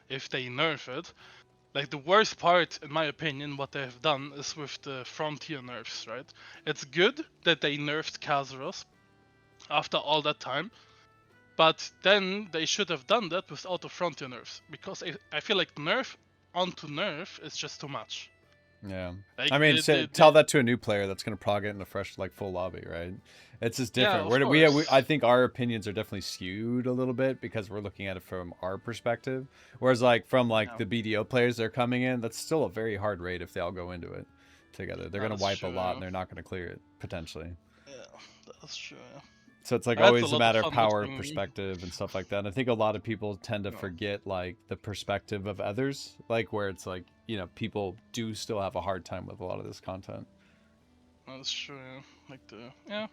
J: if they nerf it. Like, the worst part, in my opinion, what they have done is with the frontier nerfs, right? It's good that they nerfed Kazaros after all that time, but then they should have done that without the frontier nerfs, because I feel like nerf onto nerf is just too much.
A: Yeah.
J: Like,
A: I mean, tell that to a new player that's going to prog it in a fresh, like, full lobby, right? It's just different. I think our opinions are definitely skewed a little bit because we're looking at it from our perspective. Whereas, like, from, like, the BDO players that are coming in, that's still a very hard raid if they all go into it together. They're going to wipe a lot, and they're not going to clear it, potentially.
J: Yeah, that's true, yeah.
A: So it's like always a matter of power perspective and stuff like that. And I think a lot of people tend to forget like the perspective of others, like where it's like, you know, people do still have a hard time with a lot of this content.
J: That's true. Yeah.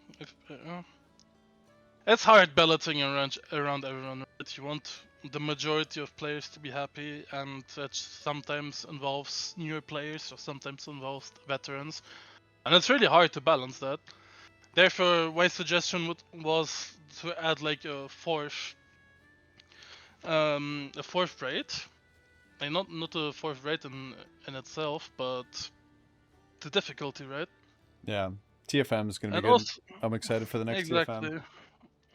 J: It's hard balloting around everyone. Right? You want the majority of players to be happy, and that sometimes involves newer players or sometimes involves veterans, and it's really hard to balance that. Therefore, my suggestion was to add like a fourth raid. Like not a fourth raid in itself, but the difficulty, right?
A: Yeah, TFM is going to be good. Also, I'm excited for the next TFM.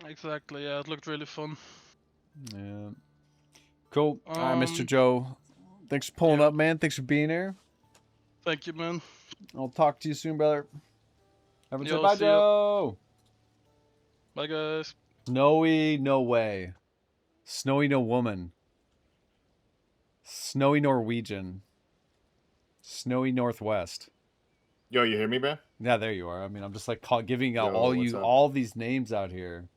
J: Exactly. Yeah, it looked really fun.
A: Yeah. Cool. All right, Mr. Joe. Thanks for pulling up, man. Thanks for being here.
J: Thank you, man.
A: I'll talk to you soon, brother. Everyone say bye, Joe.
J: Bye, guys.
A: Snowy, no way. Snowy, no woman. Snowy Norwegian. Snowy Northwest.
K: Yo, you hear me, bro?
A: Yeah, there you are. I mean, I'm just like giving out all these names out here.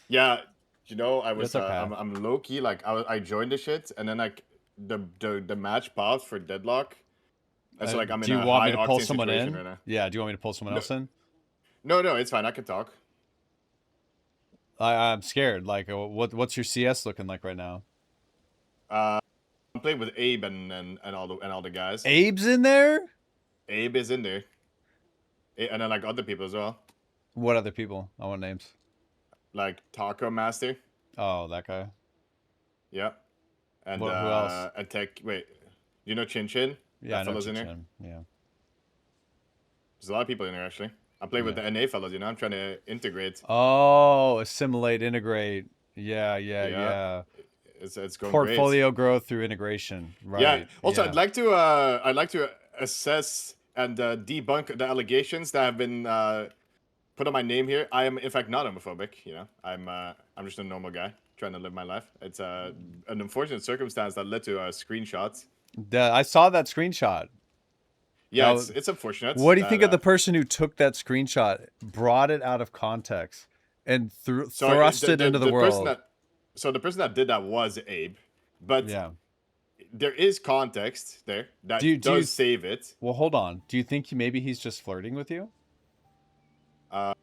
K: Yeah, you know, I was I'm low key like I joined the shit, and then like the match paused for Thdlock. And so like I'm in a high octane situation right now.
A: Yeah, do you want me to pull someone else in?
K: No, it's fine. I can talk.
A: I'm scared. Like, what's your CS looking like right now?
K: I'm playing with Abe and all the guys.
A: Abe's in there?
K: Abe is in there. And then like other people as well.
A: What other people? I want names.
K: Like Taco Master.
A: Oh, that guy.
K: Yeah. And
A: who else?
K: And you know Chin Chin?
A: Yeah, I know
K: Chin
A: Chin.
K: Yeah. There's a lot of people in there actually. I play with the NA fellas, you know. I'm trying to integrate.
A: Oh, assimilate, integrate. Yeah.
K: It's going
A: portfolio
K: great.
A: Growth through integration. Right.
K: Yeah. Also, I'd like to assess and debunk the allegations that have been put on my name here. I am in fact not homophobic. You know, I'm just a normal guy trying to live my life. It's an unfortunate circumstance that led to a screenshot.
A: I saw that screenshot.
K: Yeah, now, it's unfortunate.
A: What do you think of the person who took that screenshot, brought it out of context, and thrust it into the world?
K: So the person that did that was Abe, but there is context there that does save it.
A: Well, hold on. Do you think maybe he's just flirting with you?
K: I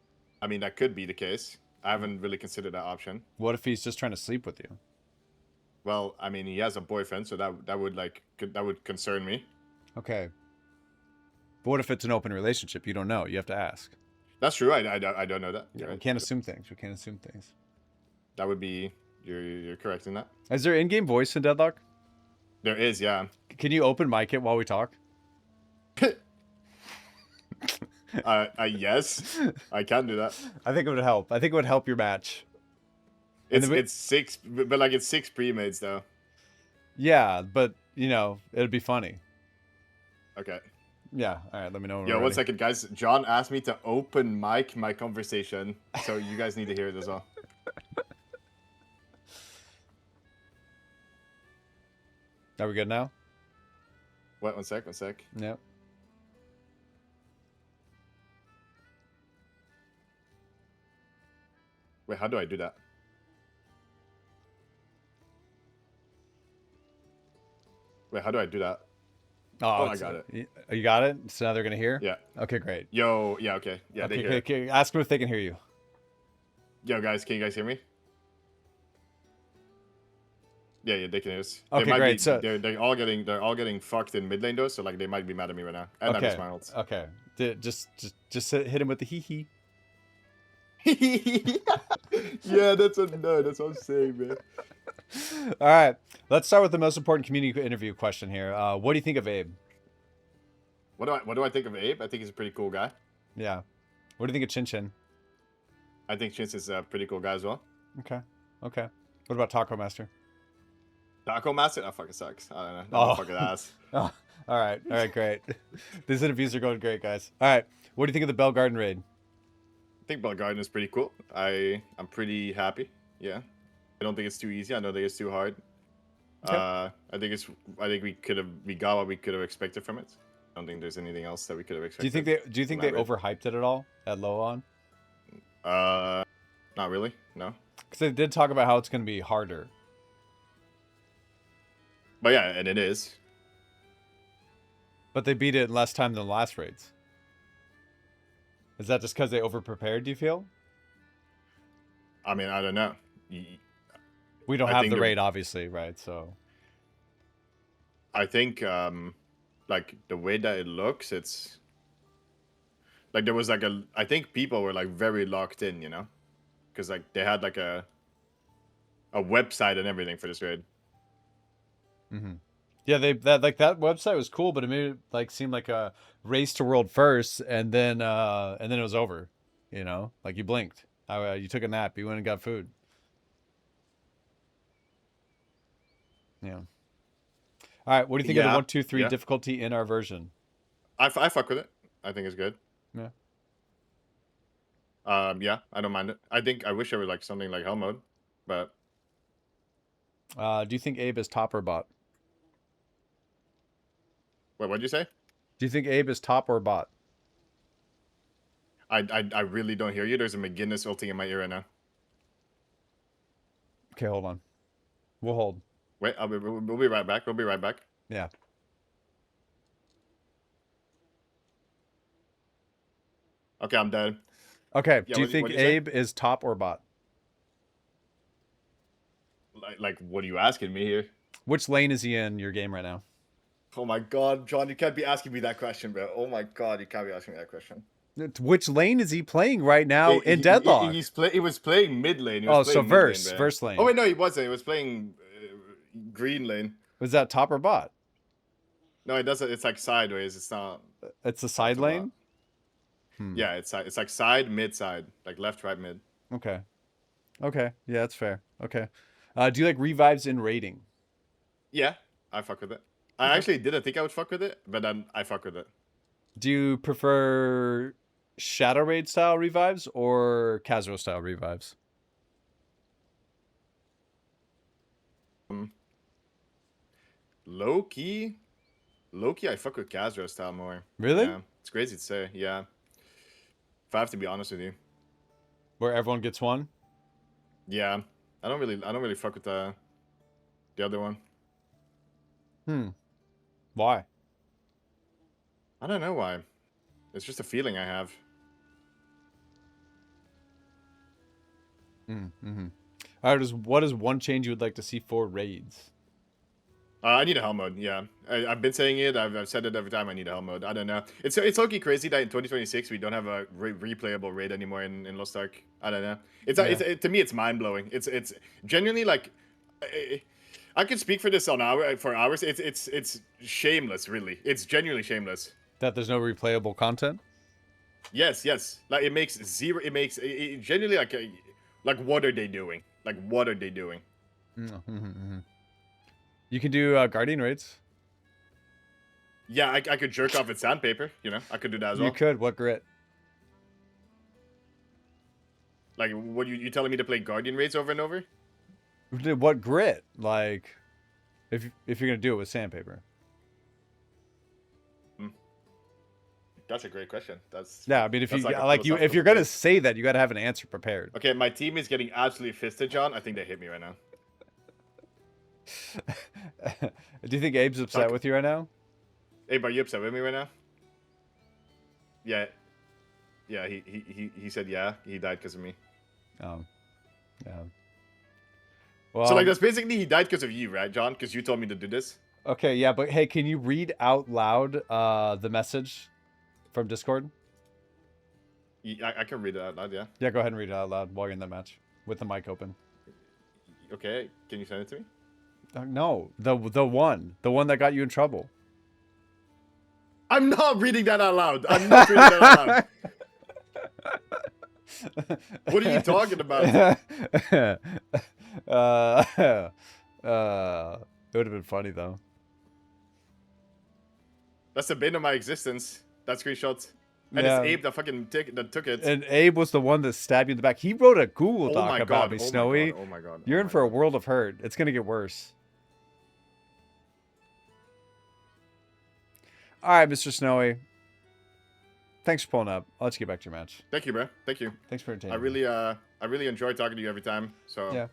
K: mean, that could be the case. I haven't really considered that option.
A: What if he's just trying to sleep with you?
K: Well, I mean, he has a boyfriend, so that would concern me.
A: Okay. But what if it's an open relationship? You don't know. You have to ask.
K: That's true. I don't know that.
A: Yeah, we can't assume things.
K: That would be... You're correct in that.
A: Is there in-game voice in Thdlock?
K: There is, yeah.
A: Can you open mic it while we talk?
K: Yes. I can do that.
A: I think it would help. I think it would help your match.
K: It's 6, but like it's 6 pre-mates though.
A: Yeah, but you know, it'd be funny.
K: Okay.
A: Yeah, all right, let me know when
K: Yo, 1 second, guys. John asked me to open mic my conversation, so you guys need to hear it as well.
A: Are we good now?
K: What? 1 sec.
A: Yep.
K: Wait, how do I do that? Wait, how do I do that?
A: Oh,
K: I got it.
A: You got it? So now they're going to hear?
K: Yeah.
A: Okay, great.
K: Yo, yeah, okay. Yeah,
A: okay,
K: they hear
A: okay. Ask them if they can hear you.
K: Yo, guys, can you guys hear me? Yeah, they can hear us.
A: Okay, great. So
K: they're all getting fucked in mid lane though, so like they might be mad at me right now. And
A: okay.
K: I smiled.
A: Okay. Just hit him with the hee.
K: Yeah, that's what I'm saying, man.
A: All right, let's start with the most important community interview question here. What do you think of Abe?
K: What do I think of Abe? I think he's a pretty cool guy.
A: Yeah. What do you think of Chin Chin?
K: I think Chintz is a pretty cool guy as well.
A: Okay. Okay. What about Taco Master?
K: Taco Master? That fucking sucks. I don't know.
A: Oh.
K: Fucking ass.
A: Oh, all right. All right, great. These interviews are going great, guys. All right. What do you think of the Belgardin raid?
K: I think Belgardin is pretty cool. I'm pretty happy. Yeah. I don't think it's too easy. I don't think it's too hard.
A: Okay.
K: I think we got what we could have expected from it. I don't think there's anything else that we could have expected.
A: Do you think they overhyped it at all at low on?
K: Not really. No.
A: Because they did talk about how it's going to be harder.
K: But yeah, and it is.
A: But they beat it in less time than the last raids. Is that just because they overprepared, do you feel?
K: I mean, I don't know.
A: We don't have the raid, obviously, right? So
K: I think, like, the way that it looks, it's... Like, there was, like, I think people were, like, very locked in, you know? Because, like, they had, like, a website and everything for this raid.
A: Mm-hmm. Yeah, that website was cool, but it made it like seem like a race to world first, and then it was over. You know, like you blinked, you took a nap, you went and got food. Yeah. All right, what do you think of the 1, 2, 3 difficulty in our version?
K: I fuck with it. I think it's good.
A: Yeah.
K: Yeah, I don't mind it. I wish there was like something like hell mode, but.
A: Do you think Abe is top or bot?
K: Wait, what'd you say?
A: Do you think Abe is top or bot?
K: I really don't hear you. There's a McGinnis ulting in my ear right now.
A: Okay, hold on. We'll hold.
K: Wait, we'll be right back. We'll be right back.
A: Yeah.
K: Okay, I'm dead.
A: Okay,
K: Yeah,
A: do you think Abe is top or bot?
K: Like, what are you asking me here?
A: Which lane is he in your game right now?
K: Oh my god, John, you can't be asking me that question, bro. Oh my god, you can't be asking me that question.
A: Which lane is he playing right now in Thdlock?
K: He was playing mid lane.
A: So verse lane.
K: Oh wait, no, he wasn't. He was playing green lane.
A: Was that top or bot?
K: No, it doesn't. It's like sideways. It's not.
A: It's a side lane.
K: Yeah, it's like side, mid, side, like left, right, mid.
A: Okay. Okay. Yeah, that's fair. Okay. Do you like revives in raiding?
K: Yeah, I fuck with it. I actually didn't think I would fuck with it, but then I fuck with it.
A: Do you prefer Shadow Raid style revives or Khazro style revives?
K: Low key, I fuck with Khazro style more.
A: Really?
K: Yeah, it's crazy to say. Yeah. If I have to be honest with you.
A: Where everyone gets one?
K: Yeah. I don't really fuck with the other one.
A: Why?
K: I don't know why. It's just a feeling I have.
A: Mm-hmm. All right, what is one change you would like to see for raids?
K: I need a hell mode, yeah. I've been saying it. I've said it every time. I need a hell mode. I don't know. It's low-key crazy that in 2026 we don't have a replayable raid anymore in Lost Ark. I don't know. To me, it's mind-blowing. It's genuinely like... I could speak for this for hours. It's shameless, really. It's genuinely shameless.
A: That there's no replayable content?
K: Yes. Like it makes zero. It makes it genuinely like what are they doing? Like what are they doing?
A: Mm-hmm. You can do Guardian raids.
K: Yeah, I could jerk off with sandpaper. You know, I could do that as well.
A: You could. What grit?
K: Like, what you telling me to play Guardian raids over and over?
A: What grit? Like, if you're gonna do it with sandpaper.
K: That's a great question.
A: I mean, if you're gonna say that, you gotta have an answer prepared.
K: Okay, my team is getting absolutely fisted, John. I think they hit me right now.
A: Do you think Abe's upset with you right now?
K: Abe, are you upset with me right now? Yeah. Yeah, he said yeah. He died because of me.
A: Yeah. Well,
K: so like that's basically he died because of you, right, John? Because you told me to do this.
A: Okay, yeah, but hey, can you read out loud the message from Discord?
K: I can read it out loud, yeah.
A: Yeah, go ahead and read it out loud while you're in that match with the mic open.
K: Okay, can you send it to me?
A: No, the one that got you in trouble.
K: I'm not reading that out loud. I'm not reading that out loud. What are you talking about?
A: It would have been funny though.
K: That's the bane of my existence. That screenshot. And
A: Yeah.
K: it's Abe that fucking took it.
A: And Abe was the one that stabbed you in the back. He wrote a Google
K: Oh
A: Doc
K: my
A: about
K: God,
A: me,
K: oh my
A: Snowy.
K: God, oh my God,
A: You're
K: oh
A: in
K: my
A: for a
K: God.
A: world of hurt. It's gonna get worse. All right, Mr. Snowy. Thanks for pulling up. I'll let you get back to your match.
K: Thank you, bro. Thank you.
A: Thanks for entertaining.
K: I really enjoy talking to you every time. So
A: yeah,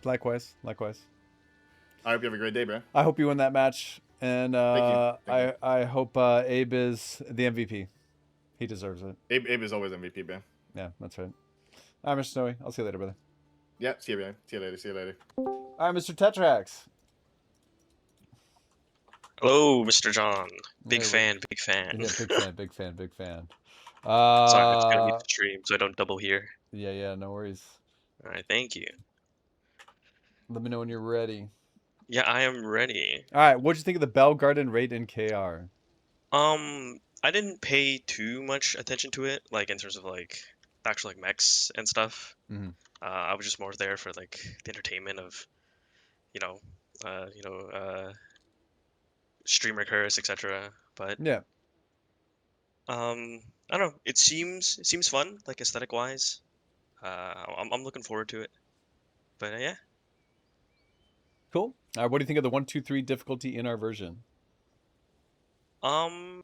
A: likewise.
K: I hope you have a great day, bro.
A: I hope you win that match, and
K: Thank you.
A: I hope Abe is the MVP. He deserves it.
K: Abe is always MVP, bro.
A: Yeah, that's right. All right, Mr. Snowy. I'll see you later, brother.
K: Yeah, see you, man. See you later.
A: All right, Mr. Tetrax.
L: Hello, Mr. John. Big
A: Yeah,
L: fan.
A: Yeah, big fan.
L: Sorry, it's gonna be the stream, so I don't double here.
A: Yeah, no worries.
L: All right, thank you.
A: Let me know when you're ready.
L: Yeah, I am ready.
A: All right, what'd you think of the Belgardin raid in KR?
L: I didn't pay too much attention to it, like in terms of like the actual like mechs and stuff.
A: Mm-hmm.
L: I was just more there for like the entertainment of, streamer curse, etc. But
A: yeah,
L: I don't know. It seems fun, like aesthetic wise. I'm looking forward to it. But yeah.
A: Cool. All right, what do you think of the 1, 2, 3 difficulty in our version?
L: I'm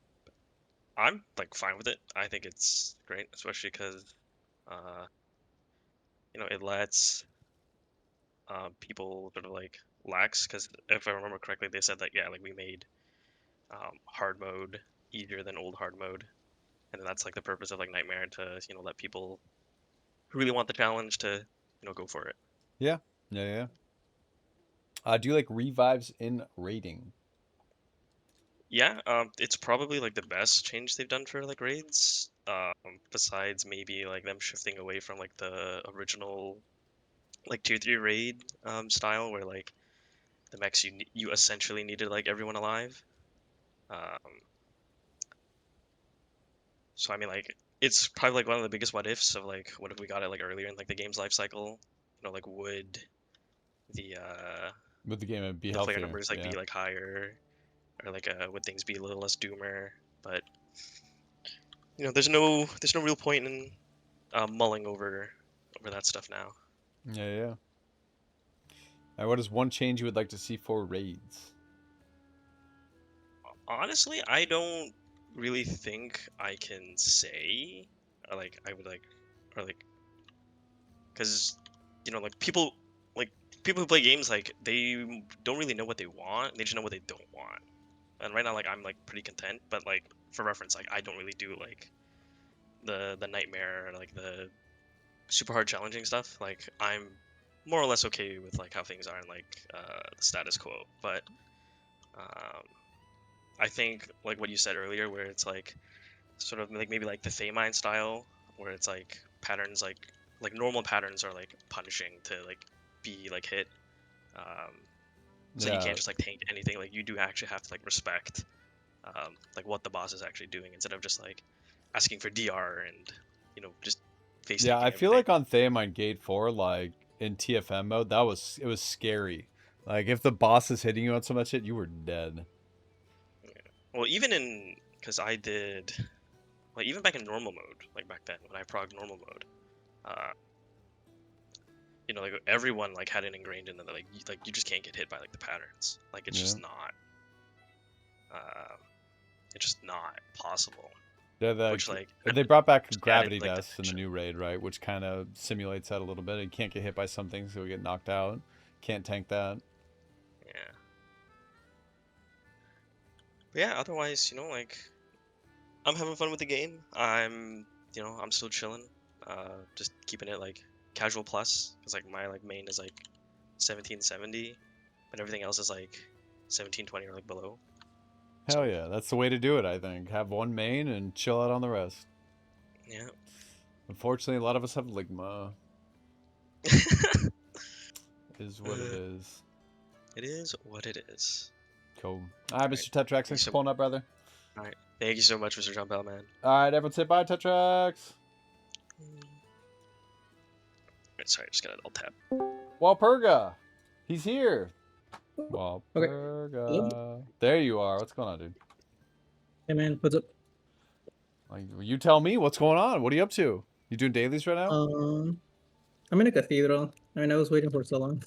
L: like fine with it. I think it's great, especially because it lets people sort of like lax. Because if I remember correctly, they said that like we made hard mode easier than old hard mode, and that's like the purpose of like Nightmare to let people who really want the challenge to go for it.
A: Yeah. Do you like revives in raiding?
L: Yeah, it's probably like the best change they've done for like raids. Besides maybe like them shifting away from like the original like tier 3 raid style where like the mechs you essentially needed like everyone alive. So I mean like it's probably like one of the biggest what ifs of like what if we got it like earlier in like the game's life cycle. Like would the
A: game be
L: the
A: healthier?
L: Player numbers like be like higher, or like would things be a little less doomer? But there's no real point in mulling over that stuff now.
A: Yeah. All right, what is one change you would like to see for raids?
L: Honestly, I don't really think I can say, or like I would like, or like, because like people who play games like they don't really know what they want. They just know what they don't want. And right now, like I'm like pretty content. But like for reference, like I don't really do like the nightmare or like the super hard challenging stuff. Like I'm more or less okay with like how things are in like the status quo. But I think like what you said earlier, where it's like sort of like maybe like the Thamine style, where it's like patterns like normal patterns are like punishing to like be like hit. So you can't just like tank anything. Like you do actually have to like respect like what the boss is actually doing instead of just like asking for DR and just face.
A: Yeah, I feel like on Thamine Gate 4, like in TFM mode, it was scary. Like if the boss is hitting you on so much shit, you were dead.
L: Yeah. Well, even because I did like even back in normal mode, like back then when I progged normal mode, like everyone like had it ingrained in them that like you just can't get hit by like the patterns. Like it's just not possible.
A: Yeah,
L: which like
A: they brought back gravity
L: added, like,
A: deaths in the new raid, right? Which kind of simulates that a little bit. You can't get hit by something, so we get knocked out. Can't tank that.
L: Yeah. But yeah, otherwise, like I'm having fun with the game. I'm still chilling. Just keeping it like casual plus, because like my like main is like 1770, but everything else is like 1720 or like below.
A: Hell yeah, that's the way to do it, I think. Have one main and chill out on the rest.
L: Yeah.
A: Unfortunately, a lot of us have Ligma. Is what it is.
L: It is what it is.
A: Cool. All right, Mr. Tetrax, thanks for pulling up, brother.
L: All right. Thank you so much, Mr. JOHNPAL, man.
A: All right, everyone say bye, Tetrax.
L: Wait, sorry, I just got an alt tab.
A: Walpurga. He's here. Walpurga.
M: Okay.
A: There you are. What's going on, dude?
M: Hey, man. What's up?
A: You tell me what's going on. What are you up to? You doing dailies right now?
M: I'm in a cathedral. I mean, I was waiting for so long.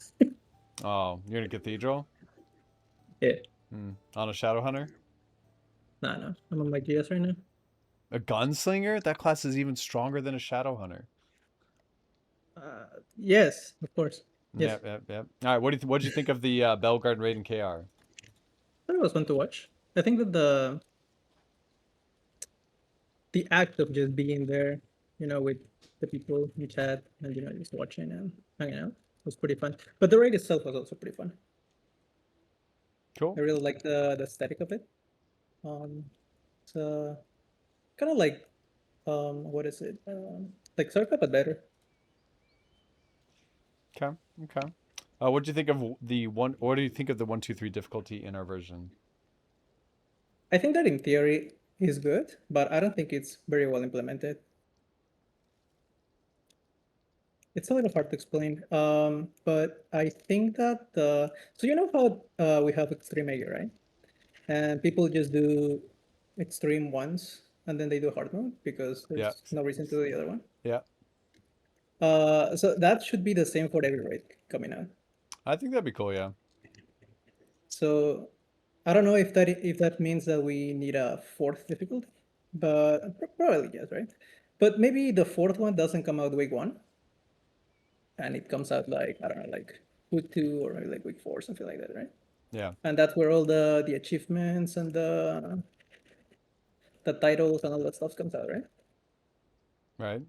A: Oh, you're in a cathedral?
M: Yeah.
A: On a shadow hunter?
M: No. I'm on my GS right now.
A: A gunslinger? That class is even stronger than a shadow hunter.
M: Yes, of course. Yes.
A: Yep. All right, what did you think of the Belgardin raid in KR?
M: I thought it was fun to watch. I think that the act of just being there, with the people you chat and just watching and hanging out was pretty fun. But the raid itself was also pretty fun.
A: Cool.
M: I really like the aesthetic of it. It's kind of like what is it? Like Circa but better.
A: Okay. What do you think of what do you think of the 1-2-3 difficulty in our version?
M: I think that in theory is good, but I don't think it's very well implemented. It's a little hard to explain, but I think that so you know how we have Extreme A, right? And people just do Extreme once, and then they do Hard mode because there's no reason to do the other one.
A: Yeah.
M: So that should be the same for every raid coming out.
A: I think that'd be cool, yeah.
M: So I don't know if that means that we need a 4th difficulty, but probably yes, right? But maybe the 4th one doesn't come out week 1, and it comes out like, I don't know, like week 2 or maybe like week 4, something like that, right?
A: Yeah.
M: And that's where all the achievements and the titles and all that stuff comes out, right?
A: Right.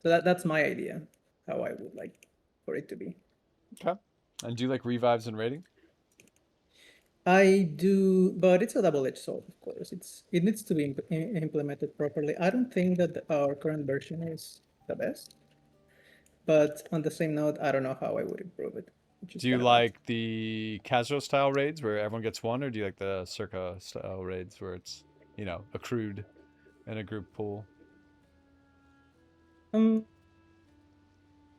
M: So that's my idea, how I would like for it to be.
A: Okay. And do you like revives and rating?
M: I do, but it's a double-edged sword, of course. It needs to be implemented properly. I don't think that our current version is the best, but on the same note, I don't know how I would improve it.
A: Do you like the casual style raids where everyone gets one, or do you like the Circa style raids where it's, accrued in a group pool?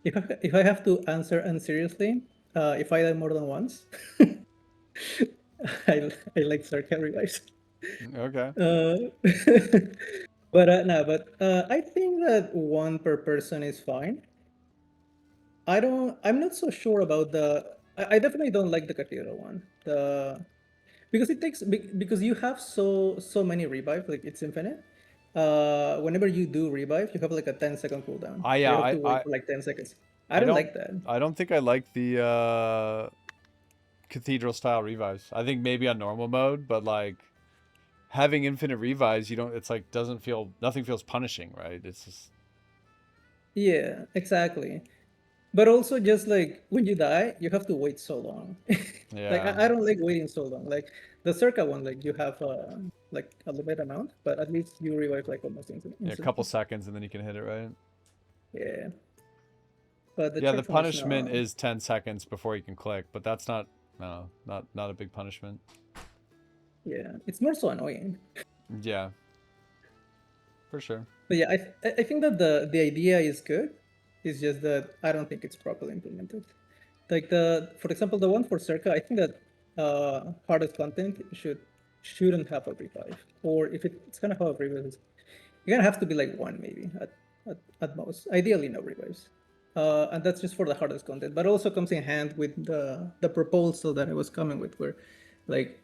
M: If I have to answer unseriously, if I die more than once, I like Circa revives.
A: Okay.
M: But I think that 1 per person is fine. I'm not so sure about I definitely don't like the cathedral one. Because you have so many revive, like it's infinite. Whenever you do revive, you have like a 10-second cooldown. You have to wait for like 10 seconds. I don't like that.
A: I don't think I like the cathedral style revives. I think maybe on normal mode, but like having infinite revives, it's like nothing feels punishing, right? It's just.
M: Yeah, exactly. But also just like when you die, you have to wait so long.
A: Yeah.
M: Like I don't like waiting so long. Like the Circa one, like you have like a limited amount, but at least you revive like almost instantly.
A: Yeah, a couple seconds and then you can hit it, right?
M: Yeah. But
A: the punishment is 10 seconds before you can click, but that's not a big punishment.
M: Yeah, it's more so annoying.
A: Yeah. For sure.
M: But yeah, I think that the idea is good. It's just that I don't think it's properly implemented. Like for example, the one for Circa, I think that hardest content shouldn't have a revive, or if it's gonna have a revive, you're gonna have to be like 1 maybe at most. Ideally, no revives, and that's just for the hardest content. But also comes in hand with the proposal that I was coming with, where like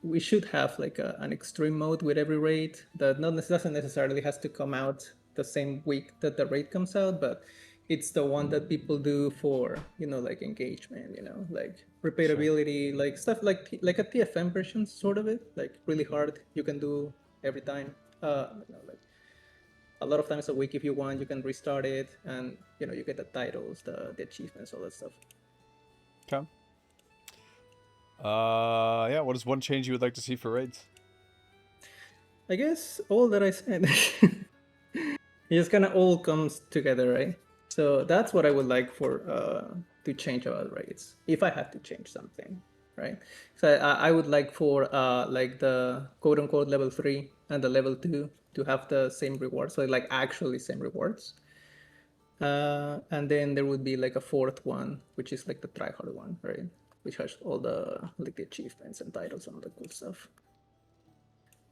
M: we should have like an extreme mode with every raid that doesn't necessarily has to come out the same week that the raid comes out, but it's the one that people do for like engagement, like repeatability, like stuff like a TFM version sort of it, like really hard you can do every time, like a lot of times a week if you want, you can restart it, and you get the titles, the achievements, all that stuff.
A: Okay. Yeah, what is one change you would like to see for raids?
M: I guess all that I said. It just kind of all comes together, right? So that's what I would like for to change about raids if I had to change something, right? So I would like for like the quote unquote level 3 and the level 2 to have the same rewards, so like actually same rewards. And then there would be like a fourth one, which is like the tryhard one, right? Which has all the like the achievements and titles and all the cool stuff.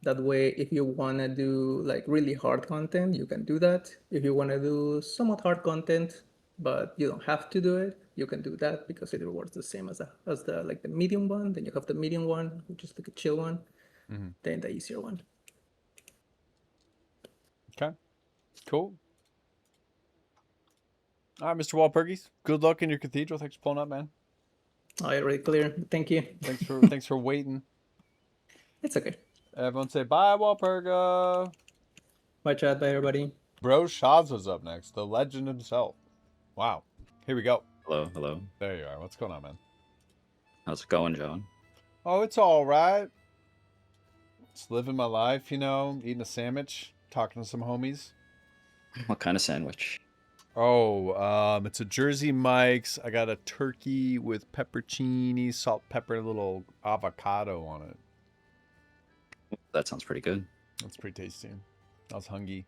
M: That way, if you want to do like really hard content, you can do that. If you want to do somewhat hard content, but you don't have to do it, you can do that because it rewards the same as the like the medium one. Then you have the medium one, which is like a chill one. Then the easier one.
A: Okay, cool. All right, Mr. Walpurgis, good luck in your cathedral. Thanks for pulling up, man.
M: Oh, you're really clear. Thank you.
A: Thanks for waiting.
M: It's okay.
A: Everyone say bye, Walpurga.
M: Bye, chat. Bye, everybody.
A: Broshaza's up next, the legend himself. Wow. Here we go.
N: Hello, hello.
A: There you are. What's going on, man?
N: How's it going, John?
A: Oh, it's all right. Just living my life, you know, eating a sandwich, talking to some homies.
N: What kind of sandwich?
A: Oh, it's a Jersey Mike's. I got a turkey with peppercini, salt, pepper, and a little avocado on it.
N: That sounds pretty good.
A: That's pretty tasty. I was hungry.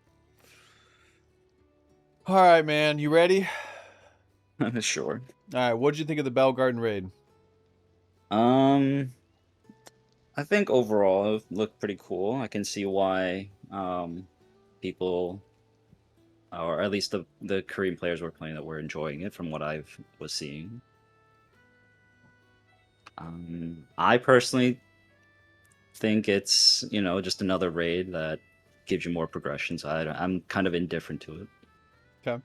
A: All right, man. You ready?
N: Sure.
A: All right. What'd you think of the Belgardin raid?
N: I think overall it looked pretty cool. I can see why people, or at least the Korean players were playing that were enjoying it from what I was seeing. I personally think it's, you know, just another raid that gives you more progression, so I'm kind of indifferent to it.
A: Okay.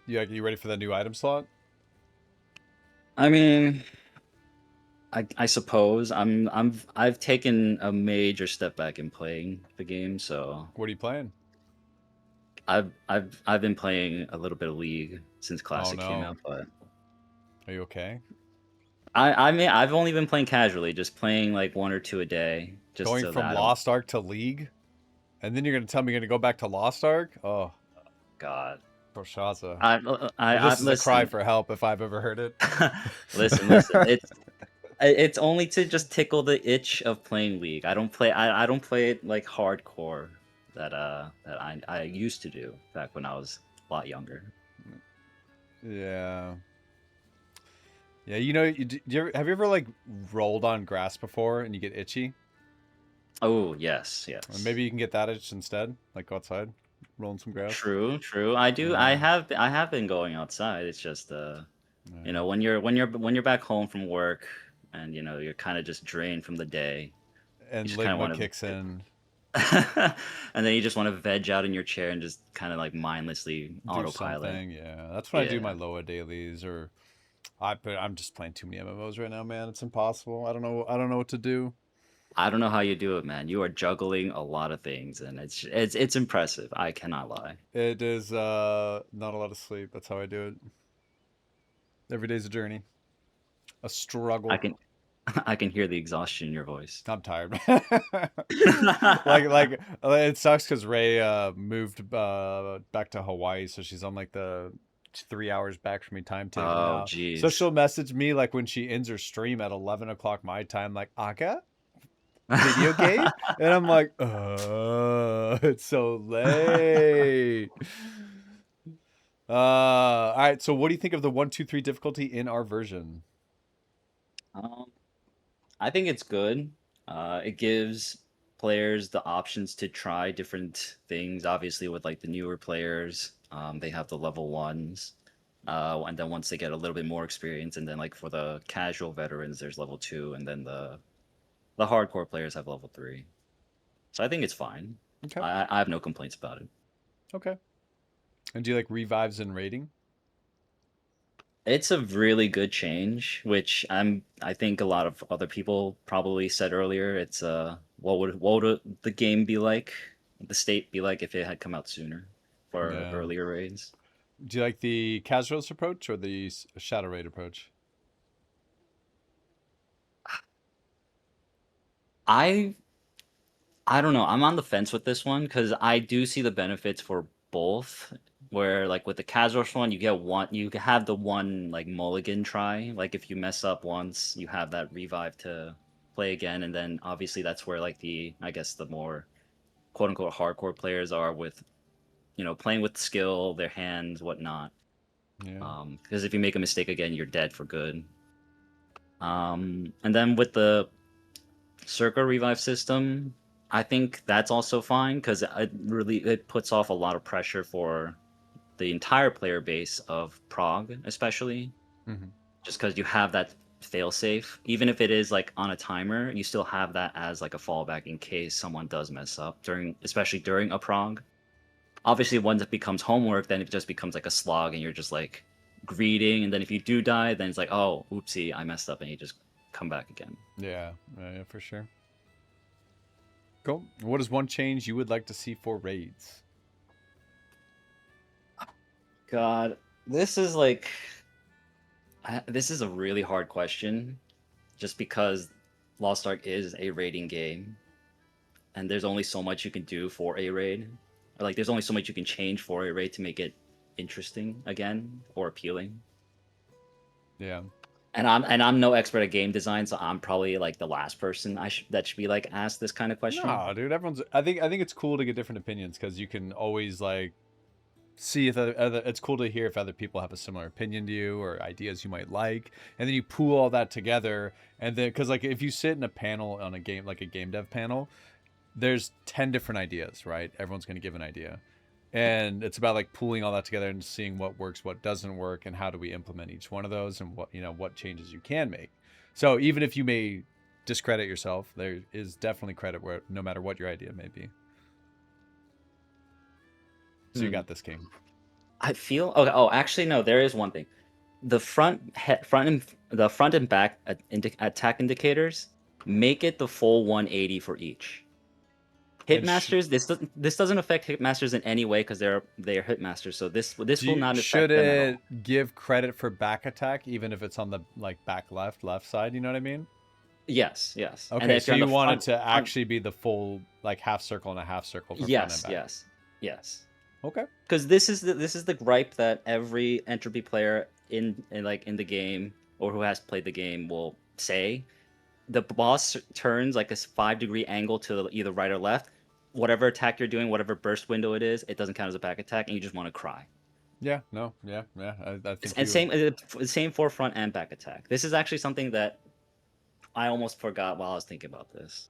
A: You ready for that new item slot?
N: I mean, I suppose I've taken a major step back in playing the game, so
A: what are you playing?
N: I've been playing a little bit of League since Classic came out, but
A: are you okay?
N: I mean, I've only been playing casually, just playing like 1 or 2 a day. Just
A: Going
N: so
A: from
N: that
A: Lost Ark to League, and then you're gonna tell me you're gonna go back to Lost Ark? Oh,
N: God.
A: Broshaza. This is a cry for help if I've ever heard it.
N: listen, it's only to just tickle the itch of playing League. I don't play it like hardcore that I used to do back when I was a lot younger.
A: Yeah. Yeah, you know, have you ever like rolled on grass before and you get itchy?
N: Oh, yes.
A: Or maybe you can get that itch instead, like go outside, rolling some grass.
N: True. I do. I have been going outside. It's just you know, when you're back home from work and you know you're kind of just drained from the day,
A: and ligma kicks in,
N: and then you just want to veg out in your chair and just kind of like mindlessly
A: do
N: autopilot.
A: Something. Yeah, that's when I do my Loa dailies, or I'm just playing too many MMOs right now, man. It's impossible. I don't know what to do.
N: I don't know how you do it, man. You are juggling a lot of things, and it's impressive. I cannot lie.
A: It is not a lot of sleep. That's how I do it. Every day's a journey, a struggle.
N: I can hear the exhaustion in your voice.
A: I'm tired. like it sucks because Ray moved back to Hawaii, so she's on like the 3 hours back from me time taking now.
N: Geez.
A: So she'll message me like when she ends her stream at 11 o'clock my time, like Aka, video game, and I'm like, it's so late. All right. So what do you think of the 1, 2, 3 difficulty in our version?
N: I think it's good. It gives players the options to try different things. Obviously, with like the newer players, they have the level 1s, and then once they get a little bit more experience, and then like for the casual veterans, there's level 2, and then the hardcore players have level 3. So I think it's fine.
A: Okay.
N: I have no complaints about it.
A: Okay. And do you like revives and rating?
N: It's a really good change, which I think a lot of other people probably said earlier. It's what would the game be like, the state be like if it had come out sooner for earlier raids?
A: Do you like the Kazros approach or the Shadow Raid approach?
N: I don't know. I'm on the fence with this one because I do see the benefits for both. where like with the Kazros one, you have the one like mulligan try. Like if you mess up once, you have that revive to play again, and then obviously that's where like I guess the more quote unquote hardcore players are with, playing with skill, their hands, whatnot.
A: Yeah.
N: Because if you make a mistake again, you're dead for good. And then with the Circa revive system, I think that's also fine because it puts off a lot of pressure for the entire player base of Prague, especially. Just because you have that failsafe, even if it is like on a timer, you still have that as like a fallback in case someone does mess up especially during a Prague. Obviously, once it becomes homework, then it just becomes like a slog, and you're just like greeting. And then if you do die, then it's like, oh, oopsie, I messed up, and you just come back again.
A: Yeah, for sure. Cool. What is one change you would like to see for raids?
N: God, this is like, this is a really hard question, just because Lost Ark is a raiding game, and there's only so much you can do for a raid. Or like, there's only so much you can change for a raid to make it interesting again or appealing.
A: Yeah.
N: And I'm no expert at game design, so I'm probably like the last person that should be like asked this kind of question.
A: No, dude, I think it's cool to get different opinions because you can always like see if it's cool to hear if other people have a similar opinion to you or ideas you might like, and then you pool all that together, and then because like if you sit in a panel on a game like a game dev panel, there's 10 different ideas, right? Everyone's going to give an idea, and it's about like pooling all that together and seeing what works, what doesn't work, and how do we implement each one of those, and what changes you can make. So even if you may discredit yourself, there is definitely credit where no matter what your idea may be. So you got this, King.
N: I feel okay. Oh, actually, no. There is one thing. The front and back attack indicators, make it the full 180 for each. Hitmasters. This doesn't affect hitmasters in any way because they're hitmasters. So this will not affect
A: should
N: them at
A: it
N: all.
A: give credit for back attack even if it's on the like back left side? You know what I mean?
N: Yes.
A: Okay, so you want it to actually be the full like half circle and a half circle for front and back.
N: Yes.
A: Okay.
N: Because this is the gripe that every Entropy player in the game or who has played the game will say. The boss turns like a 5-degree angle to either right or left. Whatever attack you're doing, whatever burst window it is, it doesn't count as a back attack, and you just want to cry.
A: Yeah. No. Yeah. I think.
N: And same for front and back attack. This is actually something that I almost forgot while I was thinking about this.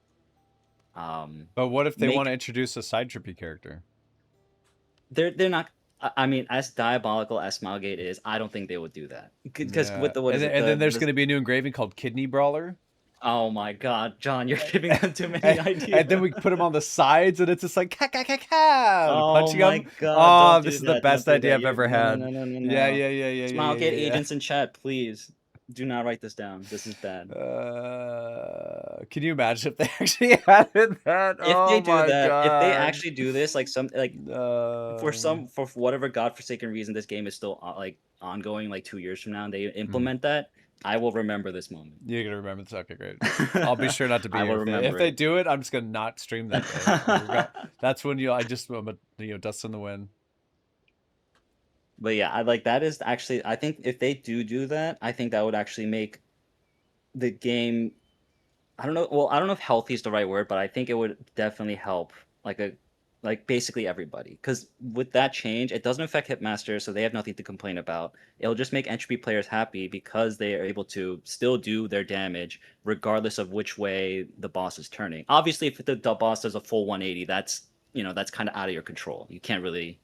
A: But what if they want to introduce a side trippy character?
N: They're not. I mean, as diabolical as Smilegate is, I don't think they would do that. Because with the
A: then there's going to be a new engraving called Kidney Brawler.
N: Oh my God, John, you're giving them too many ideas.
A: And then we put him on the sides, and it's just like punching him.
N: God,
A: this is the best idea I've ever had.
N: No.
A: Yeah.
N: Smilegate agents in chat, please. Do not write this down. This is bad.
A: Can you imagine if they actually added that?
N: If they do that, if they actually do this, for whatever godforsaken reason, this game is still ongoing, like 2 years from now, and they implement that, I will remember this moment.
A: You're gonna remember this. Okay, great. I'll be sure not to be
N: I will
A: here.
N: remember
A: If they do it, I'm just gonna not stream that day. That's when dust in the wind.
N: But yeah, that is actually, I think if they do that, I think that would actually make the game, I don't know if healthy is the right word, but I think it would definitely help like basically everybody. Because with that change, it doesn't affect Hitmasters, so they have nothing to complain about. It'll just make Entropy players happy because they are able to still do their damage regardless of which way the boss is turning. Obviously, if the boss does a full 180, that's kind of out of your control. You can't really...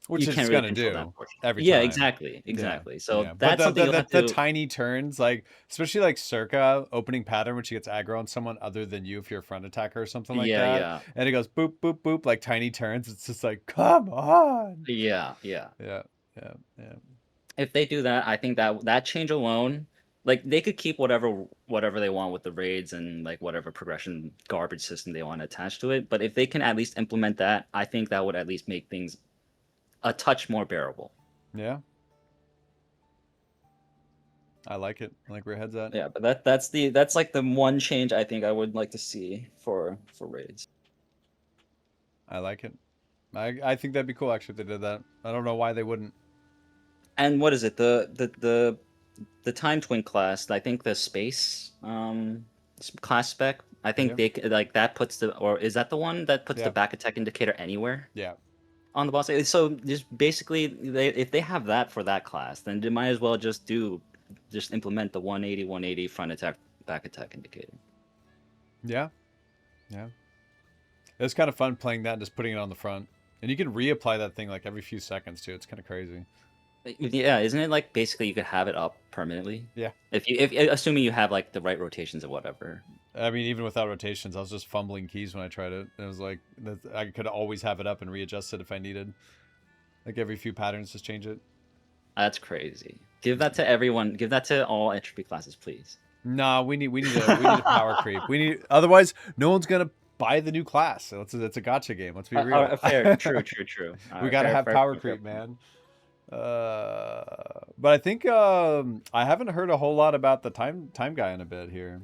A: Which it's going to do every time.
N: Yeah, exactly.
A: Yeah.
N: So
A: yeah.
N: that's something
A: the tiny turns, like especially like Circa opening pattern, when she gets aggro on someone other than you if you're a front attacker or something like that.
N: Yeah.
A: And it goes boop boop boop like tiny turns. It's just like come on.
N: Yeah. If they do that, I think that change alone, like they could keep whatever they want with the raids and like whatever progression garbage system they want to attach to it. But if they can at least implement that, I think that would at least make things a touch more bearable.
A: Yeah. I like it. I like where your head's at.
N: Yeah, but that's like the one change I think I would like to see for raids.
A: I like it. I think that'd be cool actually if they did that. I don't know why they wouldn't.
N: And what is it? The Time Twin class. I think the space class spec. I think they like that puts the, or is that the one that puts the back attack indicator anywhere?
A: Yeah.
N: On the boss. So just basically, if they have that for that class, then they might as well just implement the 180 front attack back attack indicator.
A: Yeah. Yeah. It's kind of fun playing that and just putting it on the front. And you can reapply that thing like every few seconds too. It's kind of crazy.
N: Yeah, isn't it like basically you could have it up permanently?
A: Yeah.
N: If assuming you have like the right rotations or whatever.
A: I mean, even without rotations, I was just fumbling keys when I tried it. It was like I could always have it up and readjust it if I needed. Like every few patterns, just change it.
N: That's crazy. Give that to everyone. Give that to all entropy classes, please.
A: Nah, we need a power creep. Otherwise no one's gonna buy the new class. So it's a gotcha game. Let's be real.
N: Fair, true.
A: We gotta have power creep, man. But I think I haven't heard a whole lot about the time guy in a bit here.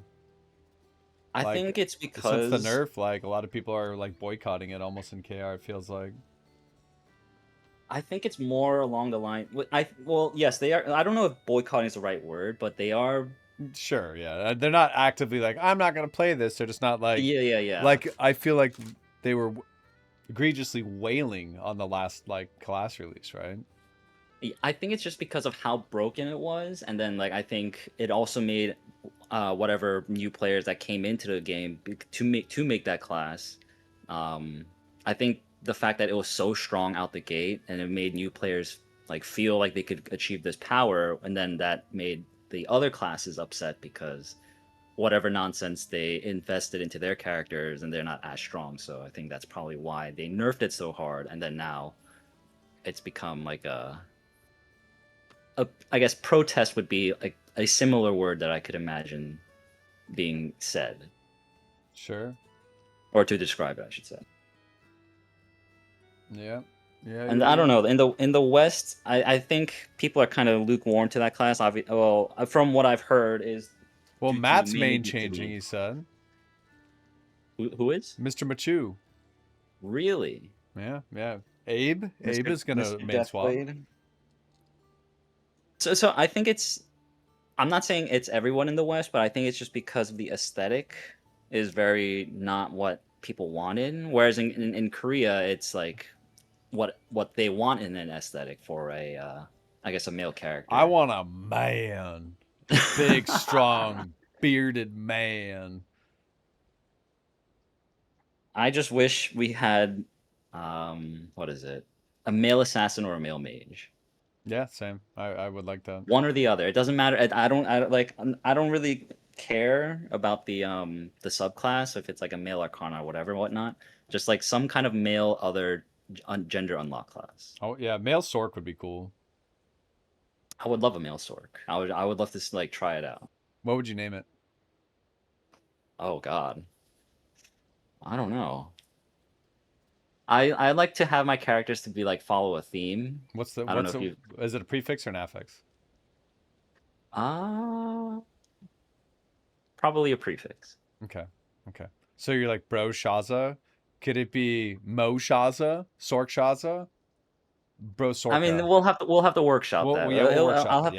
N: I think it's because
A: since the nerf, like a lot of people are like boycotting it almost in KR. It feels like.
N: I think it's more along the line. Well, yes, they are. I don't know if boycotting is the right word, but they are.
A: Sure, yeah. They're not actively like, I'm not gonna play this. They're just not like.
N: Yeah.
A: Like I feel like they were egregiously wailing on the last like class release, right?
N: I think it's just because of how broken it was, and then like I think it also made whatever new players that came into the game to make that class. I think the fact that it was so strong out the gate and it made new players like feel like they could achieve this power, and then that made the other classes upset because whatever nonsense they invested into their characters and they're not as strong. So I think that's probably why they nerfed it so hard, and then now it's become like I guess protest would be like a similar word that I could imagine being said.
A: Sure.
N: Or to describe it, I should say.
A: Yeah.
N: And I don't know, in the West, I think people are kind of lukewarm to that class. Well, from what I've heard is.
A: Well, Matt's main changing, he said.
N: Who is?
A: Mr. Machu.
N: Really?
A: Yeah. Abe is gonna main swap.
N: So I think it's. I'm not saying it's everyone in the West, but I think it's just because of the aesthetic is very not what people wanted. Whereas in Korea, it's like what they want in an aesthetic for a I guess a male character.
A: I want a man, big, strong, bearded man.
N: I just wish we had what is it? A male assassin or a male mage.
A: Yeah, same. I would like that.
N: One or the other. It doesn't matter. I don't really care about the subclass if it's like a male arcana or whatever whatnot. Just like some kind of male other gender unlock class.
A: Oh yeah, male Sork would be cool.
N: I would love a male Sork. I would love to like try it out.
A: What would you name it?
N: Oh God. I don't know. I like to have my characters to be like follow a theme.
A: Is it a prefix or an affix?
N: Probably a prefix.
A: Okay. So you're like Broshaza. Could it be Moshaza? Sorkshaza? Brosorka.
N: I mean, we'll have to workshop that.
A: Yeah, we'll workshop
N: I'll have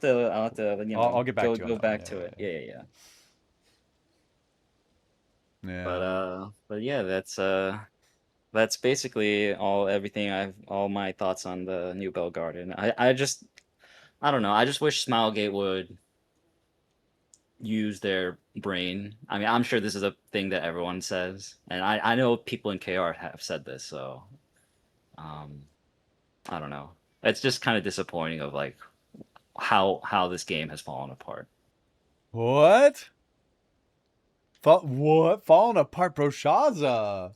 N: to you know,
A: I'll get back to you.
N: Go back to it. Yeah.
A: Yeah.
N: But yeah, that's basically all my thoughts on the new Belgardin. I don't know. I just wish Smilegate would use their brain. I mean, I'm sure this is a thing that everyone says, and I know people in KR have said this, so I don't know. It's just kind of disappointing of like how this game has fallen apart.
A: What? Fallen apart, Broshaza.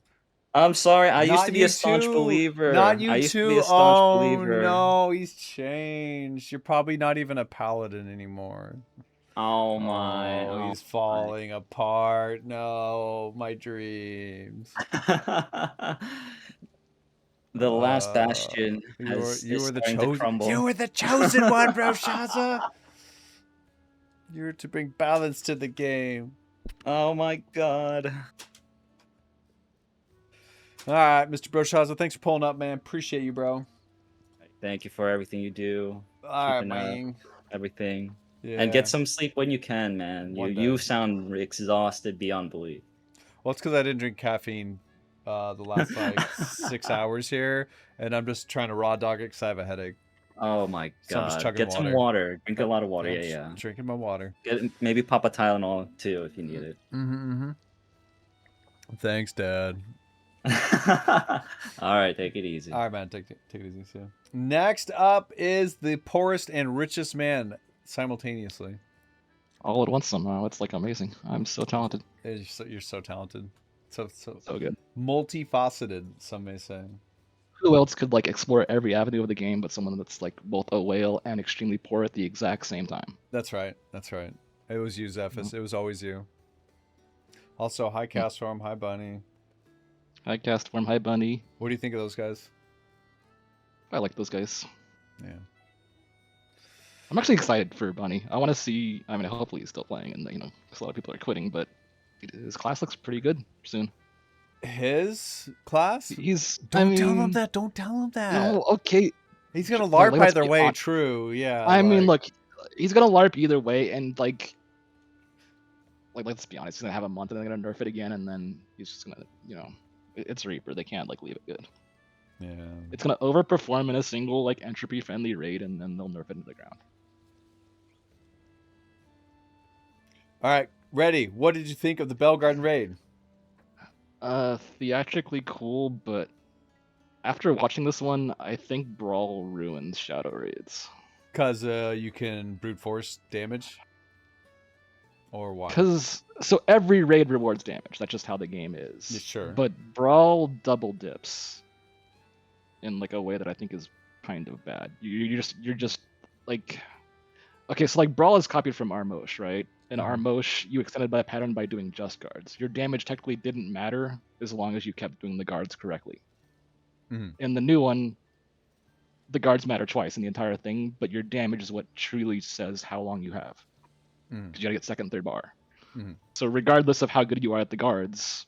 N: I'm sorry. I used to be a staunch believer.
A: Not you
N: I used
A: too.
N: To be a staunch believer.
A: No, he's changed. You're probably not even a paladin anymore.
N: Oh my!
A: Oh, he's falling apart. No, my dreams.
N: The last bastion.
A: You were the
N: chosen.
A: You were the chosen one, Broshaza. You were to bring balance to the game.
N: Oh my God.
A: All right, Mr. Broshaza, thanks for pulling up, man. Appreciate you, bro.
N: Thank you for everything you do.
A: All right,
N: Keeping up
A: man.
N: everything.
A: Yeah.
N: And get some sleep when you can, man.
A: One
N: You
A: day.
N: sound exhausted beyond belief.
A: Well, it's because I didn't drink caffeine the last like 6 hours here, and I'm just trying to raw dog it because I have a headache.
N: Oh my
A: So I'm just
N: god.
A: chugging
N: Get some water. Drink a lot of water.
A: I'm
N: Yeah,
A: just
N: yeah.
A: Drinking my water.
N: Maybe pop a Tylenol too if you need it.
A: Thanks, Dad.
N: All right, take it easy.
A: All right, man. Take it easy, too. Next up is the poorest and richest man simultaneously.
O: All at once somehow. It's like amazing. I'm so talented.
A: You're so talented. So
O: good.
A: Multifaceted, some may say.
O: Who else could like explore every avenue of the game but someone that's like both a whale and extremely poor at the exact same time?
A: That's right. It was you, Xephis. It was always you. Also, hi Castform, hi Bunny.
O: Hi Castform, hi Bunny.
A: What do you think of those guys?
O: I like those guys.
A: Yeah.
O: I'm actually excited for Bunny. I want to see. I mean, hopefully he's still playing, and because a lot of people are quitting. But his class looks pretty good soon.
A: His class?
O: Don't
A: tell him that. Don't tell him that.
O: No, okay.
A: He's gonna LARP either way. True. Yeah.
O: I mean, look, he's gonna LARP either way, and like let's be honest, he's gonna have a month, and they're gonna nerf it again, and then he's just gonna, it's Reaper. They can't leave it good.
A: Yeah.
O: It's gonna overperform in a single entropy friendly raid, and then they'll nerf it into the ground.
A: All right, ready. What did you think of the Belgardin raid?
O: Theatrically cool, but after watching this one, I think Brawl ruins Shadow raids.
A: Because you can brute force damage? Or why?
O: So every raid rewards damage. That's just how the game is.
A: Yeah, sure.
O: But Brawl double dips in a way that I think is kind of bad. You're just like, okay, so Brawl is copied from Armosh, right? In Armosh, you extended by a pattern by doing just guards. Your damage technically didn't matter as long as you kept doing the guards correctly. In the new one, the guards matter twice in the entire thing, but your damage is what truly says how long you have. Because you gotta get second, third bar. So regardless of how good you are at the guards,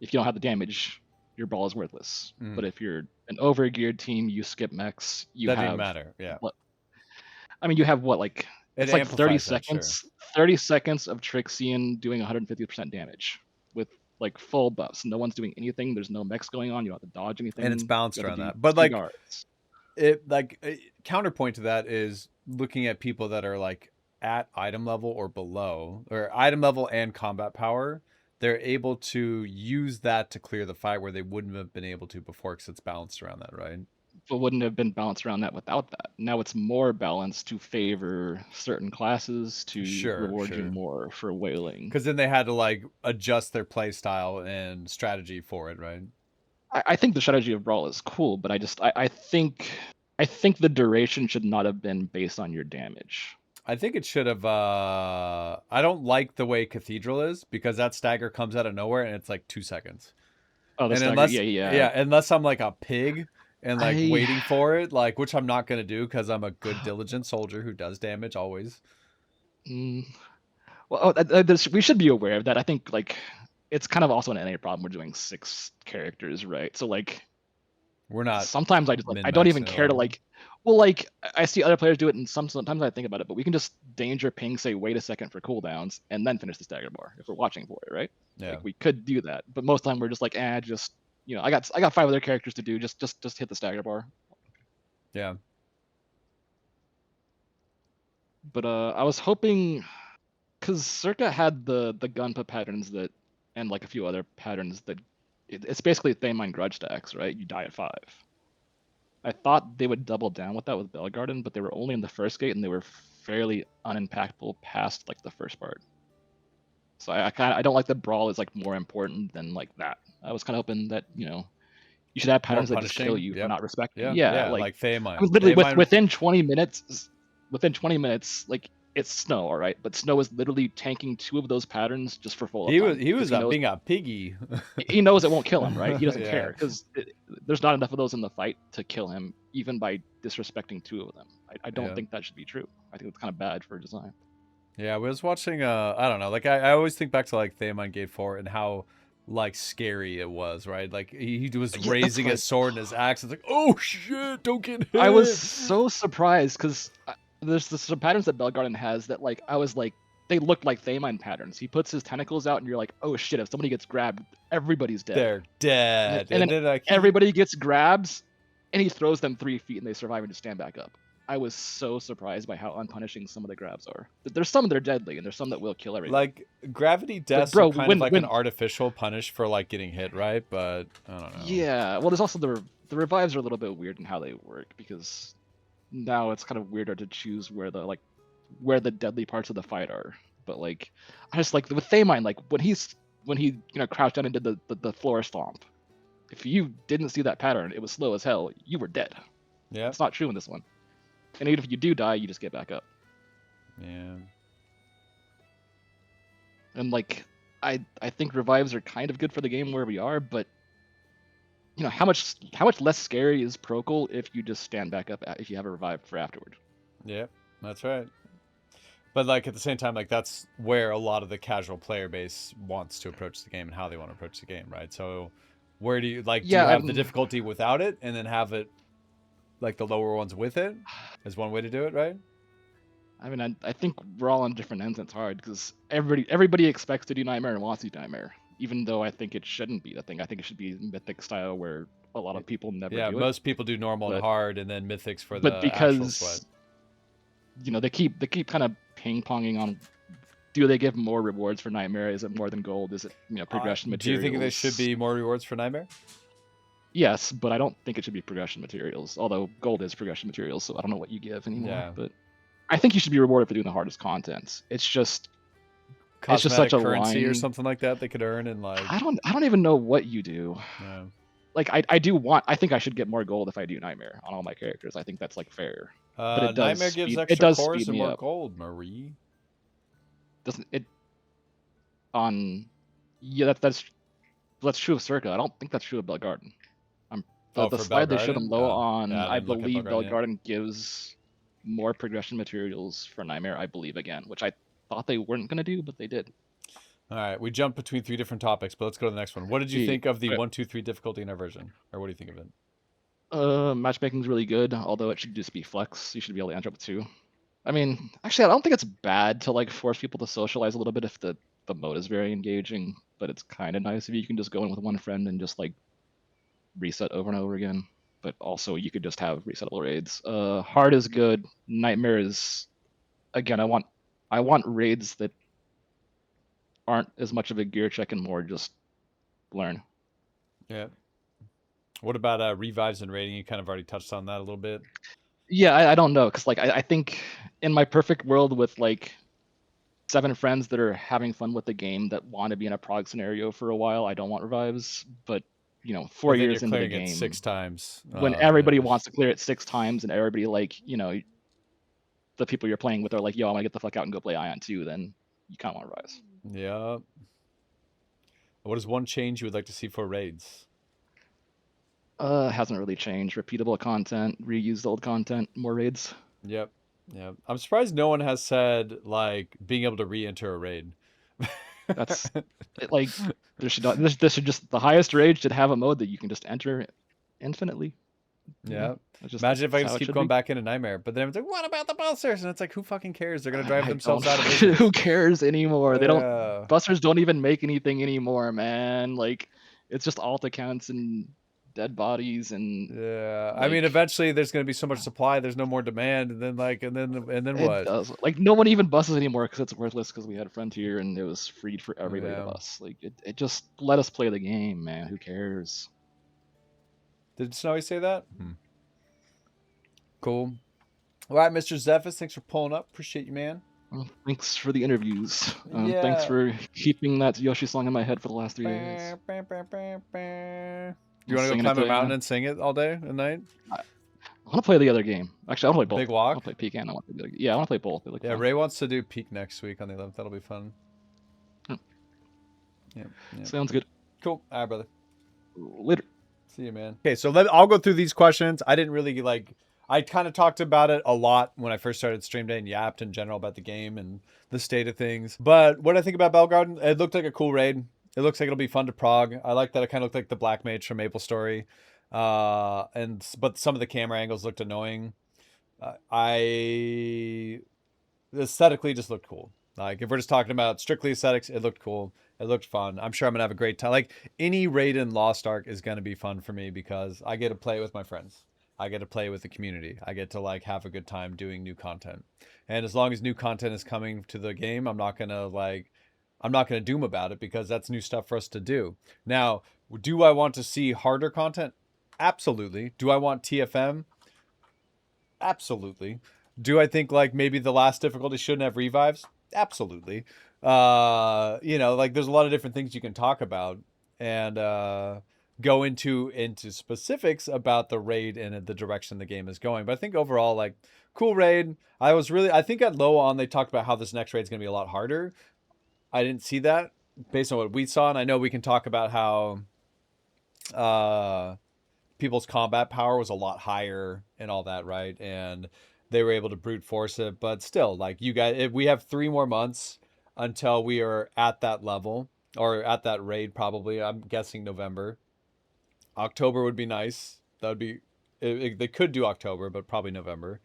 O: if you don't have the damage, your Brawl is worthless. But if you're an overgeared team, you skip mechs,
A: that didn't matter. Yeah.
O: I mean, you have it's like 30 seconds.
A: Sure.
O: 30 seconds of Trixian doing 150% damage with full buffs. No one's doing anything. There's no mechs going on. You don't have to dodge anything.
A: And it's balanced around that. But
O: guards.
A: Counterpoint to that is looking at people that are at item level or below, or item level and combat power. They're able to use that to clear the fight where they wouldn't have been able to before, because it's balanced around that, right?
O: But wouldn't have been balanced around that without that. Now it's more balanced to favor certain classes to reward you more for whaling.
A: Because then they had to adjust their play style and strategy for it, right?
O: I think the strategy of Brawl is cool, but I think the duration should not have been based on your damage.
A: I think it should have. I don't like the way Cathedral is, because that stagger comes out of nowhere and it's 2 seconds.
O: Oh, the
A: and
O: stagger,
A: unless,
O: yeah.
A: Unless I'm a pig and waiting for it, which I'm not gonna do because I'm a good diligent soldier who does damage always.
O: Well, we should be aware of that. I think it's kind of also an NA problem. We're doing 6 characters, right? So
A: we're not.
O: Sometimes I don't even care to I see other players do it, and sometimes I think about it, but we can just danger ping, say wait a second for cooldowns, and then finish the stagger bar if we're watching for it, right?
A: Yeah.
O: We could do that, but most of the time we're just I got 5 other characters to do. Just hit the stagger bar.
A: Yeah.
O: But I was hoping, because Circa had the gunpa patterns and a few other patterns that it's basically Thamine grudge stacks, right? You die at 5. I thought they would double down with that with Belgardin, but they were only in the first gate and they were fairly unimpactful past the first part. So I don't like that Brawl is more important than that. I was kind of hoping that you should have patterns that just kill you for not respecting.
A: Yeah, like Thamine.
O: Literally within 20 minutes, it's Snow, all right, but Snow is literally tanking 2 of those patterns just for full.
A: He was being a piggy.
O: He knows it won't kill him, right? He doesn't care because there's not enough of those in the fight to kill him, even by disrespecting 2 of them. I don't think that should be true. I think it's kind of bad for design.
A: Yeah, we was watching. I don't know. I always think back to Thamine Gate 4 and how like scary it was, right? Like he was
O: Yeah,
A: raising his sword and his axe. It's like, oh shit, don't get hit.
O: I was so surprised because there's some patterns that Belgardin has that like I was like they look like Thamine patterns. He puts his tentacles out and you're like, oh shit, if somebody gets grabbed, everybody's dead.
A: They're dead.
O: And then
A: like,
O: everybody gets grabs and he throws them 3 feet and they survive and just stand back up. I was so surprised by how unpunishing some of the grabs are. There's some that are deadly and there's some that will kill everybody.
A: Like gravity deaths
O: bro,
A: are kind of like an artificial punish for like getting hit, right? But I don't know.
O: Yeah, well, there's also the revives are a little bit weird in how they work because now it's kind of weirder to choose where the deadly parts of the fight are. But like, I just like with Thamine, like when he crouched down and did the floor stomp. If you didn't see that pattern, it was slow as hell. You were dead.
A: Yeah,
O: it's not true in this one. And even if you do die, you just get back up.
A: Yeah.
O: And like, I think revives are kind of good for the game where we are, but how much less scary is Procol if you just stand back up if you have a revive for afterward.
A: Yeah, that's right. But like at the same time, like that's where a lot of the casual player base wants to approach the game and how they want to approach the game, right? So where do you do you have the difficulty without it and then have it like the lower ones with it is one way to do it, right?
O: I mean, I think we're all on different ends. And it's hard because everybody expects to do Nightmare and wants to do Nightmare, even though I think it shouldn't be the thing. I think it should be Mythic style where a lot of people never do it.
A: Most people do normal and hard, and then Mythics for the actual sweat.
O: They keep kind of ping-ponging on, do they give more rewards for Nightmare? Is it more than gold? Is it progression materials?
A: Do you think there should be more rewards for Nightmare?
O: Yes, but I don't think it should be progression materials. Although gold is progression materials, so I don't know what you give anymore.
A: Yeah.
O: But I think you should be rewarded for doing the hardest content. It's just such a
A: currency
O: line
A: or something like that they could earn, and like
O: I don't even know what you do.
A: Yeah.
O: Like I think I should get more gold if I do Nightmare on all my characters. I think that's like fair. But it does
A: Nightmare gives extra cores and more gold, Marie.
O: Doesn't it? That's true of Circa. I don't think that's true of Belgardin. The slide they showed them low on, I believe Belgardin gives more progression materials for Nightmare, I believe, again, which I thought they weren't going to do, but they did.
A: All right, we jumped between 3 different topics, but let's go to the next one. What did you think of the 1, 2, 3 difficulty in our version? Or what do you think of it?
O: Matchmaking's really good, although it should just be flex. You should be able to enter up with 2. I mean, actually, I don't think it's bad to like force people to socialize a little bit if the mode is very engaging, but it's kind of nice if you can just go in with one friend and just like reset over and over again. But also you could just have resettable raids. Hard is good. Nightmare is, again, I want raids that aren't as much of a gear check and more just learn.
A: Yeah. What about revives and raiding? You kind of already touched on that a little bit.
O: Yeah, I don't know, because like I think in my perfect world with like 7 friends that are having fun with the game that want to be in a prog scenario for a while, I don't want revives. But 4 years into the game,
A: 6 times
O: when everybody wants to clear it 6 times, and everybody like the people you're playing with are like, yo, I want to get the fuck out and go play Ion 2, then you kind of want revives.
A: Yeah. What is one change you would like to see for raids?
O: Hasn't really changed. Repeatable content, reuse the old content, more raids.
A: Yep. I'm surprised no one has said like being able to re-enter a raid.
O: That's like this should just the highest raid should have a mode that you can just enter infinitely.
A: Yeah. Imagine if I just keep going back into Nightmare, but then it's like, what about the busters? And it's like, who fucking cares? They're gonna drive themselves out of business.
O: Who cares anymore? They don't. Busters don't even make anything anymore, man. Like, it's just alt accounts and dead bodies and.
A: Yeah, like, I mean, eventually there's gonna be so much supply, there's no more demand, and then what?
O: Does. Like, no one even buses anymore because it's worthless. Because we had Frontier and it was freed for everybody to bus. Like, it just let us play the game, man. Who cares?
A: Did Snwy say that? Cool. All right, Mr. Xephis, thanks for pulling up. Appreciate you, man.
O: Well, thanks for the interviews. Thanks for keeping that Yoshi song in my head for the last 3 days.
A: Do you want to go climb a mountain and sing it all day and night?
O: I want to play the other game. Actually, I want to play both.
A: Big Walk?
O: I want to play Peak and I want to play I want to play both.
A: Yeah, Ray wants to do Peak next week on the 11th. That'll be fun. Yeah.
O: Sounds good.
A: Cool. All right, brother.
O: Later.
A: See you, man. Okay, so I'll go through these questions. I didn't really I kind of talked about it a lot when I first started Stream Day and yapped in general about the game and the state of things. But what I think about Belgardin, it looked like a cool raid. It looks like it'll be fun to prog. I like that it kind of looked like the Black Mage from MapleStory. But some of the camera angles looked annoying. Aesthetically just looked cool. Like if we're just talking about strictly aesthetics, it looked cool. It looked fun. I'm sure I'm gonna have a great time. Like any raid in Lost Ark is gonna be fun for me because I get to play with my friends. I get to play with the community. I get to like have a good time doing new content. And as long as new content is coming to the game, I'm not gonna doom about it because that's new stuff for us to do. Now, do I want to see harder content? Absolutely. Do I want TFM? Absolutely. Do I think like maybe the last difficulty shouldn't have revives? Absolutely. You know, like there's a lot of different things you can talk about and go into specifics about the raid and the direction the game is going. But I think overall, like, cool raid. I think at low on they talked about how this next raid is gonna be a lot harder. I didn't see that based on what we saw, and I know we can talk about how people's combat power was a lot higher and all that, right? And they were able to brute force it, but still, like you guys, we have 3 more months until we are at that level or at that raid. Probably, I'm guessing November. October would be nice. That would be. They could do October, but probably November.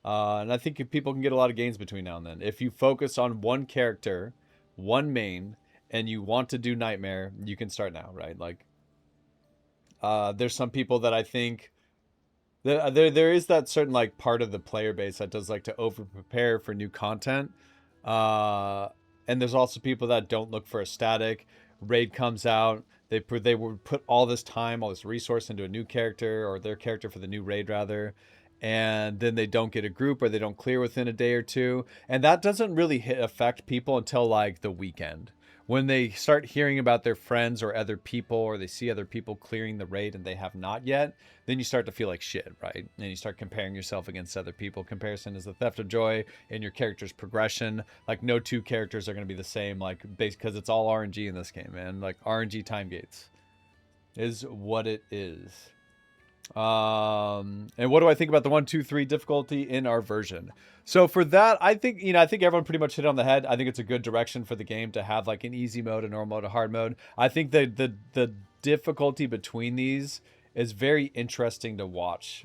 A: And I think if people can get a lot of gains between now and then. If you focus on one character, one main, and you want to do Nightmare, you can start now, right? Like, there's some people that I think there is that certain like part of the player base that does like to over prepare for new content, and there's also people that don't look for a static raid comes out. They would put all this time, all this resource into a new character or their character for the new raid rather, and then they don't get a group or they don't clear within a day or two, and that doesn't really affect people until like the weekend. When they start hearing about their friends or other people, or they see other people clearing the raid and they have not yet, then you start to feel like shit, right? And you start comparing yourself against other people. Comparison is the theft of joy in your character's progression. Like no two characters are going to be the same, like because it's all RNG in this game, man. Like RNG time gates is what it is. And what do I think about the 1, 2, 3 difficulty in our version? So for that, I think everyone pretty much hit on the head. I think it's a good direction for the game to have like an easy mode, a normal mode, a hard mode. I think that the difficulty between these is very interesting to watch.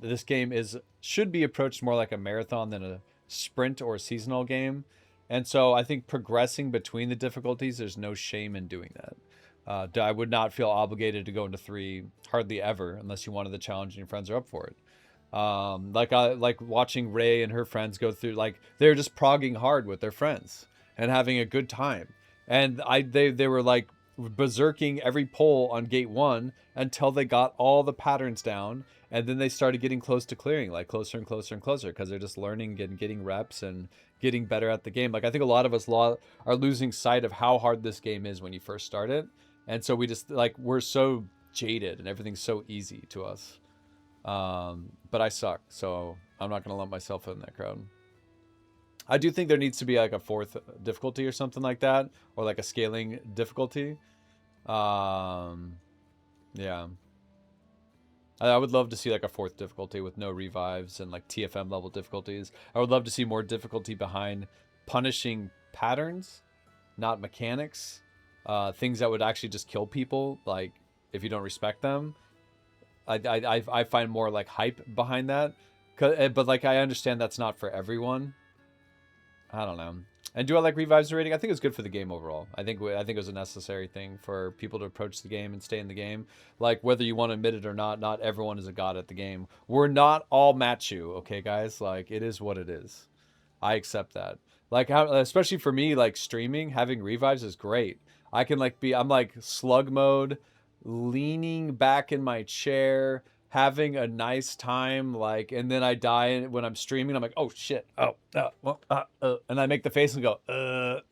A: This game should be approached more like a marathon than a sprint or a seasonal game. And so I think progressing between the difficulties, there's no shame in doing that. I would not feel obligated to go into 3 hardly ever unless you wanted the challenge and your friends are up for it. Like watching Ray and her friends go through, like they're just progging hard with their friends and having a good time. And they were like berserking every pole on gate 1 until they got all the patterns down, and then they started getting close to clearing, like closer and closer and closer, because they're just learning and getting reps and getting better at the game. Like I think a lot of us are losing sight of how hard this game is when you first start it. And so we just like, we're so jaded and everything's so easy to us. But I suck, so I'm not going to lump myself in that crowd. I do think there needs to be like a 4th difficulty or something like that, or like a scaling difficulty. Yeah. I would love to see like a 4th difficulty with no revives and like TFM level difficulties. I would love to see more difficulty behind punishing patterns, not mechanics. Things that would actually just kill people, like if you don't respect them. I find more like hype behind that, but like I understand that's not for everyone. I don't know. And do I like revives rating? I think it's good for the game overall. I think it was a necessary thing for people to approach the game and stay in the game. Like whether you want to admit it or not everyone is a god at the game. We're not all Machu, okay, guys? Like it is what it is. I accept that. Like especially for me, like streaming, having revives is great. I can like I'm like slug mode, leaning back in my chair, having a nice time, like, and then I die when I'm streaming. I'm like, oh shit, and I make the face and go,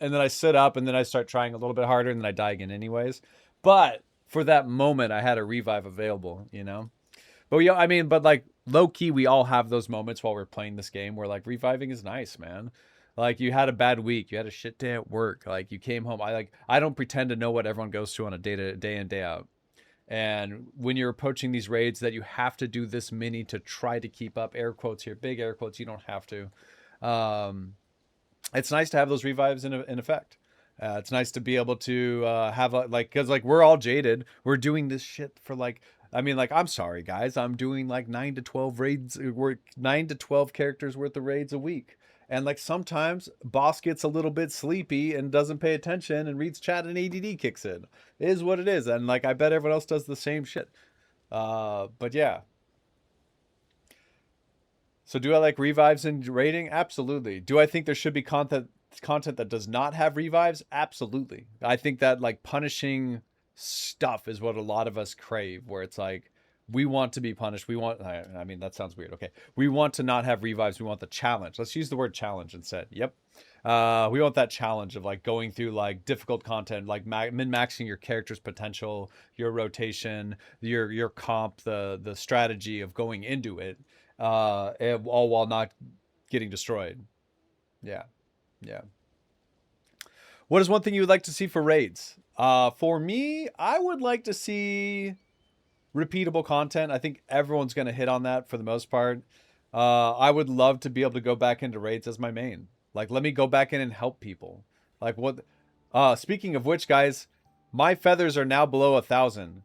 A: and then I sit up and then I start trying a little bit harder and then I die again anyways. But for that moment, I had a revive available, you know. But yeah, I mean, but like low key, we all have those moments while we're playing this game where like reviving is nice, man. Like you had a bad week, you had a shit day at work, like you came home. I don't pretend to know what everyone goes through on a day in, day out. And when you're approaching these raids that you have to do this many to try to keep up, air quotes here, big air quotes, you don't have to. It's nice to have those revives in effect. It's nice to be able to have a because like we're all jaded. We're doing this shit for like. I mean, like, I'm sorry, guys. I'm doing like 9 to 12 raids, 9 to 12 characters worth of raids a week. And like sometimes boss gets a little bit sleepy and doesn't pay attention and reads chat and ADD kicks in. It is what it is. And like, I bet everyone else does the same shit. But yeah. So do I like revives in raiding? Absolutely. Do I think there should be content that does not have revives? Absolutely. I think that like punishing stuff is what a lot of us crave, where it's like we want to be punished. We want, I mean, that sounds weird. Okay. We want to not have revives. We want the challenge. Let's use the word challenge instead. Yep. We want that challenge of like going through like difficult content, like min-maxing your character's potential, your rotation, your comp, the strategy of going into it, all while not getting destroyed. Yeah. Yeah. What is one thing you would like to see for raids? For me, I would like to see repeatable content. I think everyone's going to hit on that for the most part. I would love to be able to go back into raids as my main. Like, let me go back in and help people. Like, what? Speaking of which, guys, my feathers are now below 1,000.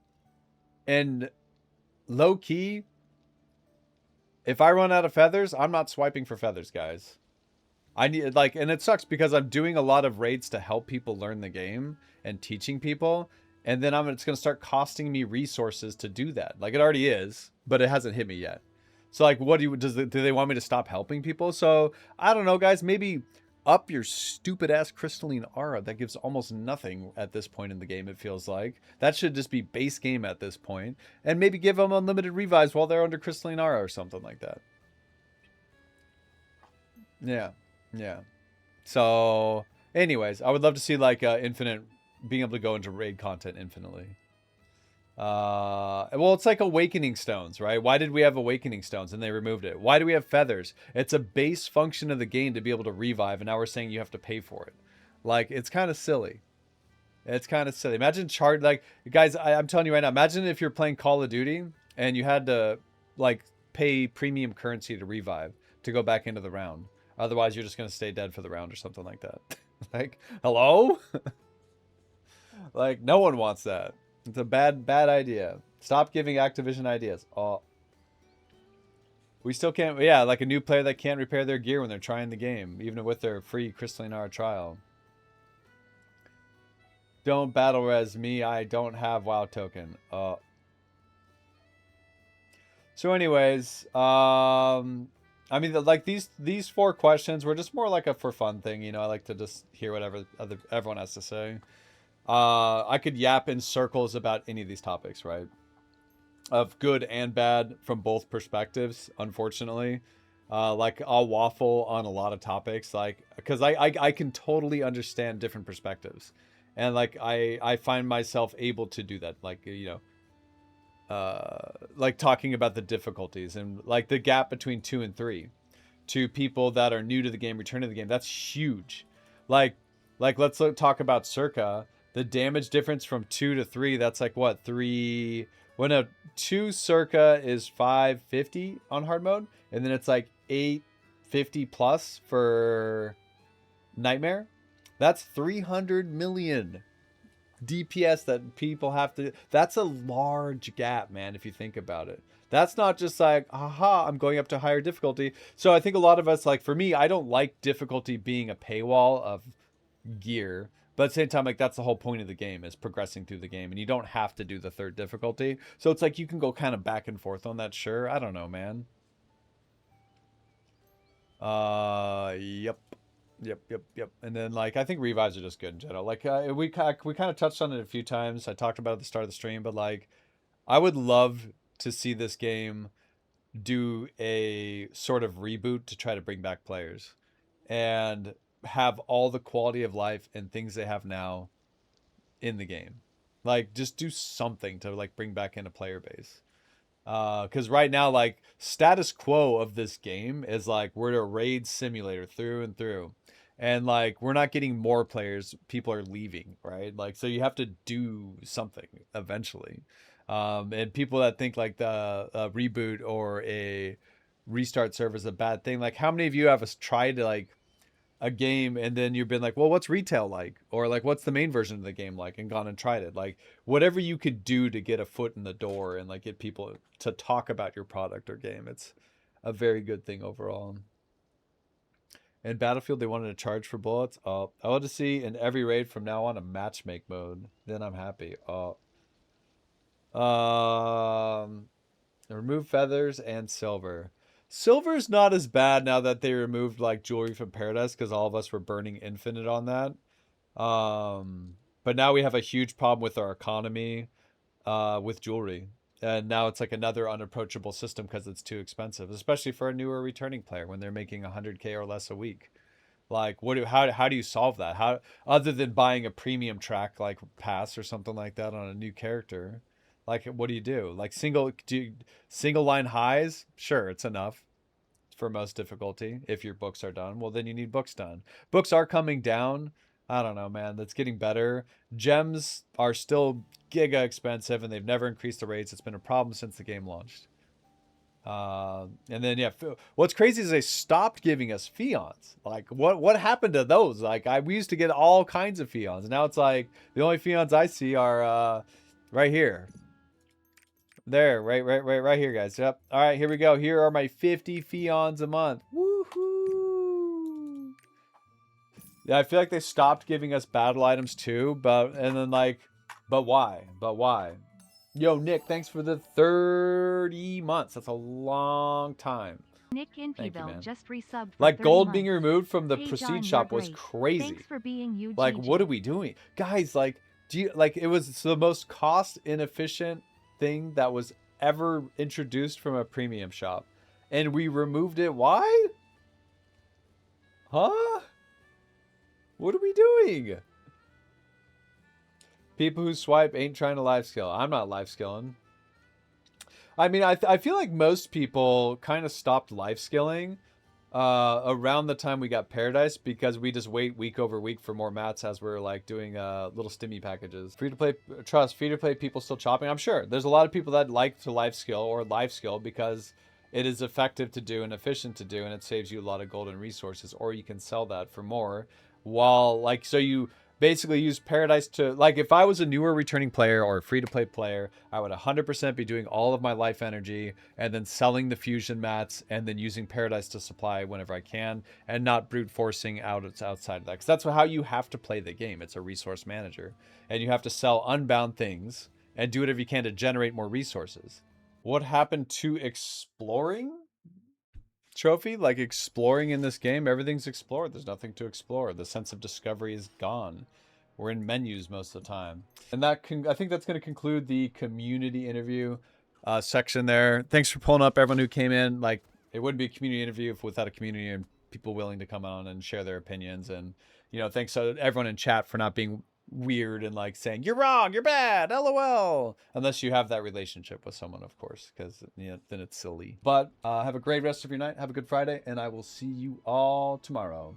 A: And low key, if I run out of feathers, I'm not swiping for feathers, guys. I need, like, and it sucks because I'm doing a lot of raids to help people learn the game and teaching people. And then it's going to start costing me resources to do that. Like, it already is, but it hasn't hit me yet. So like, what do they want me to stop helping people? So I don't know, guys, maybe up your stupid ass crystalline aura that gives almost nothing at this point in the game. It feels like that should just be base game at this point, and maybe give them unlimited revives while they're under crystalline aura or something like that. Yeah. Yeah. So anyways, I would love to see like infinite, being able to go into raid content infinitely. Well, it's like awakening stones, right? Why did we have awakening stones and they removed it? Why do we have feathers? It's a base function of the game to be able to revive, and now we're saying you have to pay for it. Like, it's kind of silly. It's kind of silly. Imagine like, guys, I'm telling you right now, imagine if you're playing Call of Duty and you had to like pay premium currency to revive to go back into the round. Otherwise, you're just going to stay dead for the round or something like that. Like, hello? Like, no one wants that. It's a bad idea. Stop giving Activision ideas. Oh. We still can't, yeah, like a new player that can't repair their gear when they're trying the game, even with their free Crystalline Hour trial. Don't battle res me, I don't have WoW token. So anyways, I mean, like these 4 questions were just more like a for fun thing, you know. I like to just hear whatever everyone has to say. I could yap in circles about any of these topics, right? Of good and bad from both perspectives, unfortunately. Like, I'll waffle on a lot of topics, like, because I can totally understand different perspectives. And, like, I find myself able to do that, like, you know, like talking about the difficulties and, like, the gap between 2 and 3 to people that are new to the game, returning to the game. That's huge. Like let's talk about Circa. The damage difference from 2 to 3, that's like what, 3... When a 2 Circa is 550 on hard mode, and then it's like 850 plus for Nightmare. That's 300 million DPS that people have to... That's a large gap, man, if you think about it. That's not just like, aha, I'm going up to higher difficulty. So I think a lot of us, like, for me, I don't like difficulty being a paywall of gear. But at the same time, like, that's the whole point of the game, is progressing through the game. And you don't have to do the 3rd difficulty. So it's like you can go kind of back and forth on that, sure. I don't know, man. Yep. And then, like, I think revives are just good in general. Like, we kind of touched on it a few times. I talked about it at the start of the stream. But, like, I would love to see this game do a sort of reboot to try to bring back players. And have all the quality of life and things they have now in the game. Like, just do something to, like, bring back in a player base. Because right now, like, status quo of this game is, like, we're a raid simulator through and through. And, like, we're not getting more players. People are leaving, right? Like, so you have to do something eventually. And people that think, like, the reboot or a restart server is a bad thing. Like, how many of you have tried to, like, a game and then you've been like, well, what's retail like? Or like, what's the main version of the game like? And gone and tried it. Like, whatever you could do to get a foot in the door and like get people to talk about your product or game. It's a very good thing overall. In Battlefield, they wanted to charge for bullets. I want to see in every raid from now on a matchmake mode. Then I'm happy. Remove feathers and silver. Silver's not as bad now that they removed like jewelry from Paradise because all of us were burning infinite on that. But now we have a huge problem with our economy with jewelry. And now it's like another unapproachable system because it's too expensive, especially for a newer returning player when they're making 100K or less a week. Like, how do you solve that? How, other than buying a premium track like pass or something like that on a new character? Like, what do you do? Like single line highs? Sure, it's enough for most difficulty. If your books are done, well, then you need books done. Books are coming down. I don't know, man. That's getting better. Gems are still giga expensive, and they've never increased the rates. It's been a problem since the game launched. And then yeah, what's crazy is they stopped giving us Fions. Like, what happened to those? Like, we used to get all kinds of Fions. Now it's like the only Fions I see are right here. There, right here, guys. Yep. All right, here we go. Here are my 50 Fions a month. Woohoo! Yeah, I feel like they stopped giving us battle items too, but why? But why? Yo, Nick, thanks for the 30 months. That's a long time.
P: Nick Infibel just resubbed.
A: Like, gold being removed from the prestige shop was crazy.
P: Thanks for being you.
A: Like, what are we doing? Guys, like, it was the most cost inefficient thing that was ever introduced from a premium shop, and we removed it. Why? Huh? What are we doing? People who swipe ain't trying to live skill. I'm not live skilling. I mean, I feel like most people kind of stopped live skilling around the time we got Paradise, because we just wait week over week for more mats as we're like doing little stimmy packages. Free to play people still chopping. I'm sure there's a lot of people that like to live skill because it is effective to do and efficient to do, and it saves you a lot of golden resources, or you can sell that for more. While like, so you basically use Paradise to, like, if I was a newer returning player or a free-to-play player, I would 100% be doing all of my life energy and then selling the fusion mats and then using Paradise to supply whenever I can, and not brute forcing outside of that. Because that's how you have to play the game. It's a resource manager, and you have to sell unbound things and do whatever you can to generate more resources. What happened to exploring? Trophy, like exploring in this game, everything's explored. There's nothing to explore. The sense of discovery is gone. We're in menus most of the time. And I think that's going to conclude the community interview section there. Thanks for pulling up everyone who came in. Like, it wouldn't be a community interview without a community and people willing to come on and share their opinions. And, you know, thanks to everyone in chat for not being weird and like saying you're wrong, you're bad, LOL, unless you have that relationship with someone, of course, because then it's silly. But have a great rest of your night, have a good Friday, and I will see you all tomorrow.